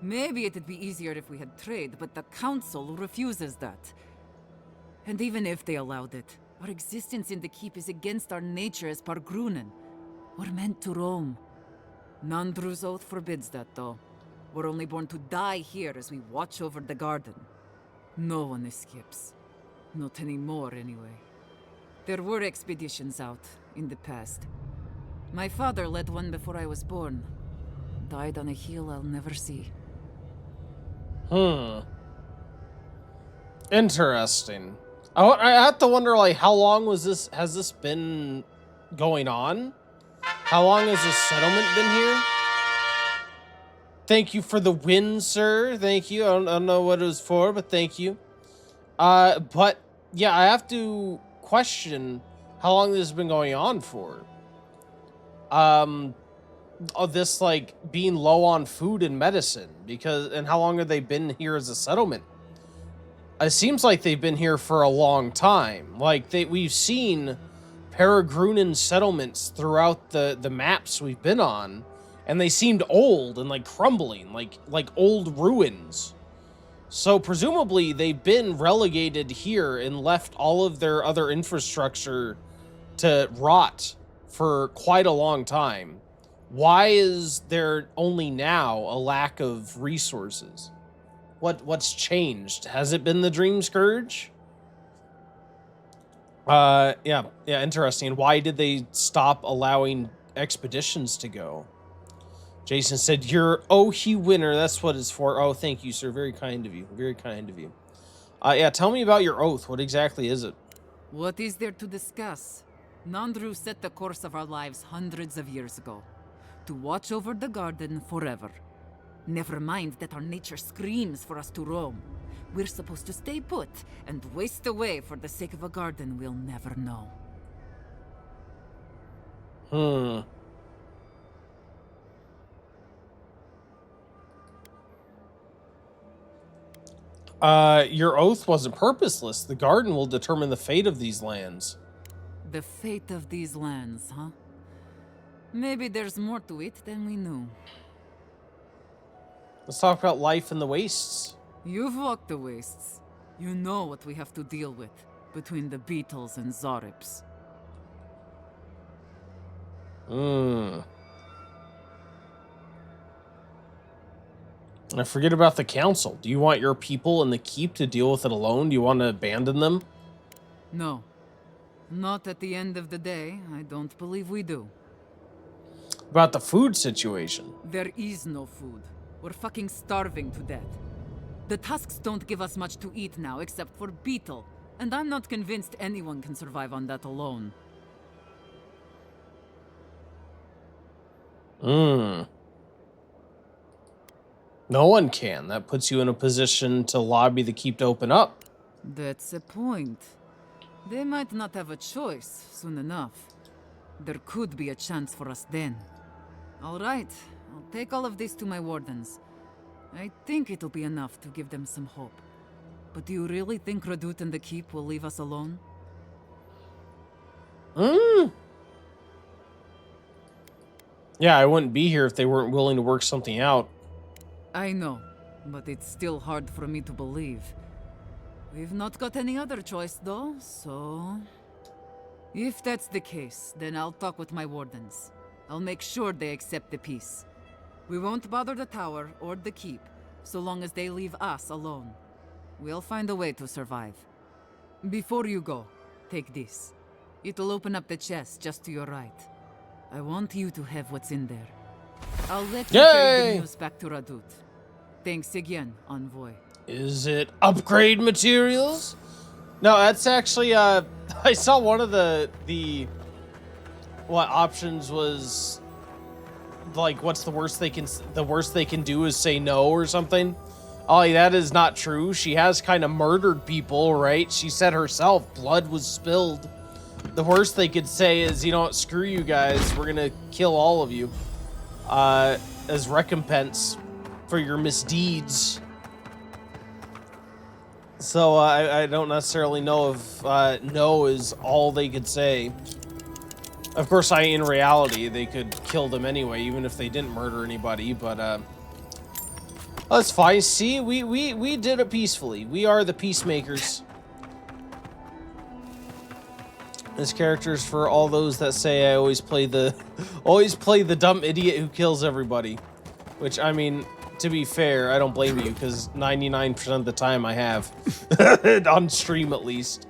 Maybe it'd be easier if we had trade, but the council refuses that. And even if they allowed it, our existence in the keep is against our nature as Pargrunen. We're meant to roam. Nandru's oath forbids that, though. We're only born to die here as we watch over the garden. No one escapes. Not anymore, anyway. There were expeditions out, in the past. My father led one before I was born. Died on a hill I'll never see. Interesting. I have to wonder, like, how long has this been going on? How long has this settlement been here? Thank you for the win, sir. Thank you. I don't know what it was for, but thank you. But yeah, I have to question how long this has been going on for. Of this, like, being low on food and medicine, and how long have they been here as a settlement? It seems like they've been here for a long time. Like, we've seen Paragrunan settlements throughout the maps we've been on, and they seemed old and, like, crumbling, like old ruins. So presumably they've been relegated here and left all of their other infrastructure to rot for quite a long time. Why is there only now a lack of resources? What's changed? Has it been the Dream Scourge? Yeah, interesting. Why did they stop allowing expeditions to go? Jason said, "You're Ohi winner." That's what it's for. Oh, thank you, sir. Very kind of you. Very kind of you. Yeah, tell me about your oath. What exactly is it? What is there to discuss? Nandru set the course of our lives hundreds of years ago. To watch over the garden forever. Never mind that our nature screams for us to roam. We're supposed to stay put and waste away for the sake of a garden we'll never know. Your oath wasn't purposeless. The garden will determine the fate of these lands. The fate of these lands, huh? Maybe there's more to it than we knew. Let's talk about life in the wastes. You've walked the wastes. You know what we have to deal with between the beetles and Zarips. I forget about the council. Do you want your people in the keep to deal with it alone? Do you want to abandon them? No. Not at the end of the day. I don't believe we do. About the food situation. There is no food. We're fucking starving to death. The tusks don't give us much to eat now except for beetle, and I'm not convinced anyone can survive on that alone. No one can. That puts you in a position to lobby the keep to open up. That's a point. They might not have a choice soon enough. There could be a chance for us then. All right, I'll take all of this to my wardens. I think it'll be enough to give them some hope. But do you really think Radut and the keep will leave us alone? Yeah, I wouldn't be here if they weren't willing to work something out. I know, but it's still hard for me to believe. We've not got any other choice, though, so... If that's the case, then I'll talk with my wardens. I'll make sure they accept the peace. We won't bother the tower or the keep, so long as they leave us alone. We'll find a way to survive. Before you go, take this. It'll open up the chest just to your right. I want you to have what's in there. I'll let you carry the news back to Radut. Thanks again, Envoy. Is it upgrade materials? No, that's actually, I saw one of the what options was, like, what's the worst they can do is say no or something. Ollie, that is not true. She has kind of murdered people, right? She said herself, blood was spilled. The worst they could say is, you know what, screw you guys. We're gonna kill all of you. As recompense for your misdeeds. So I don't necessarily know if no is all they could say. Of course, in reality, they could kill them anyway, even if they didn't murder anybody, but that's fine. See, we did it peacefully. We are the peacemakers. This character is for all those that say I always play the dumb idiot who kills everybody. Which, I mean, to be fair, I don't blame you, because 99% of the time I have. On stream, at least.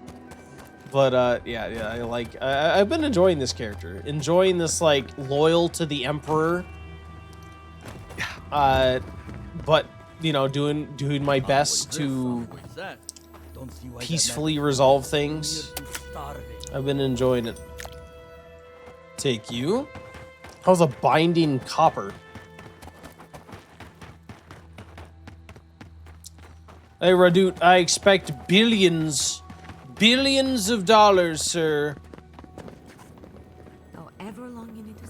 But, yeah, I've been enjoying this character. Enjoying this, like, loyal to the Emperor. But, you know, doing my best to peacefully resolve things. I've been enjoying it. Take you. How's a binding copper? Hey, Radut, I expect billions of dollars, sir. However long you need to...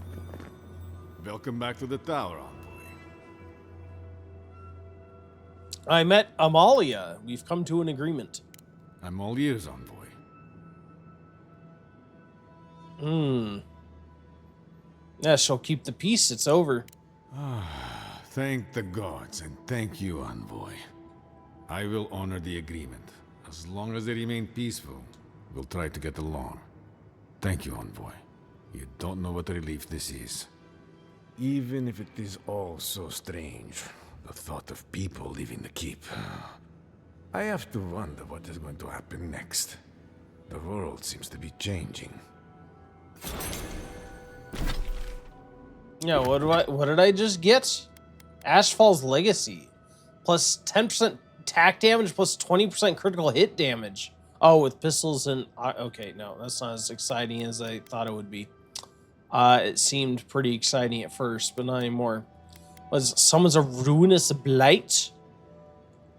Welcome back to the tower, Envoy. I met Amalia. We've come to an agreement. I'm all ears, Envoy. Yeah, she'll keep the peace. It's over. Thank the gods, and thank you, Envoy. I will honor the agreement. As long as they remain peaceful, we'll try to get along. Thank you, Envoy. You don't know what a relief this is. Even if it is all so strange, the thought of people leaving the keep. I have to wonder what is going to happen next. The world seems to be changing. Yeah, what did I just get? Ashfall's Legacy. Plus 10% attack damage, plus 20% critical hit damage. Oh, with pistols and... okay, no, that's not as exciting as I thought it would be. It seemed pretty exciting at first, but not anymore. Summons a Ruinous Blight?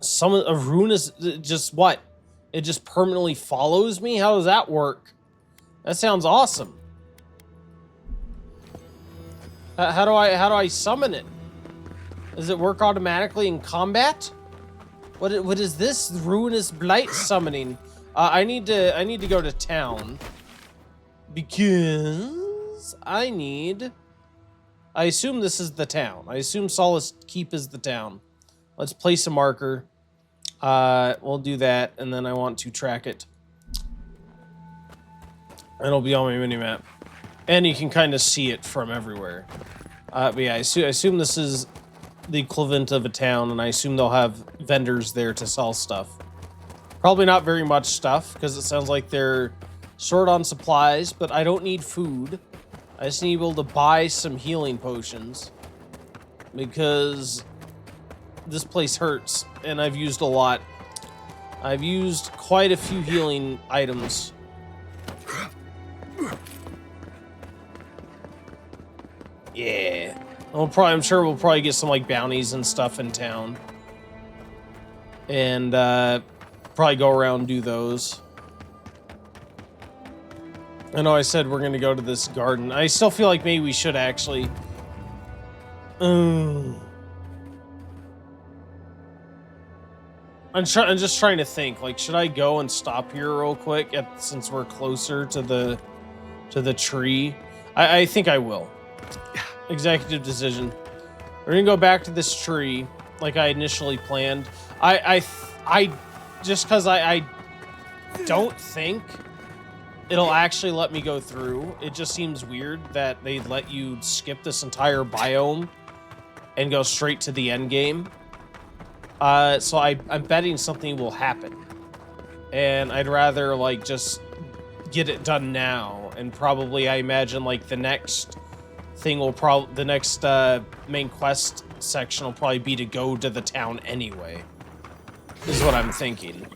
Summon a Ruinous... just what? It just permanently follows me? How does that work? That sounds awesome. How do I summon it? Does it work automatically in combat? What is this Ruinous Blight summoning? I need to go to town because I assume this is the town. I assume Solace Keep is the town. Let's place a marker. We'll do that, and then I want to track it. It'll be on my minimap. And you can kind of see it from everywhere. But yeah, I assume this is the equivalent of a town, and I assume they'll have vendors there to sell stuff. Probably not very much stuff, because it sounds like they're short on supplies, but I don't need food. I just need to be able to buy some healing potions. Because this place hurts, and I've used a lot. I've used quite a few healing items. Yeah. I'm sure we'll probably get some like bounties and stuff in town. And probably go around and do those. I know I said we're gonna go to this garden. I still feel like maybe we should actually. I'm just trying to think. Like, should I go and stop here real quick since we're closer to the tree? I think I will. Executive decision. We're gonna go back to this tree like I initially planned. I just because I don't think it'll actually let me go through. It just seems weird that they'd let you skip this entire biome and go straight to the end game. So I'm betting something will happen, and I'd rather like just get it done now, and probably I imagine like the next thing will the next main quest section will probably be to go to the town anyway. Is what I'm thinking.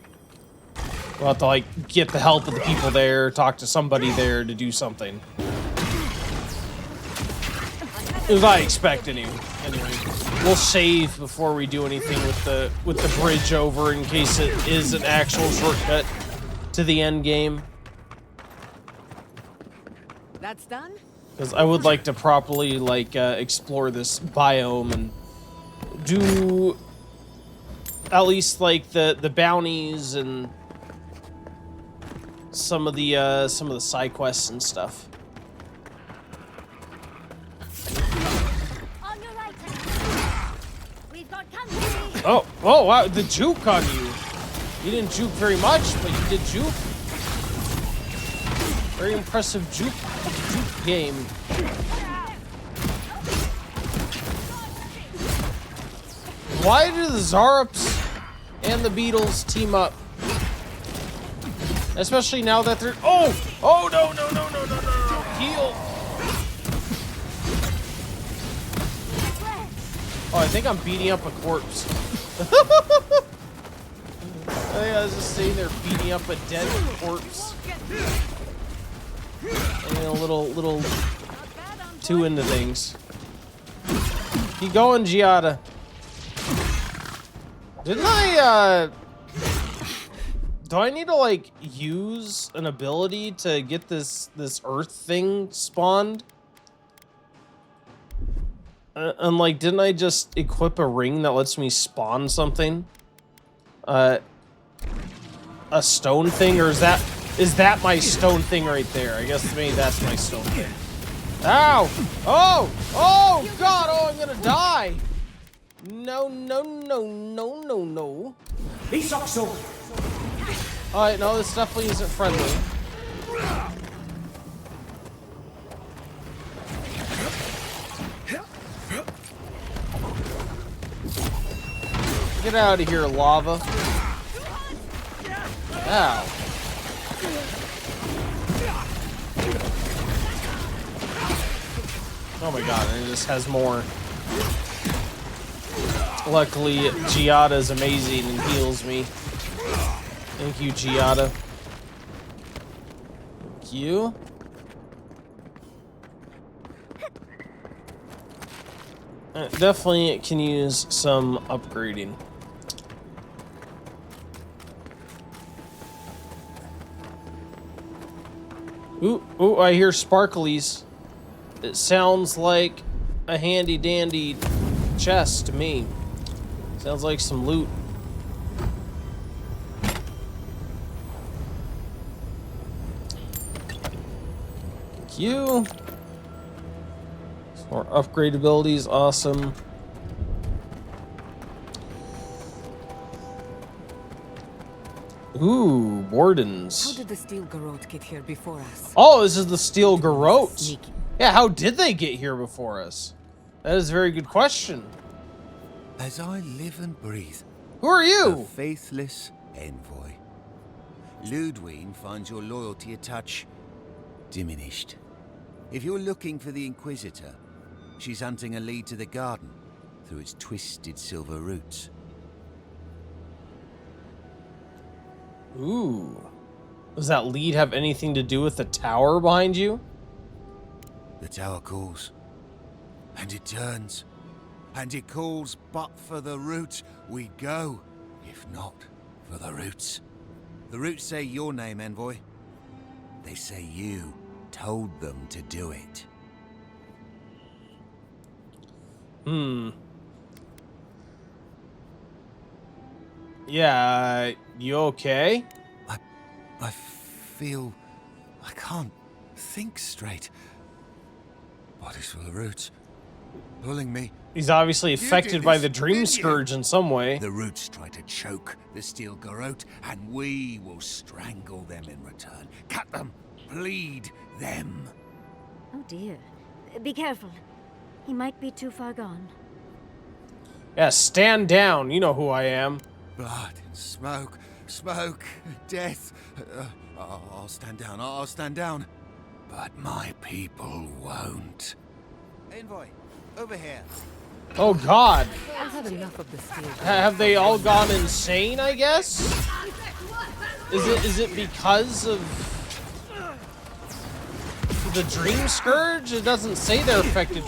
We'll have to like get the help of the people there, talk to somebody there to do something. As I expect anyway. We'll save before we do anything with the bridge over in case it is an actual shortcut to the end game. That's done? Because I would like to properly like explore this biome and do at least like the bounties and some of the side quests and stuff. On your right. We've got company. Oh wow, the juke on you. You didn't juke very much, but you did juke. Very impressive juke game. Why do the Zarups and the Beetles team up? Especially now that they're... Oh! Oh, no. Heal. Oh, I think I'm beating up a corpse. I think I was just sitting there beating up a dead corpse. And a little too into things. Keep going, Giada. Didn't I, do I need to, like, use an ability to get this earth thing spawned? And, like, didn't I just equip a ring that lets me spawn something? A stone thing, or is that my stone thing right there? I guess maybe that's my stone thing. Ow! Oh! Oh, God! Oh, I'm gonna die! No. Alright, no, this definitely isn't friendly. Get out of here, lava. Ow. Oh my god, and it just has more. Luckily, Giada is amazing and heals me. Thank you, Giada. Thank you. Definitely can use some upgrading. Ooh, I hear sparklies. It sounds like a handy dandy chest to me. Sounds like some loot. Thank you. Some more upgrade abilities, awesome. Ooh, wardens. How did the Steel Garrote get here before us? Oh, this is the Steel Garrote. Yeah, how did they get here before us? That is a very good question. As I live and breathe. Who are you? A faithless envoy. Ludwig finds your loyalty a touch diminished. If you're looking for the Inquisitor, she's hunting a lead to the garden through its twisted silver roots. Ooh. Does that lead have anything to do with the tower behind you? The tower calls, and it turns, and it calls, but for the roots we go, if not for the roots. The roots say your name, envoy. They say you told them to do it. Yeah, you okay? I feel I can't think straight. Body's full of roots, pulling me. He's obviously affected by the Dream Scourge in some way. The roots try to choke the Steel Garrote, and we will strangle them in return. Cut them, bleed them. Oh dear. Be careful. He might be too far gone. Yeah, stand down. You know who I am. Blood and smoke, smoke, death. I'll stand down, I'll stand down. But my people won't. Envoy, over here. Oh God! I've had enough of this game. Have they all gone insane, I guess? Is it because of the Dream Scourge? It doesn't say they're affected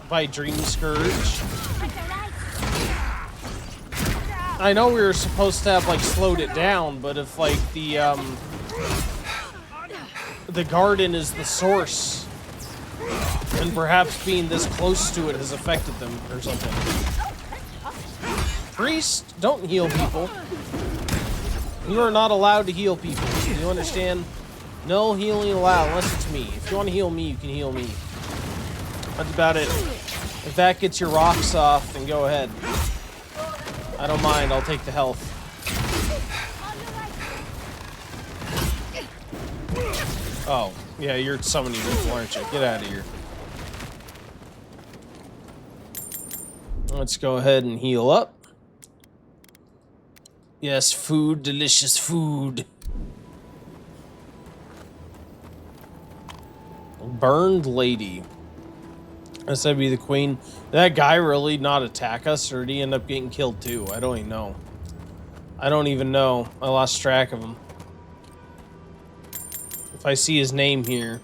by Dream Scourge. I know we were supposed to have like slowed it down, but if like the garden is the source, and perhaps being this close to it has affected them or something. Priest, don't heal people. You are not allowed to heal people. You understand? No healing allowed unless it's me. If you want to heal me, you can heal me. That's about it. If that gets your rocks off, then go ahead. I don't mind. I'll take the health. Oh, yeah, you're summoning people, aren't you? Get out of here. Let's go ahead and heal up. Yes, food, delicious food. Burned lady. I said be the queen. Did that guy really not attack us, or did he end up getting killed too? I don't even know. I don't even know. I lost track of him. If I see his name here.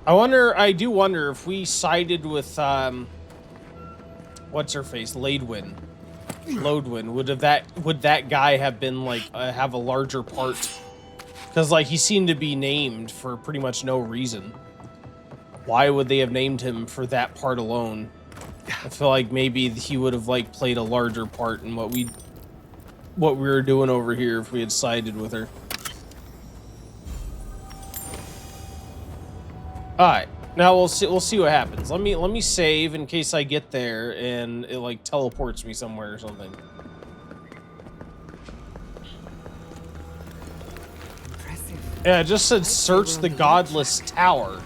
I do wonder if we sided with, what's her face? Lodwyn. Would that guy have been, like, have a larger part? Because, like, he seemed to be named for pretty much no reason. Why would they have named him for that part alone? I feel like maybe he would have, like, played a larger part in what we were doing over here if we had sided with her. Alright, now we'll see what happens. Let me save in case I get there and it like teleports me somewhere or something. Impressive. Yeah, it just said search the godless tower.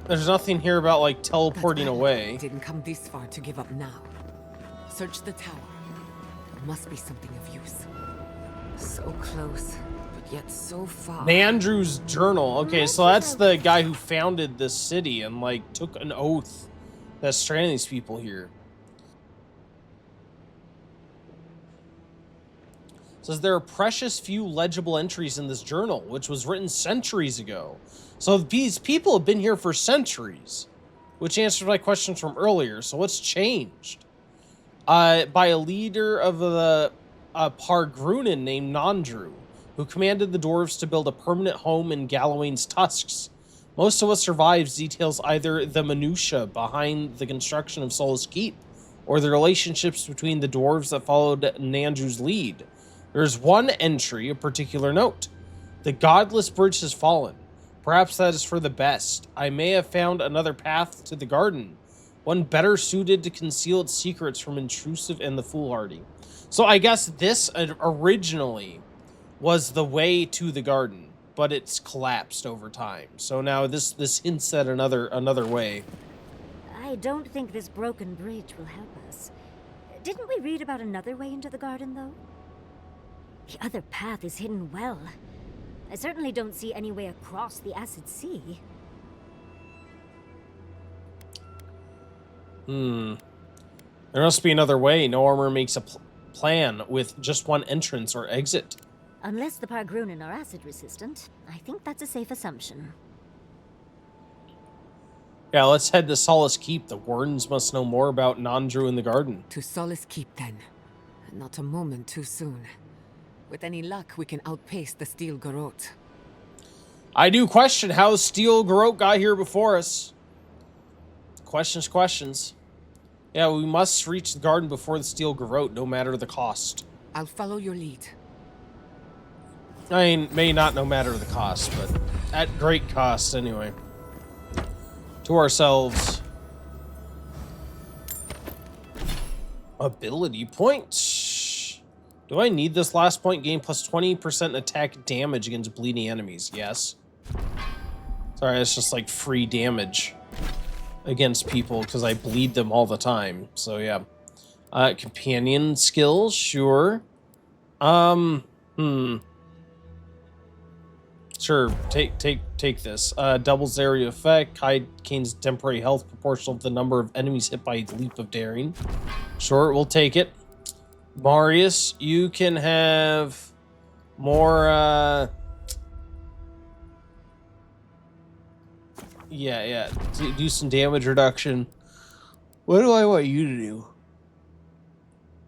There's nothing here about like teleporting away. Didn't come this far to give up now. Search the tower. There must be something of use. So close, but yet so far. Nandrew's journal. Okay, so that's the guy who founded this city and like took an oath that's stranding these people here. It says there are precious few legible entries in this journal, which was written centuries ago. So these people have been here for centuries, which answers my questions from earlier. So what's changed? By a leader of the Pargrunin named Nandrew, who commanded the dwarves to build a permanent home in Gallowayne's tusks. Most of what survives details either the minutiae behind the construction of Solace Keep, or the relationships between the dwarves that followed Nandrew's lead. There's one entry of particular note. The godless bridge has fallen. Perhaps that is for the best. I may have found another path to the garden, one better suited to conceal its secrets from intrusive and the foolhardy. So I guess this originally was the way to the garden, but it's collapsed over time. So now this hints at another way. I don't think this broken bridge will help us. Didn't we read about another way into the garden, though? The other path is hidden well. I certainly don't see any way across the Acid Sea. There must be another way. No armor makes a plan with just one entrance or exit. Unless the Pargrunin are acid resistant, I think that's a safe assumption. Yeah, let's head to Solace Keep. The Wardens must know more about Nandrew in the garden. To Solace Keep, then. Not a moment too soon. With any luck, we can outpace the Steel Garrote. I do question how Steel Garrote got here before us. Questions. Yeah, we must reach the garden before the Steel Garrote, no matter the cost. I'll follow your lead. I mean, may not no matter the cost, but at great cost anyway. To ourselves. Ability points. Do I need this last point? Gain plus 20% attack damage against bleeding enemies. Yes. Sorry, it's just like free damage against people because I bleed them all the time. So yeah. Companion skills, sure. Hmm. Sure, take this. Doubles area effect. Gains temporary health proportional to the number of enemies hit by leap of daring. Sure, we'll take it. Marius, you can have more, yeah. Do some damage reduction. What do I want you to do?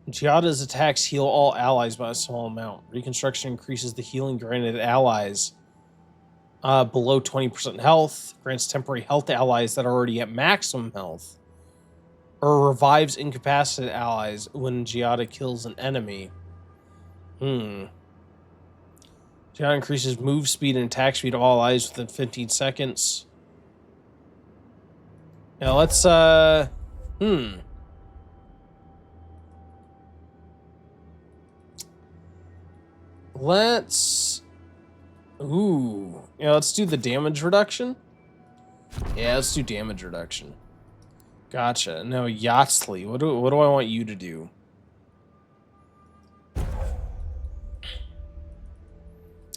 Giada's attacks heal all allies by a small amount. Reconstruction increases the healing granted allies below 20% health, grants temporary health to allies that are already at maximum health, or revives incapacitated allies when Giada kills an enemy. Giada increases move speed and attack speed of all allies within 15 seconds. Now let's, Let's... Ooh. Yeah, let's do the damage reduction. Yeah, let's do damage reduction. Gotcha. Now, Yatsley, what do I want you to do?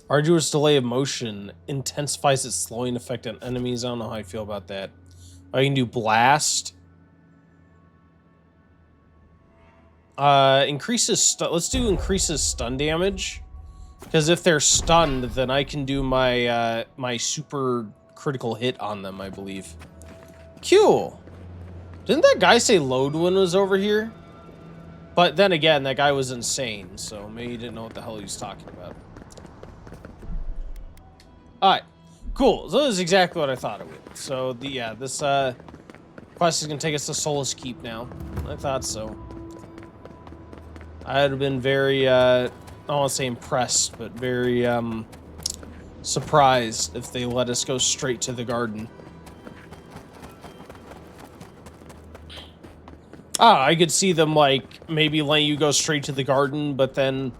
Arduous delay of motion intensifies its slowing effect on enemies. I don't know how I feel about that. I can do blast. Let's do increases stun damage. Because if they're stunned, then I can do my my super critical hit on them, I believe. Cool. Didn't that guy say Lodwin was over here? But then again, that guy was insane, so maybe he didn't know what the hell he was talking about. Alright. Cool. So this is exactly what I thought it would. So this quest is gonna take us to Solace Keep now. I thought so. I'd have been very I don't want to say impressed, but very surprised if they let us go straight to the garden. I could see them like maybe letting you go straight to the garden, but then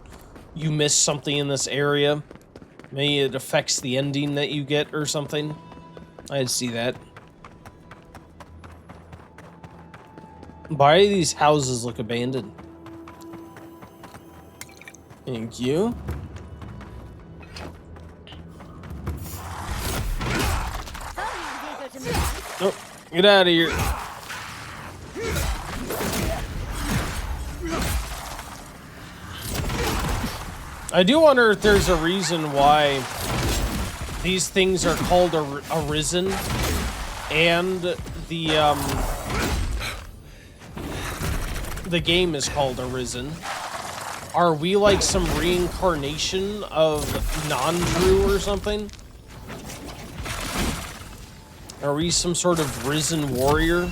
you miss something in this area. Maybe it affects the ending that you get or something. I'd see that. Why do these houses look abandoned? Thank you. Oh, get out of here. I do wonder if there's a reason why these things are called Arisen and the game is called Arisen. Are we like some reincarnation of Nandru or something? Are we some sort of risen warrior?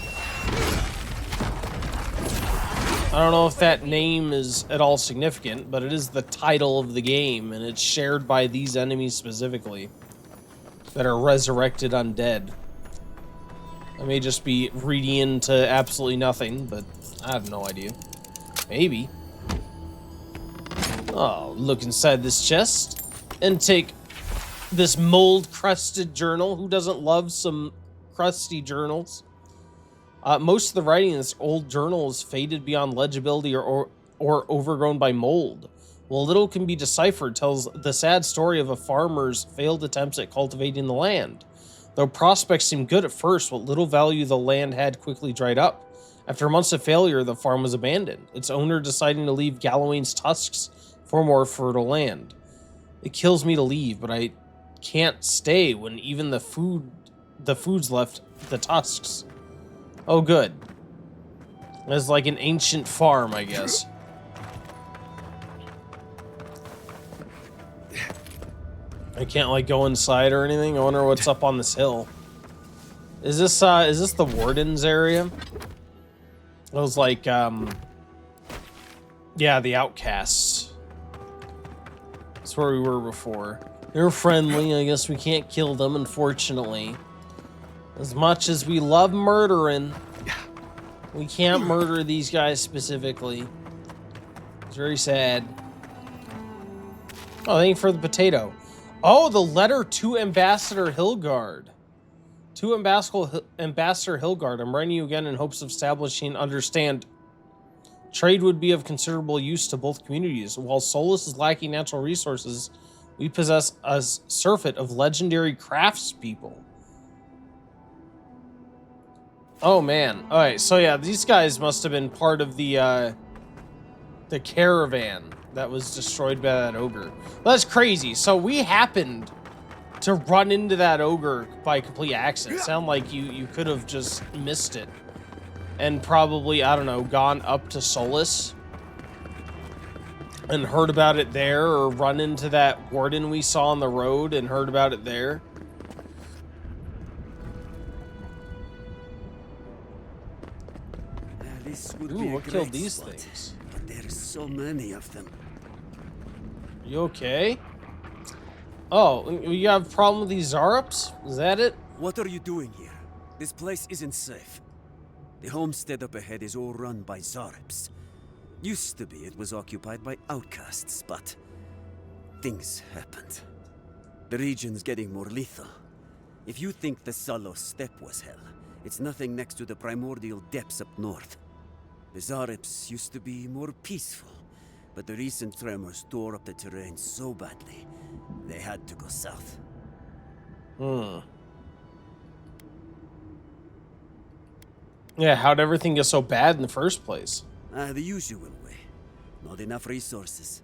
I don't know if that name is at all significant, but it is the title of the game, and it's shared by these enemies specifically that are resurrected undead. I may just be reading into absolutely nothing, but I have no idea. Maybe. Oh, look inside this chest and take this mold-crusted journal. Who doesn't love some crusty journals? Most of the writing in this old journal is faded beyond legibility or overgrown by mold. While little can be deciphered, tells the sad story of a farmer's failed attempts at cultivating the land. Though prospects seemed good at first, what little value the land had quickly dried up. After months of failure, the farm was abandoned, its owner deciding to leave Gallowayne's tusks for more fertile land. It kills me to leave, but I can't stay when even the food's left the tusks. Oh, good. It's like an ancient farm, I guess. I can't like go inside or anything. I wonder what's up on this hill. Is this the Warden's area? It was like yeah, the outcasts. That's where we were before. They're friendly. I guess we can't kill them, unfortunately. As much as we love murdering, we can't murder these guys specifically. It's very sad. Oh, thank you for the potato. Oh, the letter to Ambassador Hilgard. To Ambassador Hilgard, I'm writing you again in hopes of establishing Trade would be of considerable use to both communities. While Solus is lacking natural resources, we possess a surfeit of legendary craftspeople. Oh man. Alright, so yeah, these guys must have been part of the caravan that was destroyed by that ogre. That's crazy. So we happened to run into that ogre by complete accident. Sound like you could have just missed it. And probably, I don't know, gone up to Solus and heard about it there, or run into that warden we saw on the road and heard about it there. This would Ooh, be a what killed great these spot, things? but there's so many of them. You okay? Oh, you have a problem with these Zarups? Is that it? What are you doing here? This place isn't safe. The homestead up ahead is all run by Zarups. Used to be it was occupied by outcasts, but things happened. The region's getting more lethal. If you think the Salo Steppe was hell, it's nothing next to the primordial depths up north. The Zarups used to be more peaceful, but the recent tremors tore up the terrain so badly, they had to go south. Yeah, how'd everything get so bad in the first place? The usual way. Not enough resources.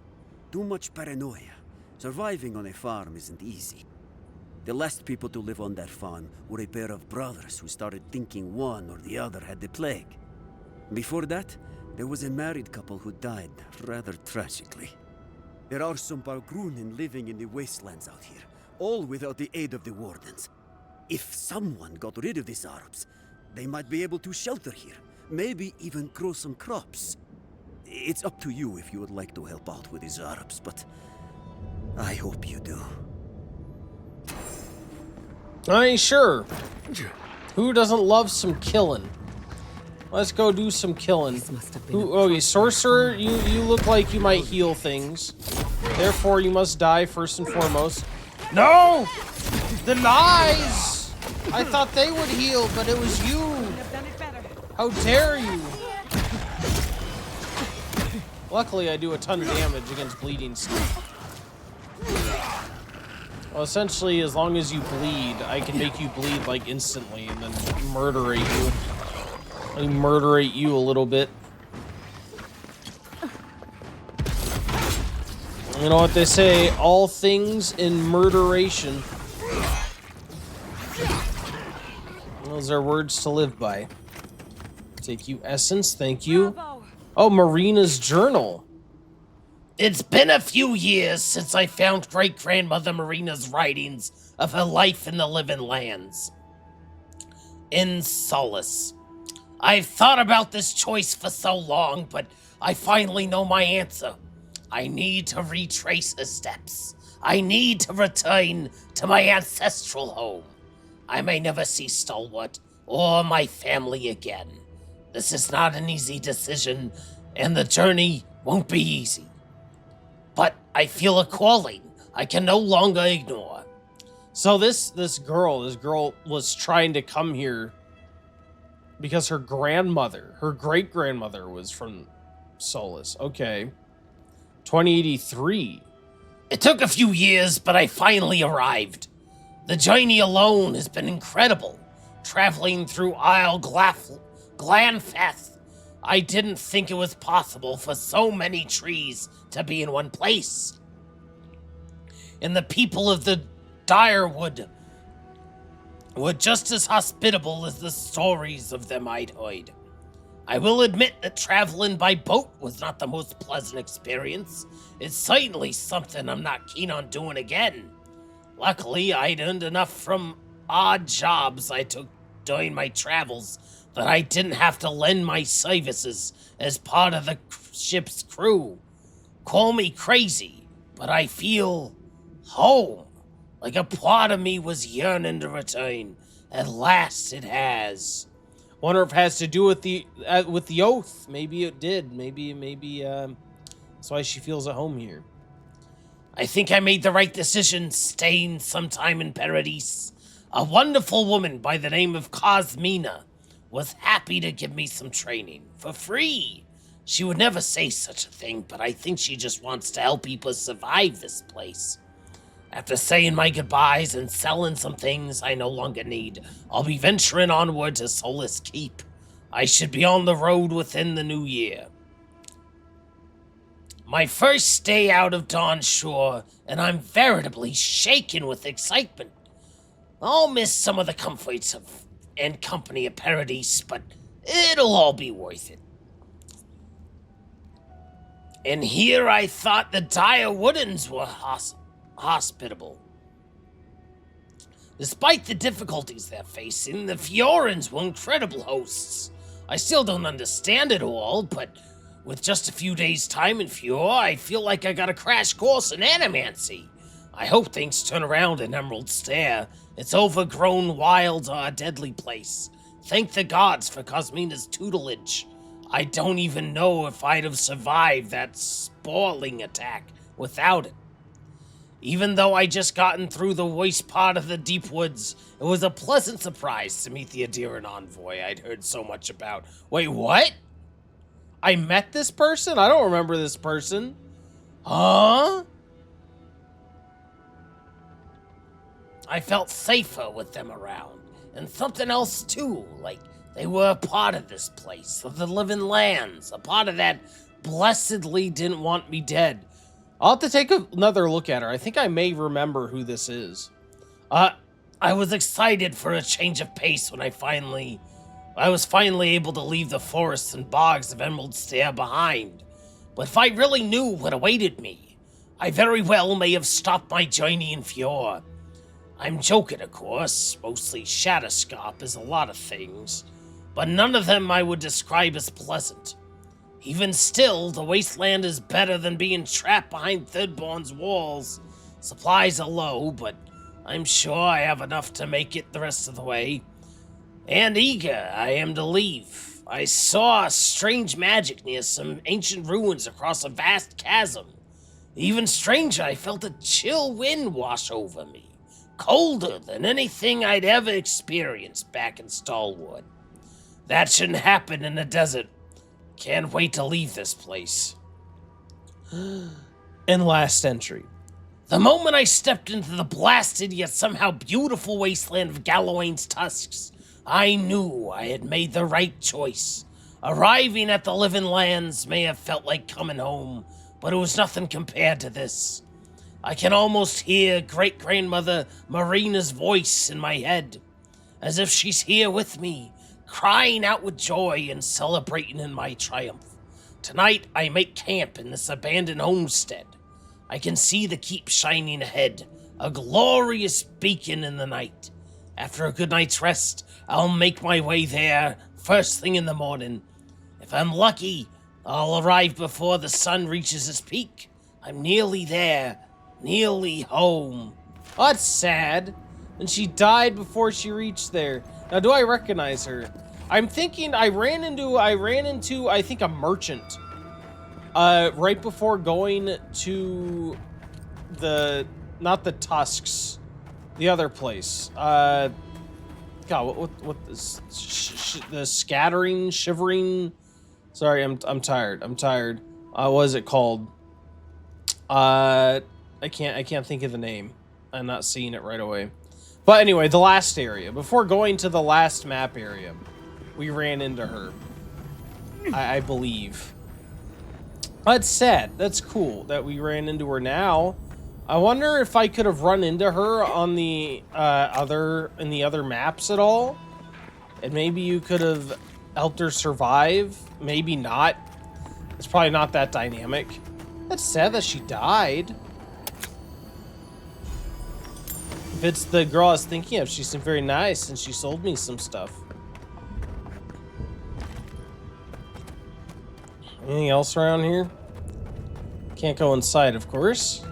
Too much paranoia. Surviving on a farm isn't easy. The last people to live on that farm were a pair of brothers who started thinking one or the other had the plague. Before that, there was a married couple who died rather tragically. There are some Bargrunen living in the wastelands out here, all without the aid of the wardens. If someone got rid of these Arabs, they might be able to shelter here, maybe even grow some crops. It's up to you if you would like to help out with these Arabs, but I hope you do. I ain't sure. Who doesn't love some killing? Let's go do some killing. Okay, sorcerer, you look like you might heal things. Therefore, you must die first and foremost. No! The lies! I thought they would heal, but it was you. How dare you? Luckily, I do a ton of damage against bleeding stuff. Well, essentially, as long as you bleed, I can make you bleed, like, instantly, and then murderate you. I murderate you a little bit. You know what they say, all things in murderation. Those are words to live by. Take you essence, thank you. Oh, Marina's journal. It's been a few years since I found great-grandmother Marina's writings of her life in the living lands. In Solus. I've thought about this choice for so long, but I finally know my answer. I need to retrace her steps. I need to return to my ancestral home. I may never see Stalwart or my family again. This is not an easy decision, and the journey won't be easy. But I feel a calling I can no longer ignore. So this girl was trying to come here because her grandmother, her great-grandmother was from Solus. Okay. 2083. It took a few years, but I finally arrived. The journey alone has been incredible. Traveling through Isle Glanfeth, I didn't think it was possible for so many trees to be in one place. And the people of the Direwood were just as hospitable as the stories of them I'd heard. I will admit that traveling by boat was not the most pleasant experience. It's certainly something I'm not keen on doing again. Luckily, I'd earned enough from odd jobs I took during my travels that I didn't have to lend my services as part of the ship's crew. Call me crazy, but I feel home. Like a part of me was yearning to return. At last it has. Wonder if it has to do with the oath. Maybe it did. Maybe that's why she feels at home here. I think I made the right decision staying some time in Paradise. A wonderful woman by the name of Cosmina was happy to give me some training for free. She would never say such a thing, but I think she just wants to help people survive this place. After saying my goodbyes and selling some things I no longer need, I'll be venturing onward to Solace Keep. I should be on the road within the new year. My first day out of Dawn Shore, and I'm veritably shaken with excitement. I'll miss some of the comforts and company of Paradise, but it'll all be worth it. And here I thought the Dire Woodens were hospitable. Despite the difficulties they're facing, the Fiorans were incredible hosts. I still don't understand it all, but with just a few days' time in Fior, I feel like I got a crash course in animancy. I hope things turn around in Emerald Stair. It's overgrown, wild, a deadly place. Thank the gods for Cosmina's tutelage. I don't even know if I'd have survived that spawling attack without it. Even though I just gotten through the worst part of the deep woods, it was a pleasant surprise to meet the Adiran envoy I'd heard so much about. Wait, what? I met this person? I don't remember this person. Huh? I felt safer with them around. And something else too, like they were a part of this place, of the living lands, a part of that blessedly didn't want me dead. I'll have to take another look at her. I think I may remember who this is. I was excited for a change of pace when I was finally able to leave the forests and bogs of Emerald Stair behind. But if I really knew what awaited me, I very well may have stopped my journey in Fior. I'm joking, of course. Mostly Shatterscarp is a lot of things, but none of them I would describe as pleasant. Even still, the wasteland is better than being trapped behind Thirdborn's walls. Supplies are low, but I'm sure I have enough to make it the rest of the way. And eager I am to leave. I saw strange magic near some ancient ruins across a vast chasm. Even stranger, I felt a chill wind wash over me. Colder than anything I'd ever experienced back in Stalwood. That shouldn't happen in the desert. Can't wait to leave this place. And last entry. The moment I stepped into the blasted yet somehow beautiful wasteland of Gallowayne's tusks, I knew I had made the right choice. Arriving at the living lands may have felt like coming home, but it was nothing compared to this. I can almost hear great-grandmother Marina's voice in my head, as if she's here with me, crying out with joy and celebrating in my triumph. Tonight, I make camp in this abandoned homestead. I can see the keep shining ahead, a glorious beacon in the night. After a good night's rest, I'll make my way there first thing in the morning. If I'm lucky, I'll arrive before the sun reaches its peak. I'm nearly there, nearly home. Oh, that's sad. And she died before she reached there. Now, do I recognize her? I'm thinking I ran into, I think, a merchant. Right before going to not the Tusks, the other place. God, what the scattering, shivering. Sorry, I'm tired. What is it called? I can't think of the name. I'm not seeing it right away. But anyway, the last area. Before going to the last map area, we ran into her. I believe. That's sad. That's cool that we ran into her now. I wonder if I could have run into her on the other maps at all. And maybe you could have helped her survive. Maybe not. It's probably not that dynamic. That's sad that she died. If it's the girl I was thinking of, she seemed very nice and she sold me some stuff. Anything else around here? Can't go inside, of course.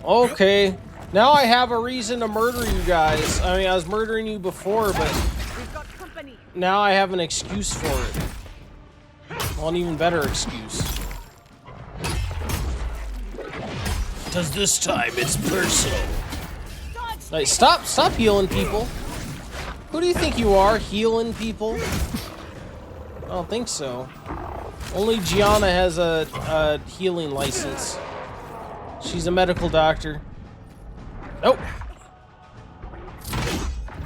Okay. Now I have a reason to murder you guys. I mean, I was murdering you before, but now I have an excuse for it. Well, an even better excuse. Because this time it's personal. Like, stop healing people. Who do you think you are, healing people? I don't think so. Only Gianna has a healing license. She's a medical doctor. Nope.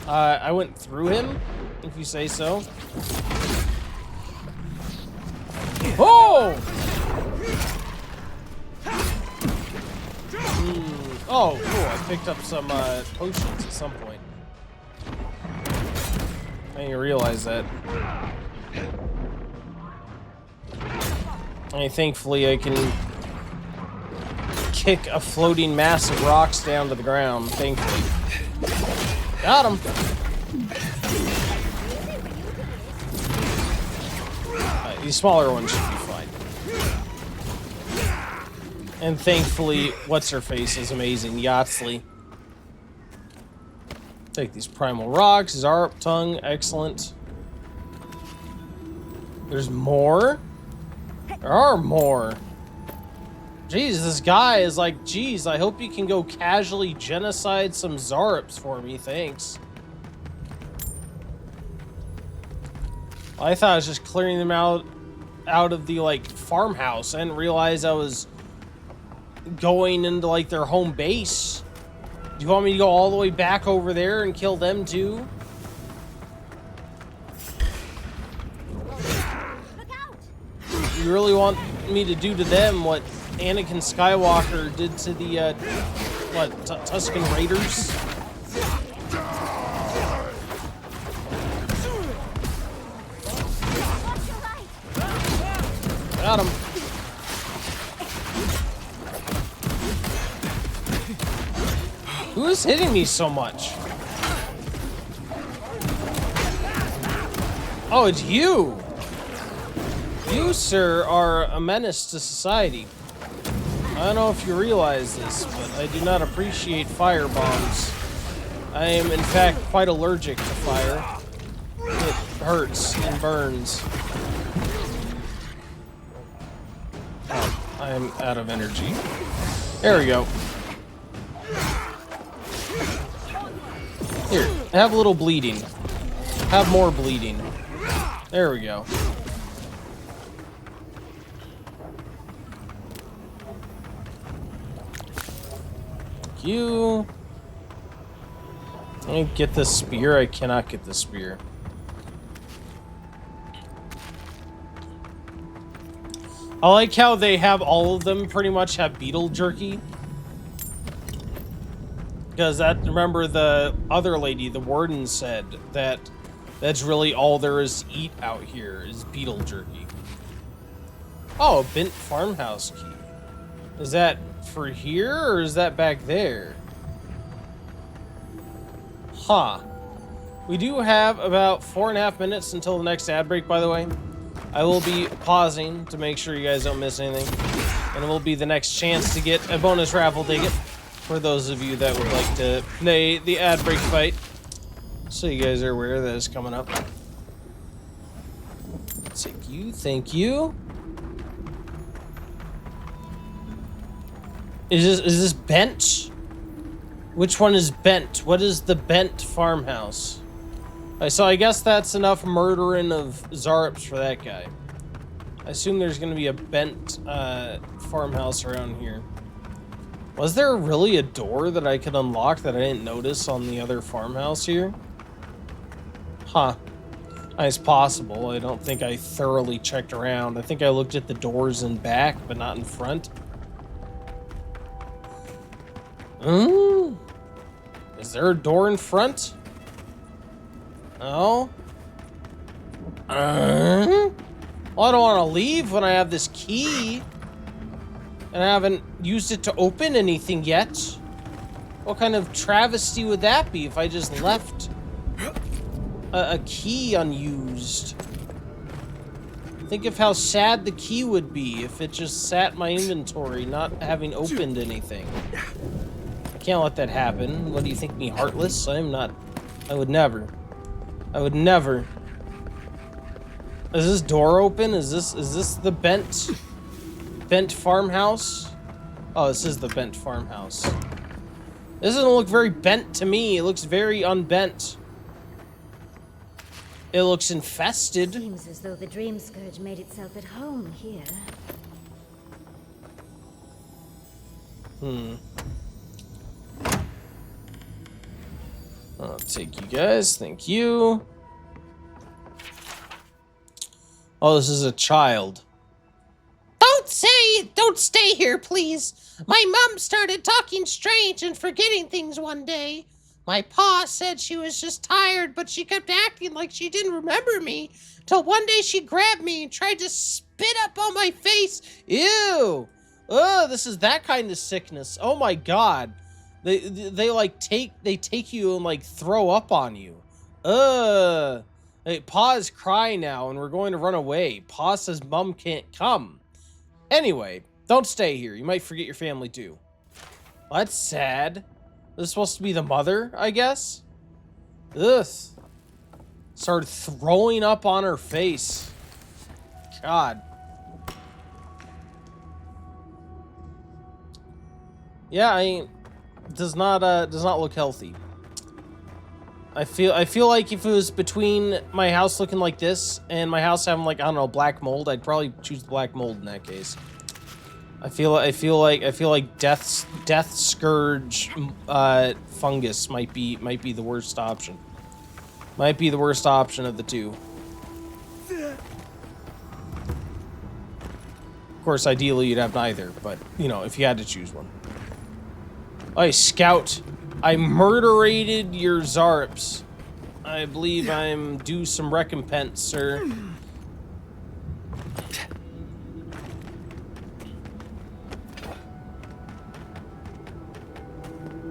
I went through him, if you say so. Oh! Oh, cool. I picked up some potions at some point. I didn't realize that. Thankfully, I can kick a floating mass of rocks down to the ground. Thankfully. Got him. These smaller ones should be fine. And thankfully, what's-her-face is amazing. Yatsley. Take these primal rocks. Zarp tongue. Excellent. There's more? There are more. Jeez, this guy is like, geez, I hope you can go casually genocide some Zarups for me. Thanks. I thought I was just clearing them out of the, like, farmhouse. I didn't realize I was going into, like, their home base. Do you want me to go all the way back over there and kill them too? You really want me to do to them what Anakin Skywalker did to the, Tusken Raiders? Got him. Who is hitting me so much? Oh, it's you! You, sir, are a menace to society. I don't know if you realize this, but I do not appreciate fire bombs. I am, in fact, quite allergic to fire. It hurts and burns. Oh, I am out of energy. There we go. Here, have a little bleeding. Have more bleeding. There we go. Thank you. Let me get this spear. I cannot get the spear. I like how they have all of them pretty much have beetle jerky. Because that, remember the other lady, the warden, said that that's really all there is to eat out here is beetle jerky. Oh, a bent farmhouse key. Is that for here or is that back there? Huh. We do have about 4.5 minutes until the next ad break, by the way. I will be pausing to make sure you guys don't miss anything. And it will be the next chance to get a bonus raffle ticket for those of you that would like to play the ad break fight. So you guys are aware that it's coming up. Thank you, thank you. Is this bent? Which one is bent? What is the bent farmhouse? So I guess that's enough murdering of Zarups for that guy. I assume there's going to be a bent farmhouse around here. Was there really a door that I could unlock that I didn't notice on the other farmhouse here? Huh. It's possible. I don't think I thoroughly checked around. I think I looked at the doors in back, but not in front. Is there a door in front? No? Well, I don't want to leave when I have this key. And I haven't used it to open anything yet. What kind of travesty would that be if I just left a key unused? Think of how sad the key would be if it just sat in my inventory, not having opened anything. I can't let that happen. What do you think, me heartless? I'm not. I would never. I would never. Is this door open? Is this the bent farmhouse? Oh, this is the bent farmhouse. This doesn't look very bent to me. It looks very unbent. It looks infested. Seems as though the Dream Scourge made itself at home here. I'll take you guys. Thank you. Oh, this is a child. Don't stay here, please. My mom started talking strange and forgetting things one day. My pa said she was just tired, but she kept acting like she didn't remember me. Till one day she grabbed me and tried to spit up on my face. Ew. Oh, this is that kind of sickness. Oh my god. They like take you and like throw up on you. Hey, Pa is crying now and we're going to run away. Pa says Mom can't come. Anyway, don't stay here. You might forget your family too. Well, that's sad. This is supposed to be the mother, I guess? Ugh. Started throwing up on her face. God. Yeah, I mean, does not look healthy. I feel like if it was between my house looking like this and my house having like, I don't know, black mold, I'd probably choose the black mold in that case. I feel like death scourge fungus might be the worst option. Might be the worst option of the two. Of course, ideally you'd have neither, but you know, if you had to choose one. Hey, Scout, I murderated your Zarps. I believe I'm due some recompense, sir.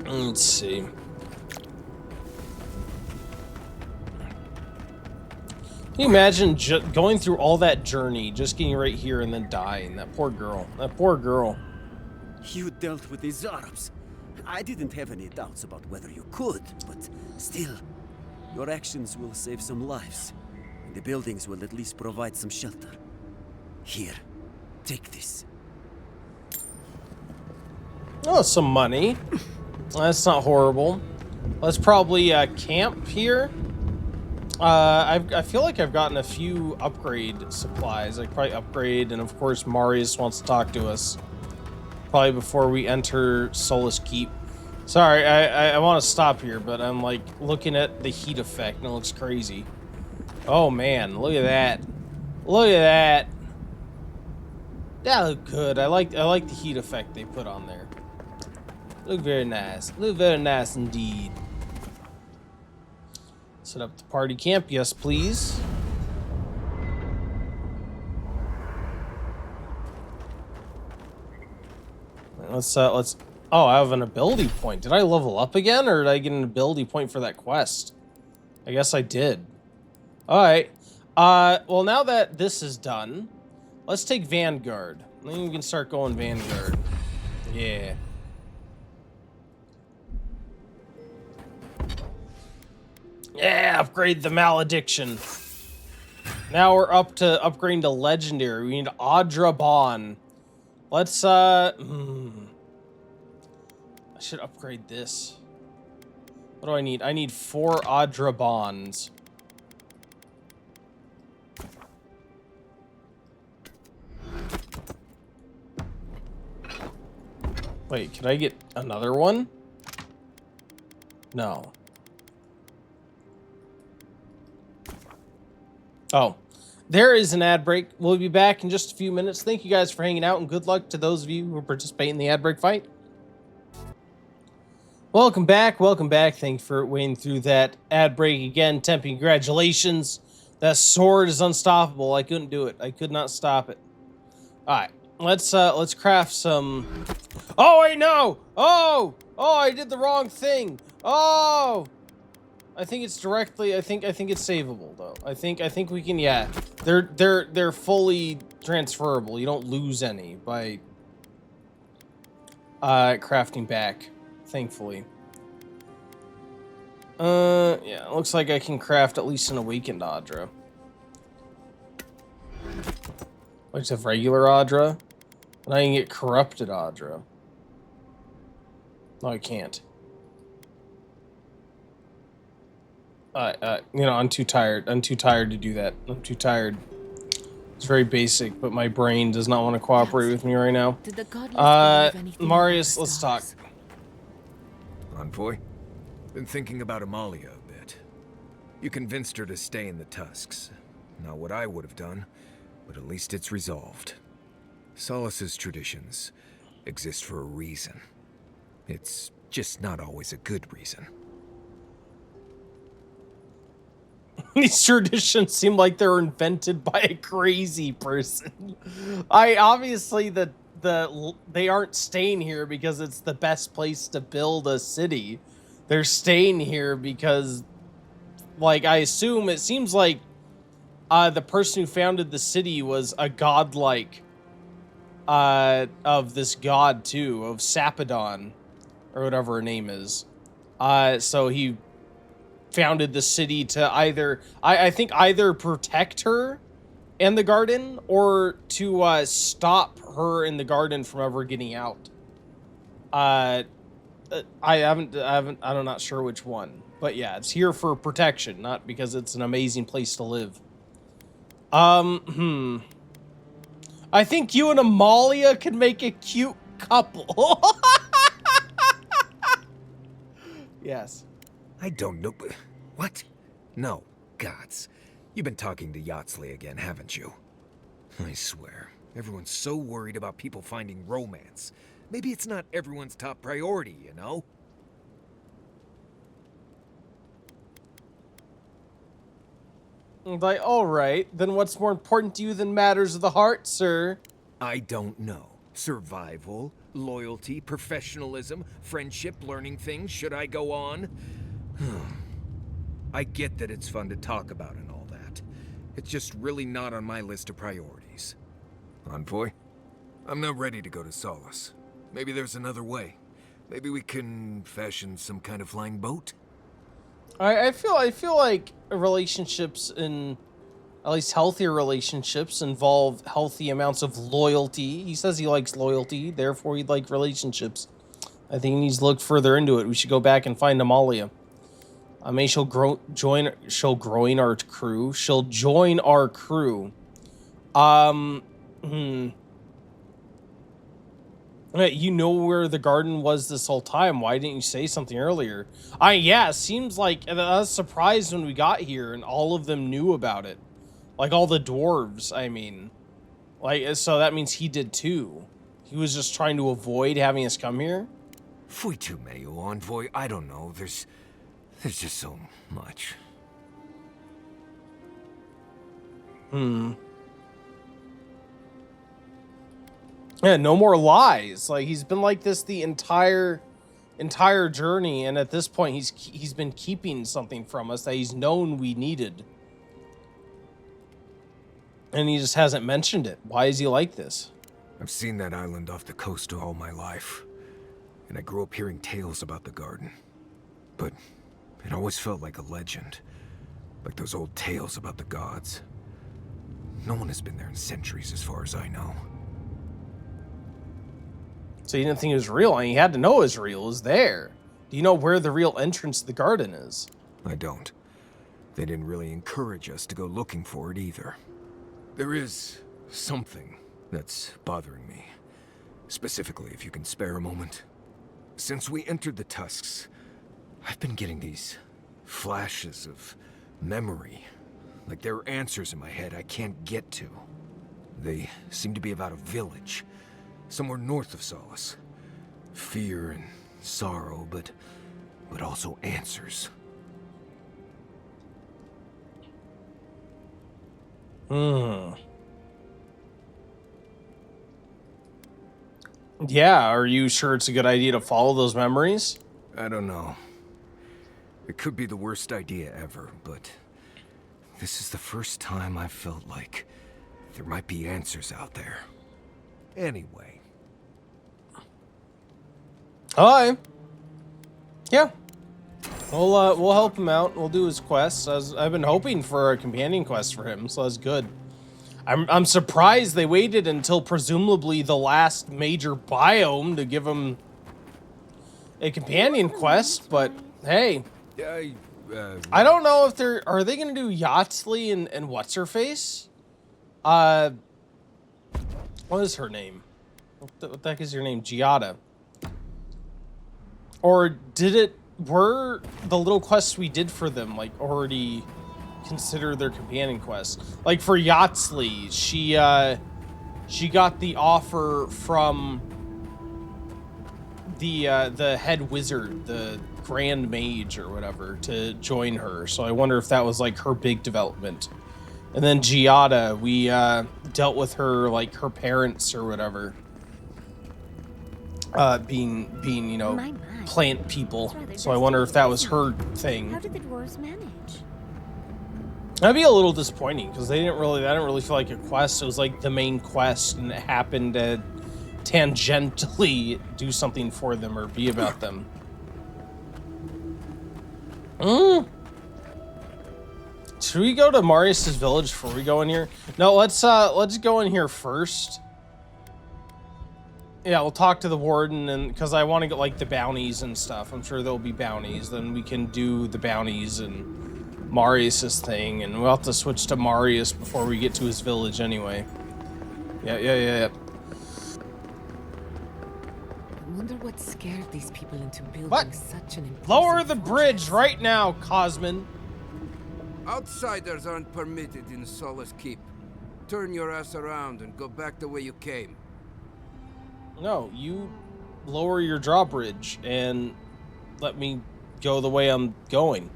Let's see. Can you imagine going through all that journey, just getting right here and then dying? That poor girl. That poor girl. You dealt with the Zarbs. I didn't have any doubts about whether you could, but still, your actions will save some lives. And the buildings will at least provide some shelter. Here, take this. Oh, some money. That's not horrible. Let's probably camp here. I feel like I've gotten a few upgrade supplies. I could probably upgrade, and of course Marius wants to talk to us. Probably before we enter Solace Keep. Sorry, I want to stop here, but I'm like looking at the heat effect and it looks crazy. Oh man, look at that. Look at that. That looked good. I like the heat effect they put on there. Look very nice. Look very nice indeed. Set up the party camp, yes please. Let's oh, I have an ability point. Did I level up again, or did I get an ability point for that quest? I guess I did. Alright. Well, now that this is done, let's take Vanguard. Then we can start going Vanguard. Yeah. Yeah, upgrade the malediction. Now we're up to upgrading to legendary. We need Audra Bon. Let's I should upgrade this. What do I need? I need 4 Audra Bons. Wait, can I get another one? No. Oh, there is an ad break. We'll be back in just a few minutes. Thank you guys for hanging out, and good luck to those of you who participate in the ad break fight. Welcome back. Welcome back. Thank you for waiting through that ad break again. Tempe, congratulations. That sword is unstoppable. I couldn't do it. I could not stop it. All right, let's craft some. Oh wait, no! Oh, I did the wrong thing. Oh. I think it's directly. I think it's savable though. I think we can. Yeah, they're fully transferable. You don't lose any by crafting back. Thankfully. Yeah. It looks like I can craft at least an awakened Audra. I just have regular Audra, and I can get corrupted Audra. No, I can't. You know, I'm too tired. I'm too tired to do that. I'm too tired. It's very basic, but my brain does not want to cooperate with me right now. Did the godless believe anything Marius, about the let's talk. stars? Envoy? Been thinking about Amalia a bit. You convinced her to stay in the Tusks. Not what I would have done, but at least it's resolved. Solace's traditions exist for a reason. It's just not always a good reason. These traditions seem like they're invented by a crazy person. Obviously they aren't staying here because it's the best place to build a city. They're staying here because, like, I assume it seems like the person who founded the city was a godlike of this god too, of Sapadon, or whatever her name is. So he founded the city to either, I think, either protect her and the garden, or to stop her and the garden from ever getting out. I'm not sure which one, but yeah, it's here for protection, not because it's an amazing place to live. I think you and Amalia could make a cute couple. Yes. I don't know. What? No, gods. You've been talking to Yatsley again, haven't you? I swear, everyone's so worried about people finding romance. Maybe it's not everyone's top priority, you know? Like, alright, then what's more important to you than matters of the heart, sir? I don't know. Survival, loyalty, professionalism, friendship, learning things. Should I go on? I get that it's fun to talk about and all that. It's just really not on my list of priorities. Envoy, I'm not ready to go to Solace. Maybe there's another way. Maybe we can fashion some kind of flying boat? I feel like relationships, in at least healthier relationships, involve healthy amounts of loyalty. He says he likes loyalty, therefore he'd like relationships. I think he needs to look further into it. We should go back and find Amalia. Maybe she'll join our crew. She'll join our crew. You know where the garden was this whole time. Why didn't you say something earlier? Yeah, seems like I was surprised when we got here and all of them knew about it. Like all the dwarves, I mean. Like, so that means he did too. He was just trying to avoid having us come here? Fui tu meio, Envoy. I don't know. There's just so much. Yeah, no more lies. Like, he's been like this the entire journey, and at this point he's been keeping something from us that he's known we needed. And he just hasn't mentioned it. Why is he like this? I've seen that island off the coast all my life, and I grew up hearing tales about the garden. But it always felt like a legend, like those old tales about the gods. No one has been there in centuries as far as I know. So you didn't think it was real? I mean, you had to know it was real. It was there. Do you know where the real entrance to the garden is? I don't. They didn't really encourage us to go looking for it either. There is something that's bothering me. Specifically, if you can spare a moment. Since we entered the Tusks, I've been getting these flashes of memory. Like there are answers in my head I can't get to. They seem to be about a village, somewhere north of Solace. Fear and sorrow, but also answers. Yeah, are you sure it's a good idea to follow those memories? I don't know. It could be the worst idea ever, but this is the first time I've felt like there might be answers out there. Anyway. Hi. Yeah. We'll help him out. We'll do his quests. I've been hoping for a companion quest for him, so that's good. I'm surprised they waited until presumably the last major biome to give him a companion quest, but hey. I don't know if are they gonna do Yachtley and what's her face? What is her name? What the heck is your name? Giada. Or were the little quests we did for them, like, already considered their companion quests? Like, for Yachtley, she got the offer from the head wizard, the Grand Mage or whatever, to join her. So I wonder if that was, like, her big development. And then Giada, we dealt with her, like, her parents or whatever, being you know, plant people. So I wonder if that was her thing. How did the dwarves manage? That'd be a little disappointing because they didn't really feel like a quest. It was like the main quest, and it happened to tangentially do something for them or be about them. Should we go to Marius's village before we go in here? No, let's go in here first. Yeah, we'll talk to the warden, and because I want to get like the bounties and stuff. I'm sure there'll be bounties. Then we can do the bounties and Marius's thing, and we'll have to switch to Marius before we get to his village anyway. Yeah. I wonder what scared these people into building such an impressive Lower the bridge right now, Cosmin. Outsiders aren't permitted in Solace Keep. Turn your ass around and go back the way you came. No, you lower your drawbridge and let me go the way I'm going.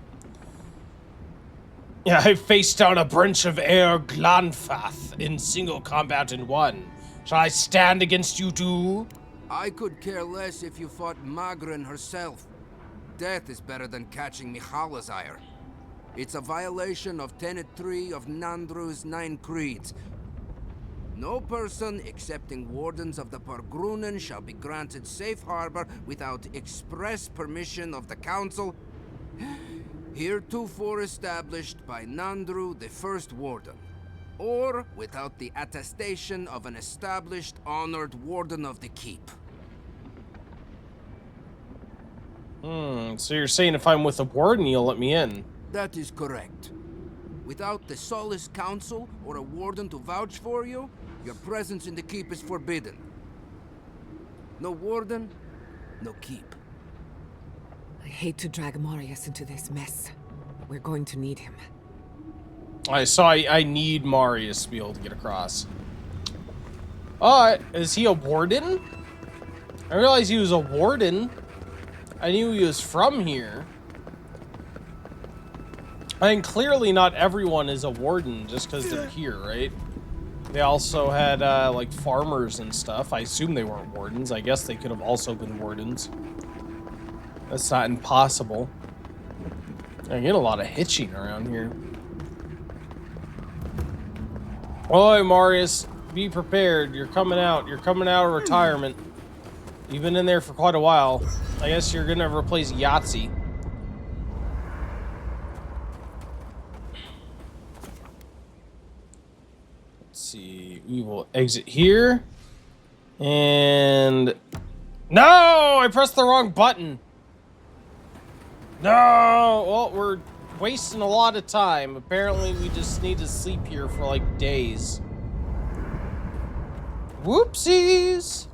Yeah, I faced down a branch of Air Glanfath in single combat in one. Shall I stand against you too? I could care less if you fought Magrin herself. Death is better than catching Michala's ire. It's a violation of Tenet 3 of Nandru's 9 creeds. No person excepting wardens of the Pargrunen shall be granted safe harbor without express permission of the council, heretofore established by Nandru, the first warden, or without the attestation of an established, honored warden of the keep. So you're saying if I'm with a warden, you'll let me in? That is correct. Without the Solace Council or a warden to vouch for you, your presence in the keep is forbidden. No warden, no keep. I hate to drag Marius into this mess. We're going to need him. I need Marius to be able to get across. Is he a warden? I realized he was a warden. I knew he was from here. I mean, clearly not everyone is a warden just because they're here, right? They also had, like, farmers and stuff. I assume they weren't wardens. I guess they could have also been wardens. That's not impossible. I get a lot of hitching around here. Oi, Marius, be prepared. You're coming out. You're coming out of retirement. You've been in there for quite a while. I guess you're gonna replace Yahtzee. See, we will exit here. And no, I pressed the wrong button. No, well, we're wasting a lot of time. Apparently, we just need to sleep here for like days. Whoopsies.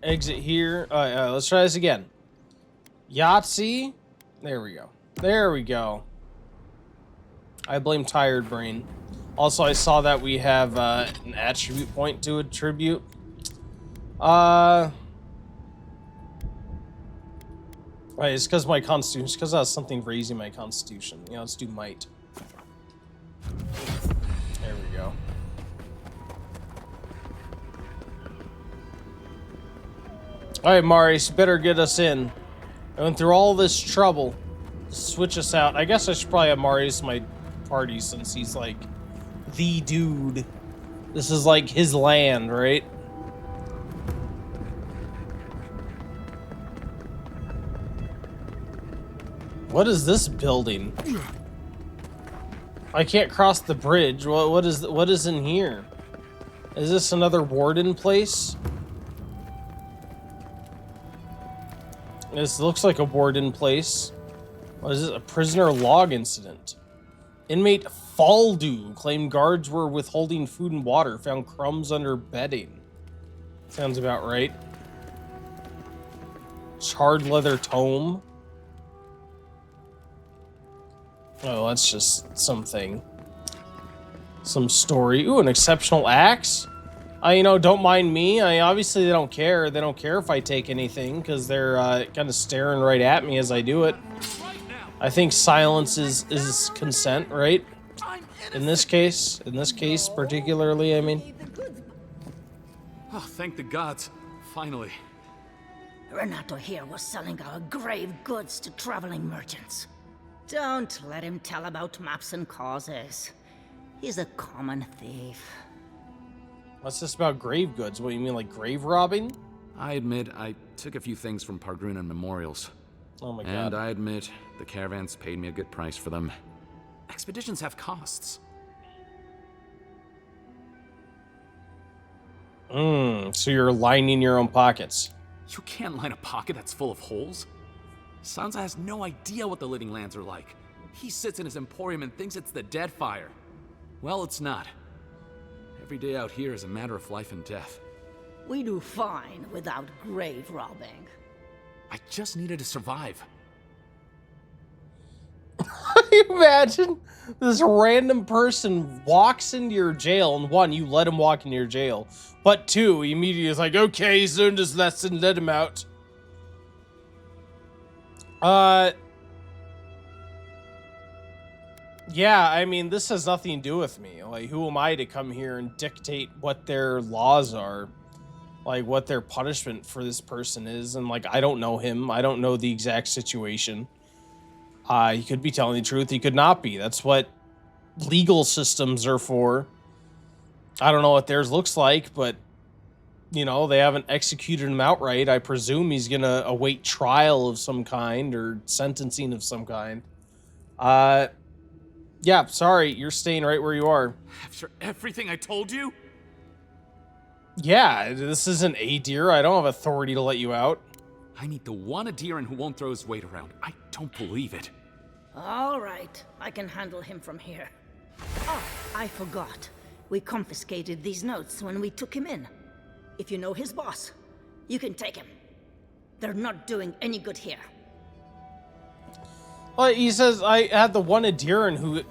Exit here. Let's try this again. Yahtzee. There we go. There we go. I blame Tired Brain. Also, I saw that we have an attribute point to attribute. Right, it's because my constitution. It's because I have something raising my constitution. Yeah, let's do might. There we go. Alright, Marius, you better get us in. I went through all this trouble to switch us out. I guess I should probably have Marius in my party since he's like the dude. This is like his land, right? What is this building? I can't cross the bridge. What is in here? Is this another warden place? This looks like a warden place. What is it? A prisoner log incident. Inmate Faldu claimed guards were withholding food and water, found crumbs under bedding. Sounds about right. Charred leather tome. Oh, that's just something. Some story. Ooh, an exceptional axe. Don't mind me. Obviously they don't care. They don't care if I take anything because they're kind of staring right at me as I do it. I think silence is consent, right? In this case particularly, I mean. Oh, thank the gods. Finally. Renato here was selling our grave goods to traveling merchants. Don't let him tell about maps and causes. He's a common thief. What's this about grave goods? What, you mean like grave robbing? I admit I took a few things from Pargrunan memorials. Oh my god. And I admit the caravans paid me a good price for them. Expeditions have costs. So you're lining your own pockets. You can't line a pocket that's full of holes. Sansa has no idea what the living lands are like. He sits in his emporium and thinks it's the dead fire. Well, it's not. Every day out here is a matter of life and death. We do fine without grave robbing. I just needed to survive. Imagine this random person walks into your jail, and one, you let him walk into your jail, but two, he immediately is like, okay, he's learned his lesson, let him out. Yeah, I mean, this has nothing to do with me. Like, who am I to come here and dictate what their laws are? Like, what their punishment for this person is? And, like, I don't know him. I don't know the exact situation. He could be telling the truth. He could not be. That's what legal systems are for. I don't know what theirs looks like, but, they haven't executed him outright. I presume he's gonna await trial of some kind or sentencing of some kind. Yeah, sorry, you're staying right where you are. After everything I told you? Yeah, this isn't Adir. I don't have authority to let you out. I need the one Adiran who won't throw his weight around. I don't believe it. All right, I can handle him from here. Oh, I forgot. We confiscated these notes when we took him in. If you know his boss, you can take him. They're not doing any good here. Well, he says I had the one Adiran who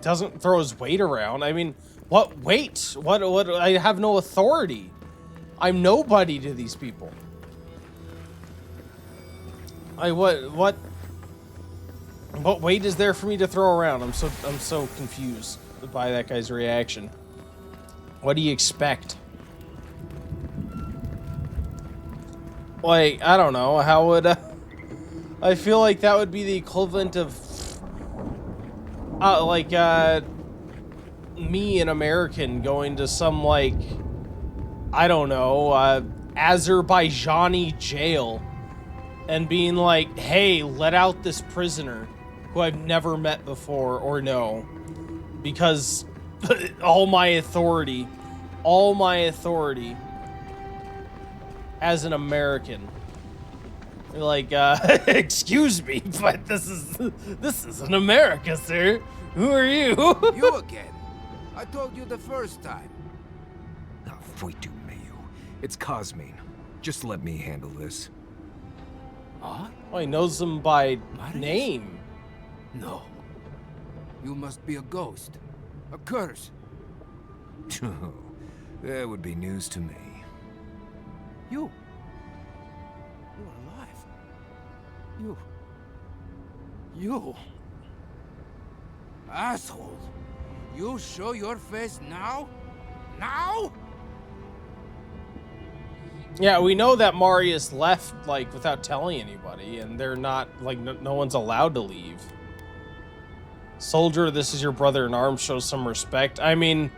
doesn't throw his weight around. I mean, what weight? What? I have no authority. I'm nobody to these people. What weight is there for me to throw around? I'm so confused by that guy's reaction. What do you expect? Like, I don't know. How would I feel like that would be the equivalent of me, an American, going to some, like, I don't know, Azerbaijani jail and being like, hey, let out this prisoner who I've never met before or know, because all my authority as an American. Like, excuse me, but this isn't America, sir. Who are you? You again. I told you the first time. Voitu Mayu. It's Cosmine. Just let me handle this. Huh? Oh, he knows them by name. No. You must be a ghost. A curse. That would be news to me. You are alive. You. Asshole. You show your face now? Now? Yeah, we know that Marius left, like, without telling anybody, and they're not, like, no one's allowed to leave. Soldier, this is your brother in arms, show some respect. I mean,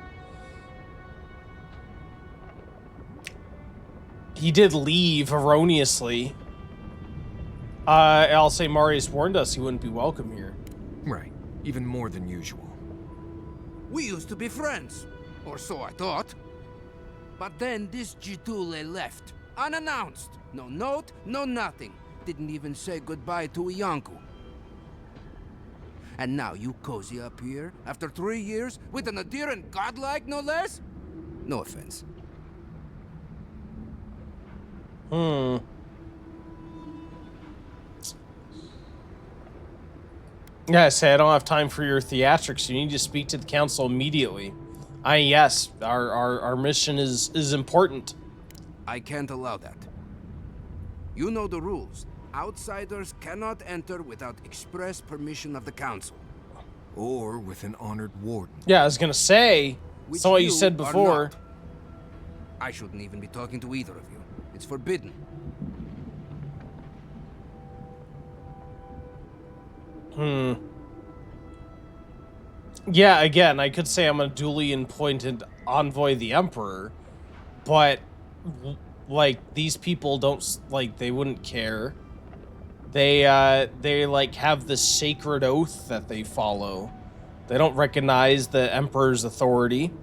he did leave erroneously. I'll say Marius warned us he wouldn't be welcome here. Right. Even more than usual. We used to be friends. Or so I thought. But then this Jitule left. Unannounced. No note, no nothing. didn't even say goodbye to Iancu. And now you cozy up here, after 3 years, with an adherent godlike, no less? No offense. Yeah, I say I don't have time for your theatrics. You need to speak to the council immediately. Yes, our mission is important. I can't allow that. You know the rules. Outsiders cannot enter without express permission of the council. Or with an honored warden. Yeah, I was gonna say, Which that's what you said are before. not. I shouldn't even be talking to either of you. It's forbidden. Yeah, again, I could say I'm a duly appointed envoy of the Emperor, but, like, these people don't, like, they wouldn't care. They like, have this sacred oath that they follow. They don't recognize the Emperor's authority.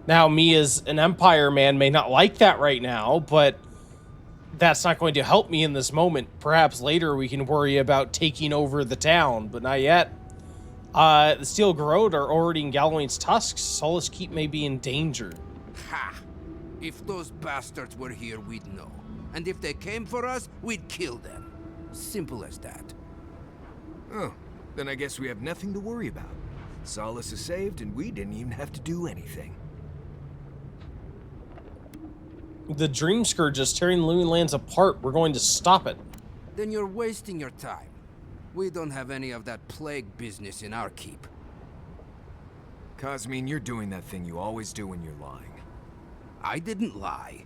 Now, me as an Empire man may not like that right now, but that's not going to help me in this moment. Perhaps later we can worry about taking over the town, but not yet. The Steel Garrote are already in Galawain's tusks. Solace Keep may be in danger. Ha! If those bastards were here, we'd know. And if they came for us, we'd kill them. Simple as that. Oh, then I guess we have nothing to worry about. Solace is saved, and we didn't even have to do anything. The Dream Scourge is tearing Living Lands apart. We're going to stop it. Then you're wasting your time. We don't have any of that plague business in our keep. Cosmine, you're doing that thing you always do when you're lying. I didn't lie.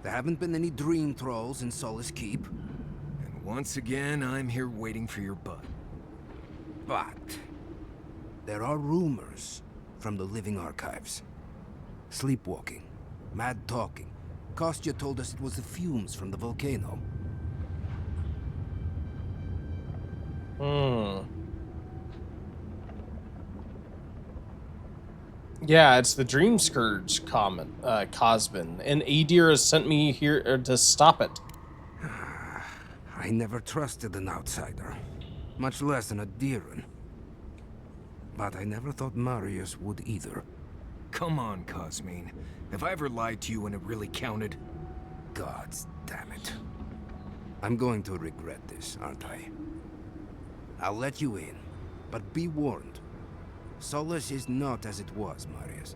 There haven't been any dream trolls in Solace Keep. And once again, I'm here waiting for your butt. But there are rumors from the living archives. Sleepwalking, mad talking. Kostya told us it was the fumes from the volcano. Yeah, it's the Dream Scourge Cosmin, and Adir has sent me here to stop it. I never trusted an outsider, much less an Adiran. But I never thought Marius would either. Come on, Cosmine. Have I ever lied to you when it really counted? Gods damn it. I'm going to regret this, aren't I? I'll let you in, but be warned. Solace is not as it was, Marius.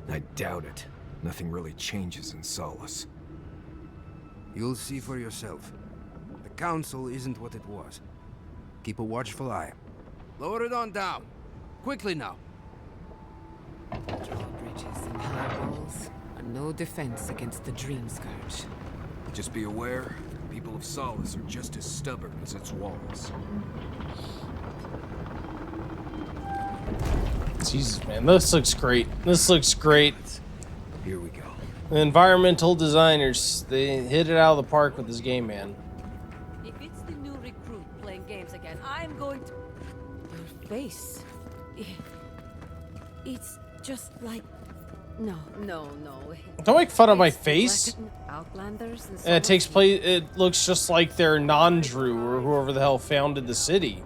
I doubt it. Nothing really changes in Solace. You'll see for yourself. The Council isn't what it was. Keep a watchful eye. Lower it on down. Quickly now. Drawbridges and high walls are no defense against the Dream Scourge. Just be aware, the people of Solace are just as stubborn as its walls. Jesus, man, this looks great. This looks great. Here we go. The environmental designers, they hit it out of the park with this game, man. If it's the new recruit playing games again, I'm going to... Your face... It's just like... No. Don't make fun of my face. Outlanders and It takes place. It looks just like they're non-Drew or whoever the hell founded the city.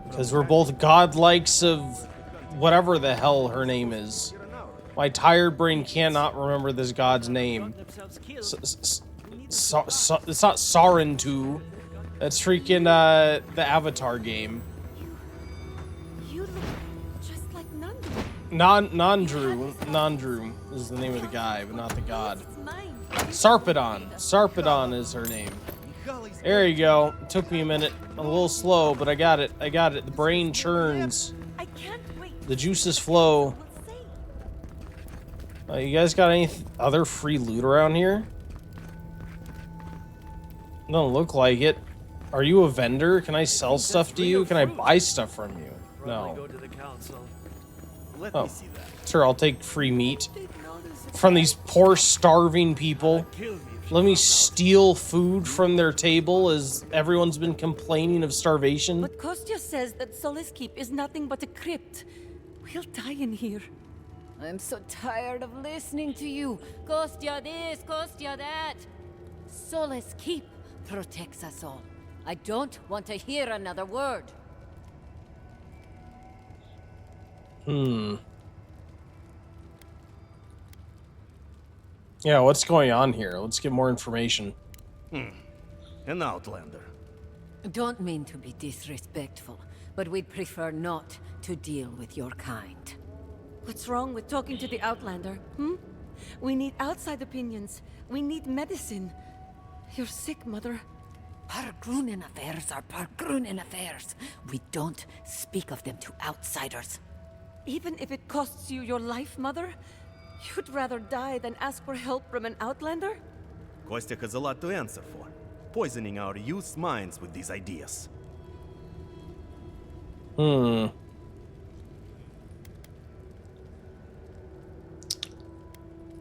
Because we're both godlikes of whatever the hell her name is. My tired brain cannot remember this god's name. It's not Sarentu. That's freaking the Avatar game. You look just like Nandru. Non-Drew is the name of the guy, but not the god. Sarpedon is her name. There you go. It took me a minute. A little slow, but I got it. The brain churns. I can't wait. The juices flow. You guys got any other free loot around here? Don't look like it. Are you a vendor? Can I sell stuff to you? Can I buy stuff from you? No. Oh, sure, I'll take free meat from these poor starving people. Let me steal food from their table as everyone's been complaining of starvation. But Kostya says that Solace Keep is nothing but a crypt. We'll die in here. I'm so tired of listening to you. Kostya this, Kostya that. Solace Keep protects us all. I don't want to hear another word. Yeah, what's going on here? Let's get more information. An outlander. Don't mean to be disrespectful, but we'd prefer not to deal with your kind. What's wrong with talking to the Outlander, hmm? We need outside opinions. We need medicine. You're sick, Mother. Pargrunen affairs are Pargrunen affairs. We don't speak of them to outsiders. Even if it costs you your life, Mother? You'd rather die than ask for help from an Outlander? Kostya has a lot to answer for. Poisoning our youth's minds with these ideas.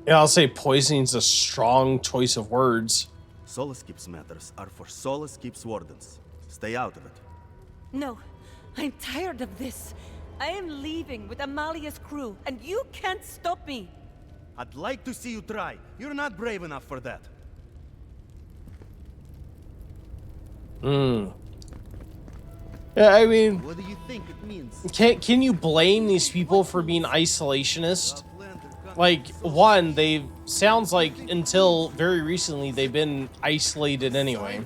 Yeah, I'll say poisoning's a strong choice of words. Solace Keep's matters are for Solace Keep's wardens. Stay out of it. No, I'm tired of this. I am leaving with Amalia's crew, and you can't stop me. I'd like to see you try. You're not brave enough for that. Yeah, I mean, What do you think it means? can you blame these people for being isolationist? Like, one, they sounds like until very recently they've been isolated anyway.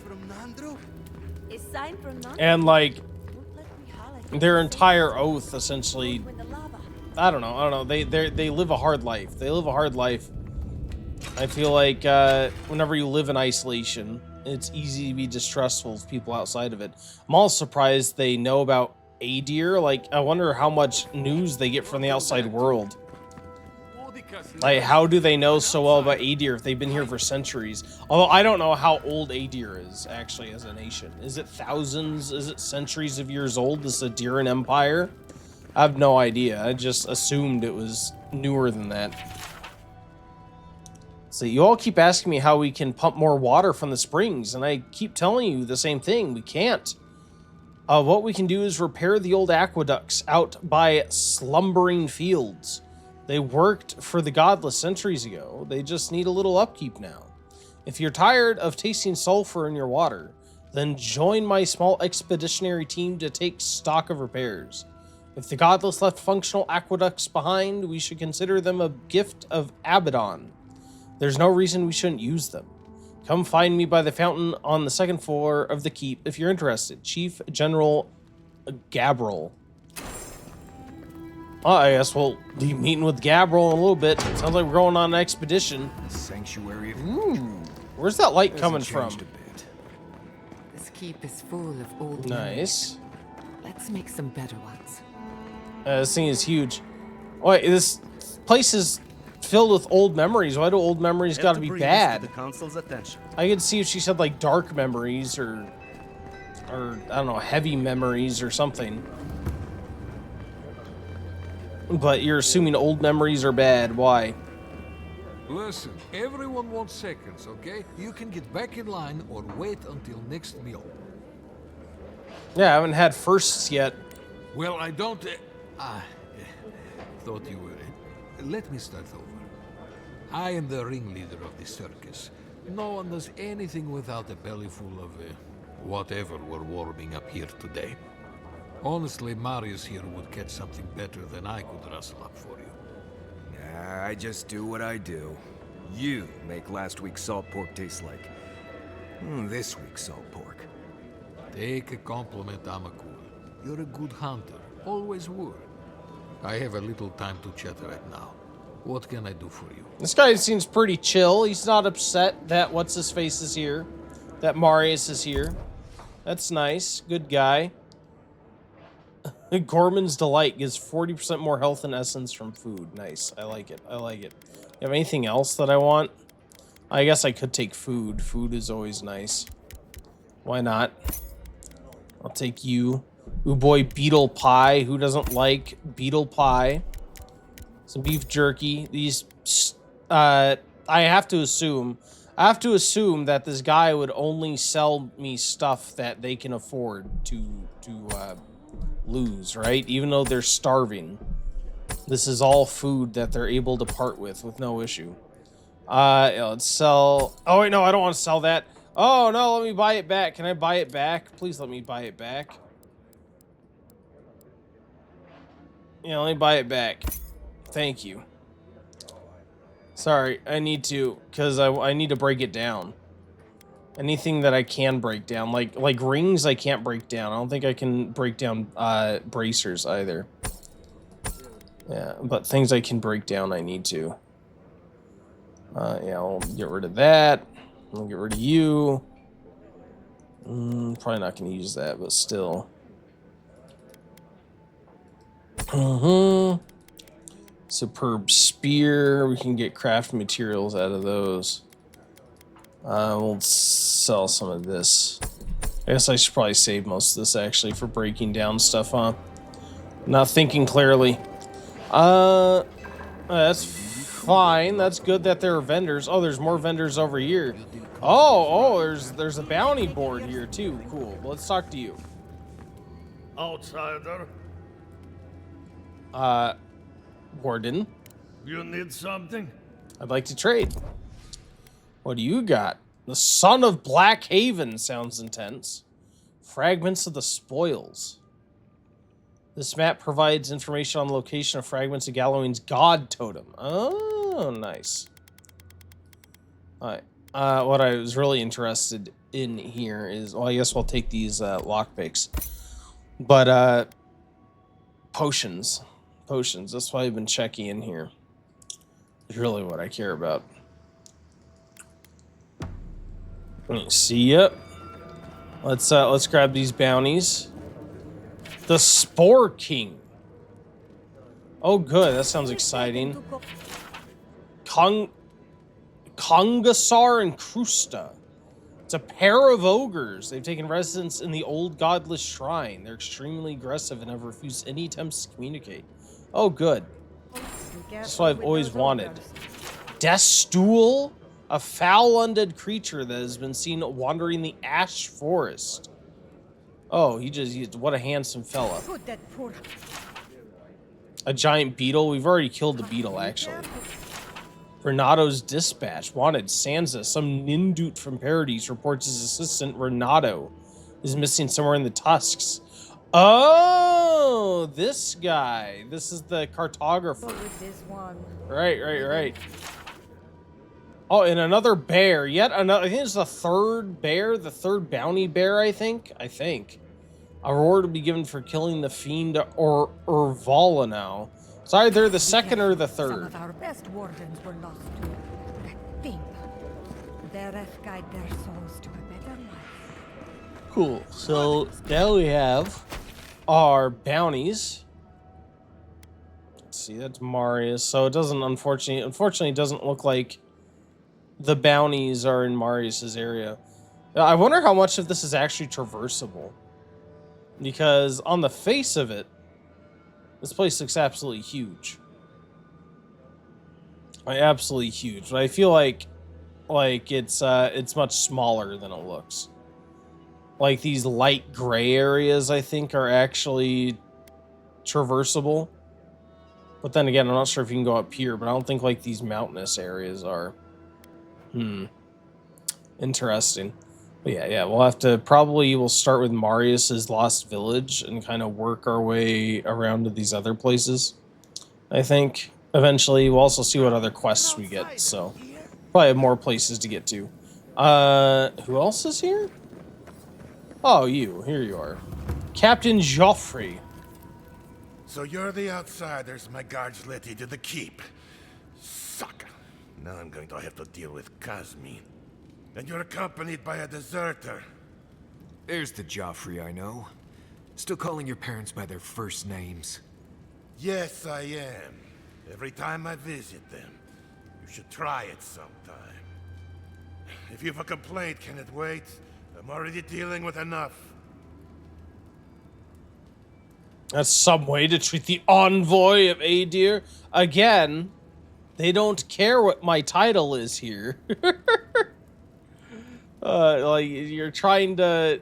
A sign from Nandru? And like their entire oath essentially, I don't know, they live a hard life. They live a hard life. I feel like whenever you live in isolation, it's easy to be distrustful of people outside of it. I'm all surprised they know about Adir. Like, I wonder how much news they get from the outside world. Like, how do they know so well about Adir if they've been here for centuries? Although I don't know how old Adir is actually as a nation. Is it thousands? Is it centuries of years old? This Adiran Empire? I have no idea. I just assumed it was newer than that. So you all keep asking me how we can pump more water from the springs, and I keep telling you the same thing. We can't. What we can do is repair the old aqueducts out by slumbering fields. They worked for the godless centuries ago. They just need a little upkeep now. If you're tired of tasting sulfur in your water, then join my small expeditionary team to take stock of repairs. If the godless left functional aqueducts behind, we should consider them a gift of Abaddon. There's no reason we shouldn't use them. Come find me by the fountain on the second floor of the keep if you're interested. Chief General Gabriel. I guess we'll be meeting with Gabriel in a little bit. Sounds like we're going on an expedition. Sanctuary of... Ooh, where's that light coming from? This keep is full of old Nice. memories. Let's make some better ones. This thing is huge. Wait, this place is filled with old memories. Why do old memories got to be bad? The council's attention. I could see if she said like dark memories or I don't know, heavy memories or something. But you're assuming old memories are bad. Why? Listen, everyone wants seconds, okay? You can get back in line or wait until next meal. Yeah, I haven't had firsts yet. Well, I don't... thought you were... Let me start over. I am the ringleader of the circus. No one does anything without a belly full of whatever we're warming up here today. Honestly, Marius here would catch something better than I could rustle up for you. I just do what I do. You make last week's salt pork taste like this week's salt pork. Take a compliment, Amakul. You're a good hunter. Always were. I have a little time to chat right now. What can I do for you? This guy seems pretty chill. He's not upset that what's-his-face is here. That Marius is here. That's nice. Good guy. Gorman's Delight gives 40% more health and essence from food. Nice. I like it. I like it. You have anything else that I want? I guess I could take food. Food is always nice. Why not? I'll take you. Ooh boy, beetle pie. Who doesn't like beetle pie? Some beef jerky. These, I have to assume that this guy would only sell me stuff that they can afford to lose, right? Even though they're starving. This is all food that they're able to part with no issue. Yeah, let's sell. Oh wait, no, I don't want to sell that. Oh no, let me buy it back. Can I buy it back? Please let me buy it back. Yeah, let me buy it back. Thank you. Sorry, I need to, because I need to break it down. Anything that I can break down, like rings, I can't break down. I don't think I can break down bracers either. Yeah, but things I can break down, I need to. Yeah, I'll get rid of that. I'll get rid of you. Probably not going to use that, but still. Superb spear. We can get craft materials out of those. We'll sell some of this. I guess I should probably save most of this actually for breaking down stuff, huh? Not thinking clearly. That's fine. That's good that there are vendors. Oh, there's more vendors over here. Oh, there's a bounty board here too. Cool. Let's talk to you. Outsider, Warden. you need something? I'd like to trade. What do you got? The Son of Black Haven sounds intense. Fragments of the spoils. This map provides information on the location of fragments of Galloween's god totem. Oh, nice. Alright. What I was really interested in here is, well, I guess we'll take these lockpicks. But potions. Potions. That's why I've been checking in here. It's really what I care about. See ya. Let's grab these bounties. The Spore King. Oh, good. That sounds exciting. Kongasar and Krusta. It's a pair of ogres. They've taken residence in the old godless shrine. They're extremely aggressive and have refused any attempts to communicate. Oh, good. That's what I've always wanted. Death Stool? A foul undead creature that has been seen wandering the ash forest. Oh, what a handsome fella. A giant beetle? We've already killed the beetle, actually. Renato's dispatch. Wanted Sansa. Some Nindut from Paradise reports his assistant, Renato, is missing somewhere in the Tusks. Oh, this guy. This is the cartographer. Right. Oh, and another bear. Yet another. I think it's the third bear. The third bounty bear, I think. A reward to be given for killing the fiend or Urvala now. It's either the second or the third. Some of our best wardens were lost to that thing. Their death guide their souls to a better life. Cool. So now we have our bounties. Let's see, that's Marius. So it doesn't, unfortunately, it doesn't look like the bounties are in Marius's area. I wonder how much of this is actually traversable. Because on the face of it, this place looks absolutely huge. Absolutely huge. But I feel like it's much smaller than it looks. Like these light gray areas, I think, are actually traversable. But then again, I'm not sure if you can go up here, but I don't think like these mountainous areas are. Interesting. But yeah, we'll have to we'll start with Marius's Lost Village and kind of work our way around to these other places. I think eventually we'll also see what other quests we get, so probably have more places to get to. Who else is here? Oh, here you are. Captain Joffrey. So you're the outsiders my guards let into the keep. Sucker. Now I'm going to have to deal with Kazmin. And you're accompanied by a deserter. There's the Joffrey I know. Still calling your parents by their first names. Yes, I am. Every time I visit them. You should try it sometime. If you have a complaint, can it wait? I'm already dealing with enough. That's some way to treat the envoy of Aedir. Again, they don't care what my title is here. Like, you're trying to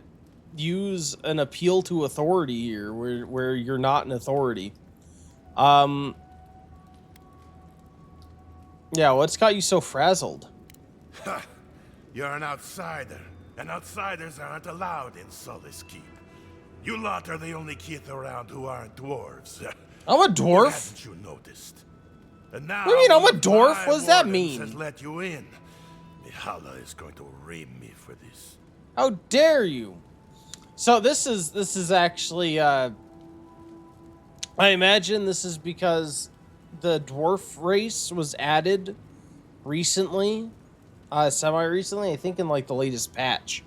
use an appeal to authority here, where you're not an authority. Yeah, what's got you so frazzled? Ha! You're an outsider, and outsiders aren't allowed in Solace Keep. You lot are the only kith around who aren't dwarves. I'm a dwarf. Haven't you noticed? And now What do you mean I'm a one of dwarf? my What does that wardens mean? Has let you in. Mihala is going to ream me for this. How dare you? So this is actually I imagine this is because the dwarf race was added recently, semi-recently, I think in like the latest patch.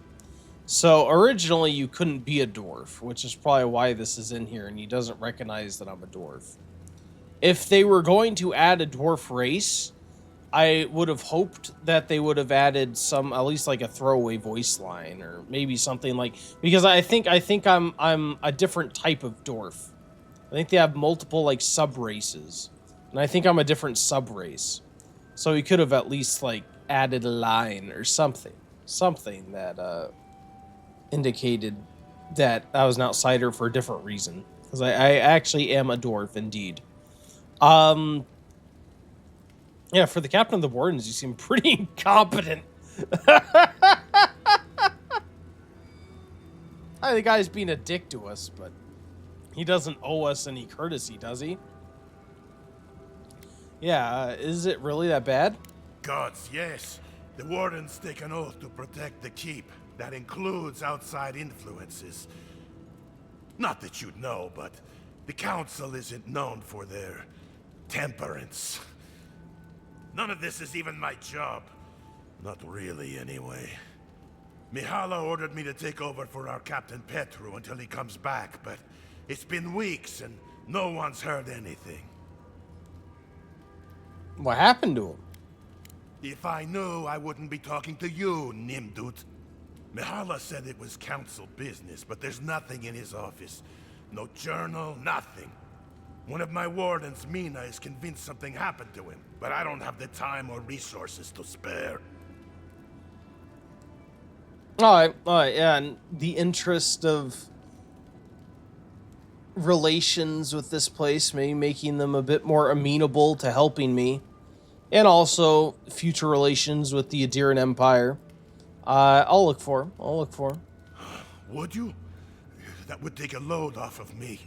So originally you couldn't be a dwarf, which is probably why this is in here, and he doesn't recognize that I'm a dwarf. If they were going to add a dwarf race, I would have hoped that they would have added some, at least like a throwaway voice line, or maybe something like, because I think I'm a different type of dwarf. I think they have multiple like sub races, and I think I'm a different sub race. So he could have at least like added a line or something that indicated that I was an outsider for a different reason, because I actually am a dwarf indeed. Yeah, for the captain of the wardens, you seem pretty incompetent. The guy's being a dick to us, but he doesn't owe us any courtesy, does he? Yeah, is it really that bad? Gods, yes. The wardens take an oath to protect the keep. That includes outside influences. Not that you'd know, but the council isn't known for their temperance. None of this is even my job. Not really, anyway. Mihala ordered me to take over for our Captain Petru until he comes back, but it's been weeks and no one's heard anything. What happened to him? If I knew, I wouldn't be talking to you, Nimdut. Mihala said it was council business, but there's nothing in his office. No journal, nothing. One of my wardens, Mina, is convinced something happened to him, but I don't have the time or resources to spare. All right, yeah, in the interest of relations with this place, maybe making them a bit more amenable to helping me, and also future relations with the Adiran Empire, I'll look for him. Would you? That would take a load off of me.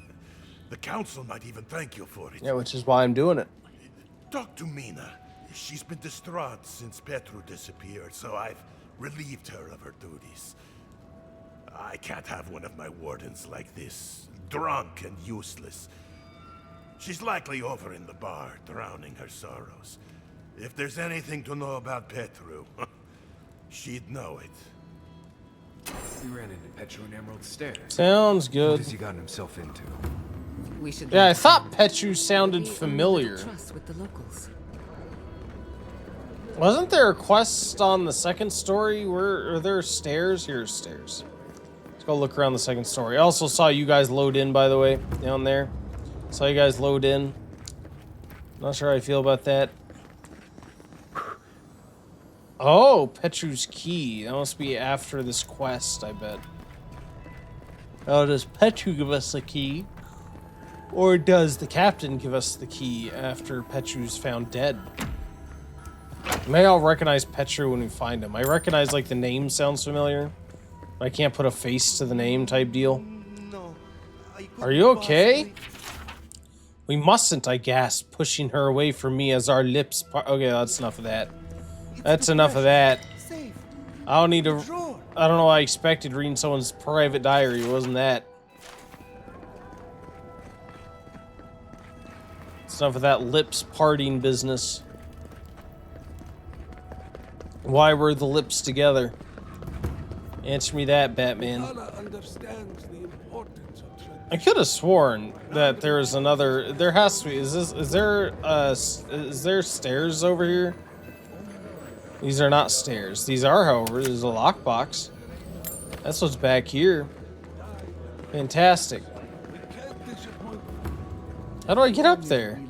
The council might even thank you for it. Yeah, which is why I'm doing it. Talk to Mina. She's been distraught since Petru disappeared, so I've relieved her of her duties. I can't have one of my wardens like this, drunk and useless. She's likely over in the bar, drowning her sorrows. If there's anything to know about Petru, she'd know it. We ran into Petru and Emerald Stairs. Sounds good. What has he gotten himself into? We should. Yeah, I thought Petru sounded familiar. Trust with the locals. Wasn't there a quest on the second story? Where are there stairs? Here's stairs. Let's go look around the second story. I also saw you guys load in, by the way, down there. Saw you guys load in. Not sure how I feel about that. Oh, Petru's key. That must be after this quest, I bet. Oh, does Petru give us the key? Or does the captain give us the key after Petru's found dead? Maybe I'll recognize Petru when we find him. I recognize, like, the name sounds familiar. But I can't put a face to the name type deal. Are you okay? We mustn't, I gasped, pushing her away from me as our lips okay, that's enough of that. That's enough of that. I don't need to... I don't know why I expected reading someone's private diary. It wasn't that. It's enough of that lips parting business. Why were the lips together? Answer me that, Batman. I could have sworn that there was another... There has to be... Is there stairs over here? These are not stairs. These are, however, there's a lockbox. That's what's back here. Fantastic. How do I get up there?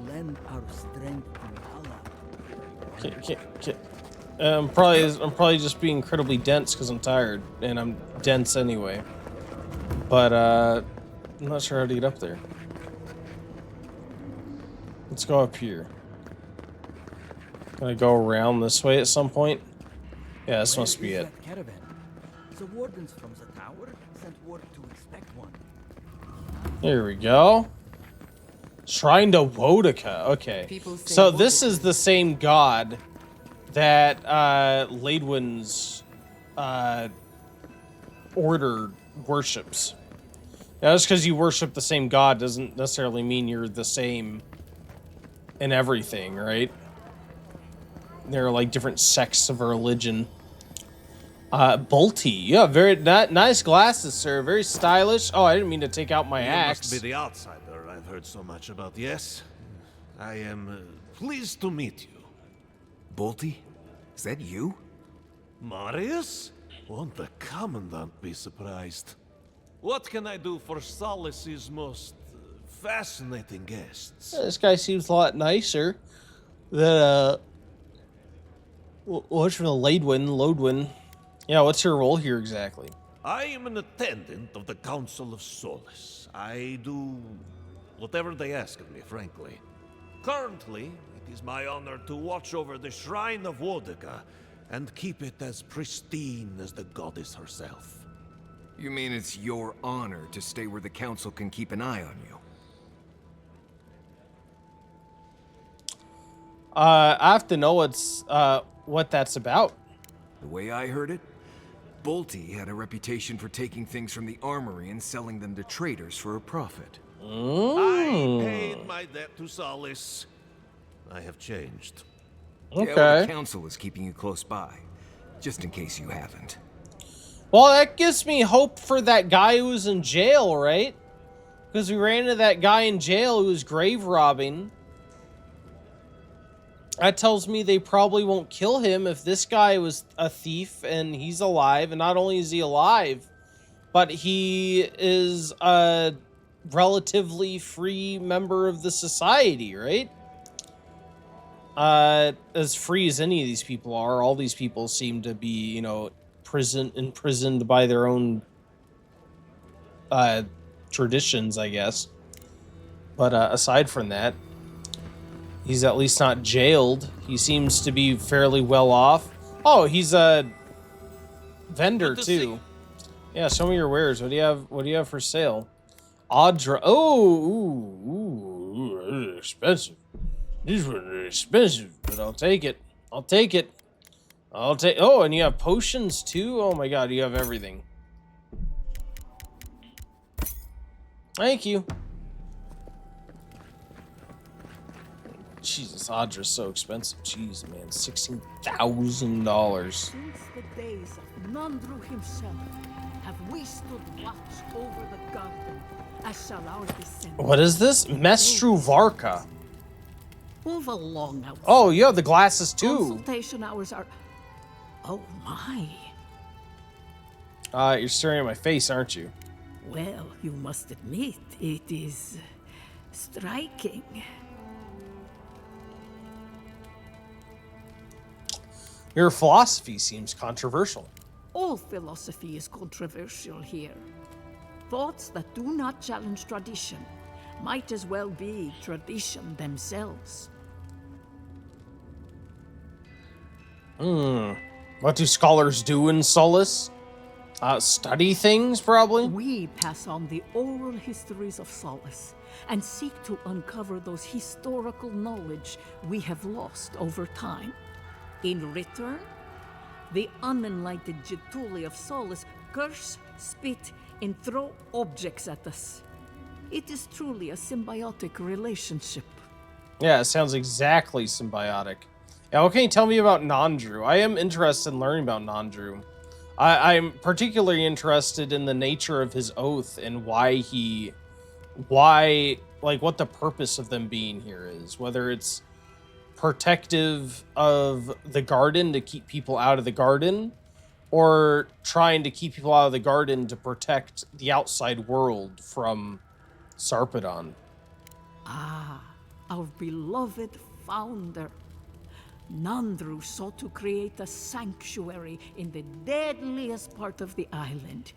I'm probably just being incredibly dense because I'm tired, and I'm dense anyway. But I'm not sure how to get up there. Let's go up here. Gonna go around this way at some point. Yeah, this Where must be is it. that caravan? The wardens from the tower sent word to expect one. Here we go. Shrine to Wodika. Okay. People say So this Wodika. is the same god that Laedwin's order worships. Now, just because you worship the same god doesn't necessarily mean you're the same in everything, right? There are like different sects of religion. Bolty. Yeah, very nice glasses, sir. Very stylish. Oh, I didn't mean to take out my You axe. must be the outsider I've heard so much about, yes? I am pleased to meet you. Bolty? Is that you? Marius? Won't the Commandant be surprised? What can I do for Solace's most fascinating guests? This guy seems a lot nicer than what's the Lodwin? Yeah, what's your role here exactly? I am an attendant of the Council of Solace. I do whatever they ask of me, frankly. Currently, it is my honor to watch over the Shrine of Wodika and keep it as pristine as the goddess herself. You mean it's your honor to stay where the Council can keep an eye on you? I have to know what that's about. The way I heard it, Bolty had a reputation for taking things from the armory and selling them to traders for a profit. I paid my debt to Solace. I have changed. Okay. Yeah, well, the Council is keeping you close by, just in case you haven't. Well, that gives me hope for that guy who was in jail, right? Because we ran into that guy in jail who was grave robbing. That tells me they probably won't kill him if this guy was a thief and he's alive. And not only is he alive, but he is a relatively free member of the society, right? As free as any of these people are. All these people seem to be, you know, imprisoned by their own traditions, I guess. But aside from that, he's at least not jailed. He seems to be fairly well off. Oh, he's a vendor too. Yeah, show me your wares. What do you have? What do you have for sale? Audra. Oh, ooh, expensive. These were expensive, but I'll take it. I'll take it. I'll take. Oh, and you have potions too. Oh my God, you have everything. Thank you. Jesus, Audra's so expensive. Jeez, man, $16,000. Since the days of Nandru himself, have we stood watch over the garden, as shall our descendants. What is this? Mestruvarka. Move along now. Oh, you have the glasses too. Consultation hours are. Oh my. You're staring at my face, aren't you? Well, you must admit it is striking. Your philosophy seems controversial. All philosophy is controversial here. Thoughts that do not challenge tradition might as well be tradition themselves. What do scholars do in Solace? Study things, probably? We pass on the oral histories of Solace and seek to uncover those historical knowledge we have lost over time. In return, the unenlightened Getuli of Solace curse, spit, and throw objects at us. It is truly a symbiotic relationship. Yeah, it sounds exactly symbiotic. Yeah, what can you tell me about Nandru? I am interested in learning about Nandru. I'm particularly interested in the nature of his oath and what the purpose of them being here is. Whether it's protective of the garden to keep people out of the garden, or trying to keep people out of the garden to protect the outside world from Sarpedon. Ah, our beloved founder. Nandru sought to create a sanctuary in the deadliest part of the island.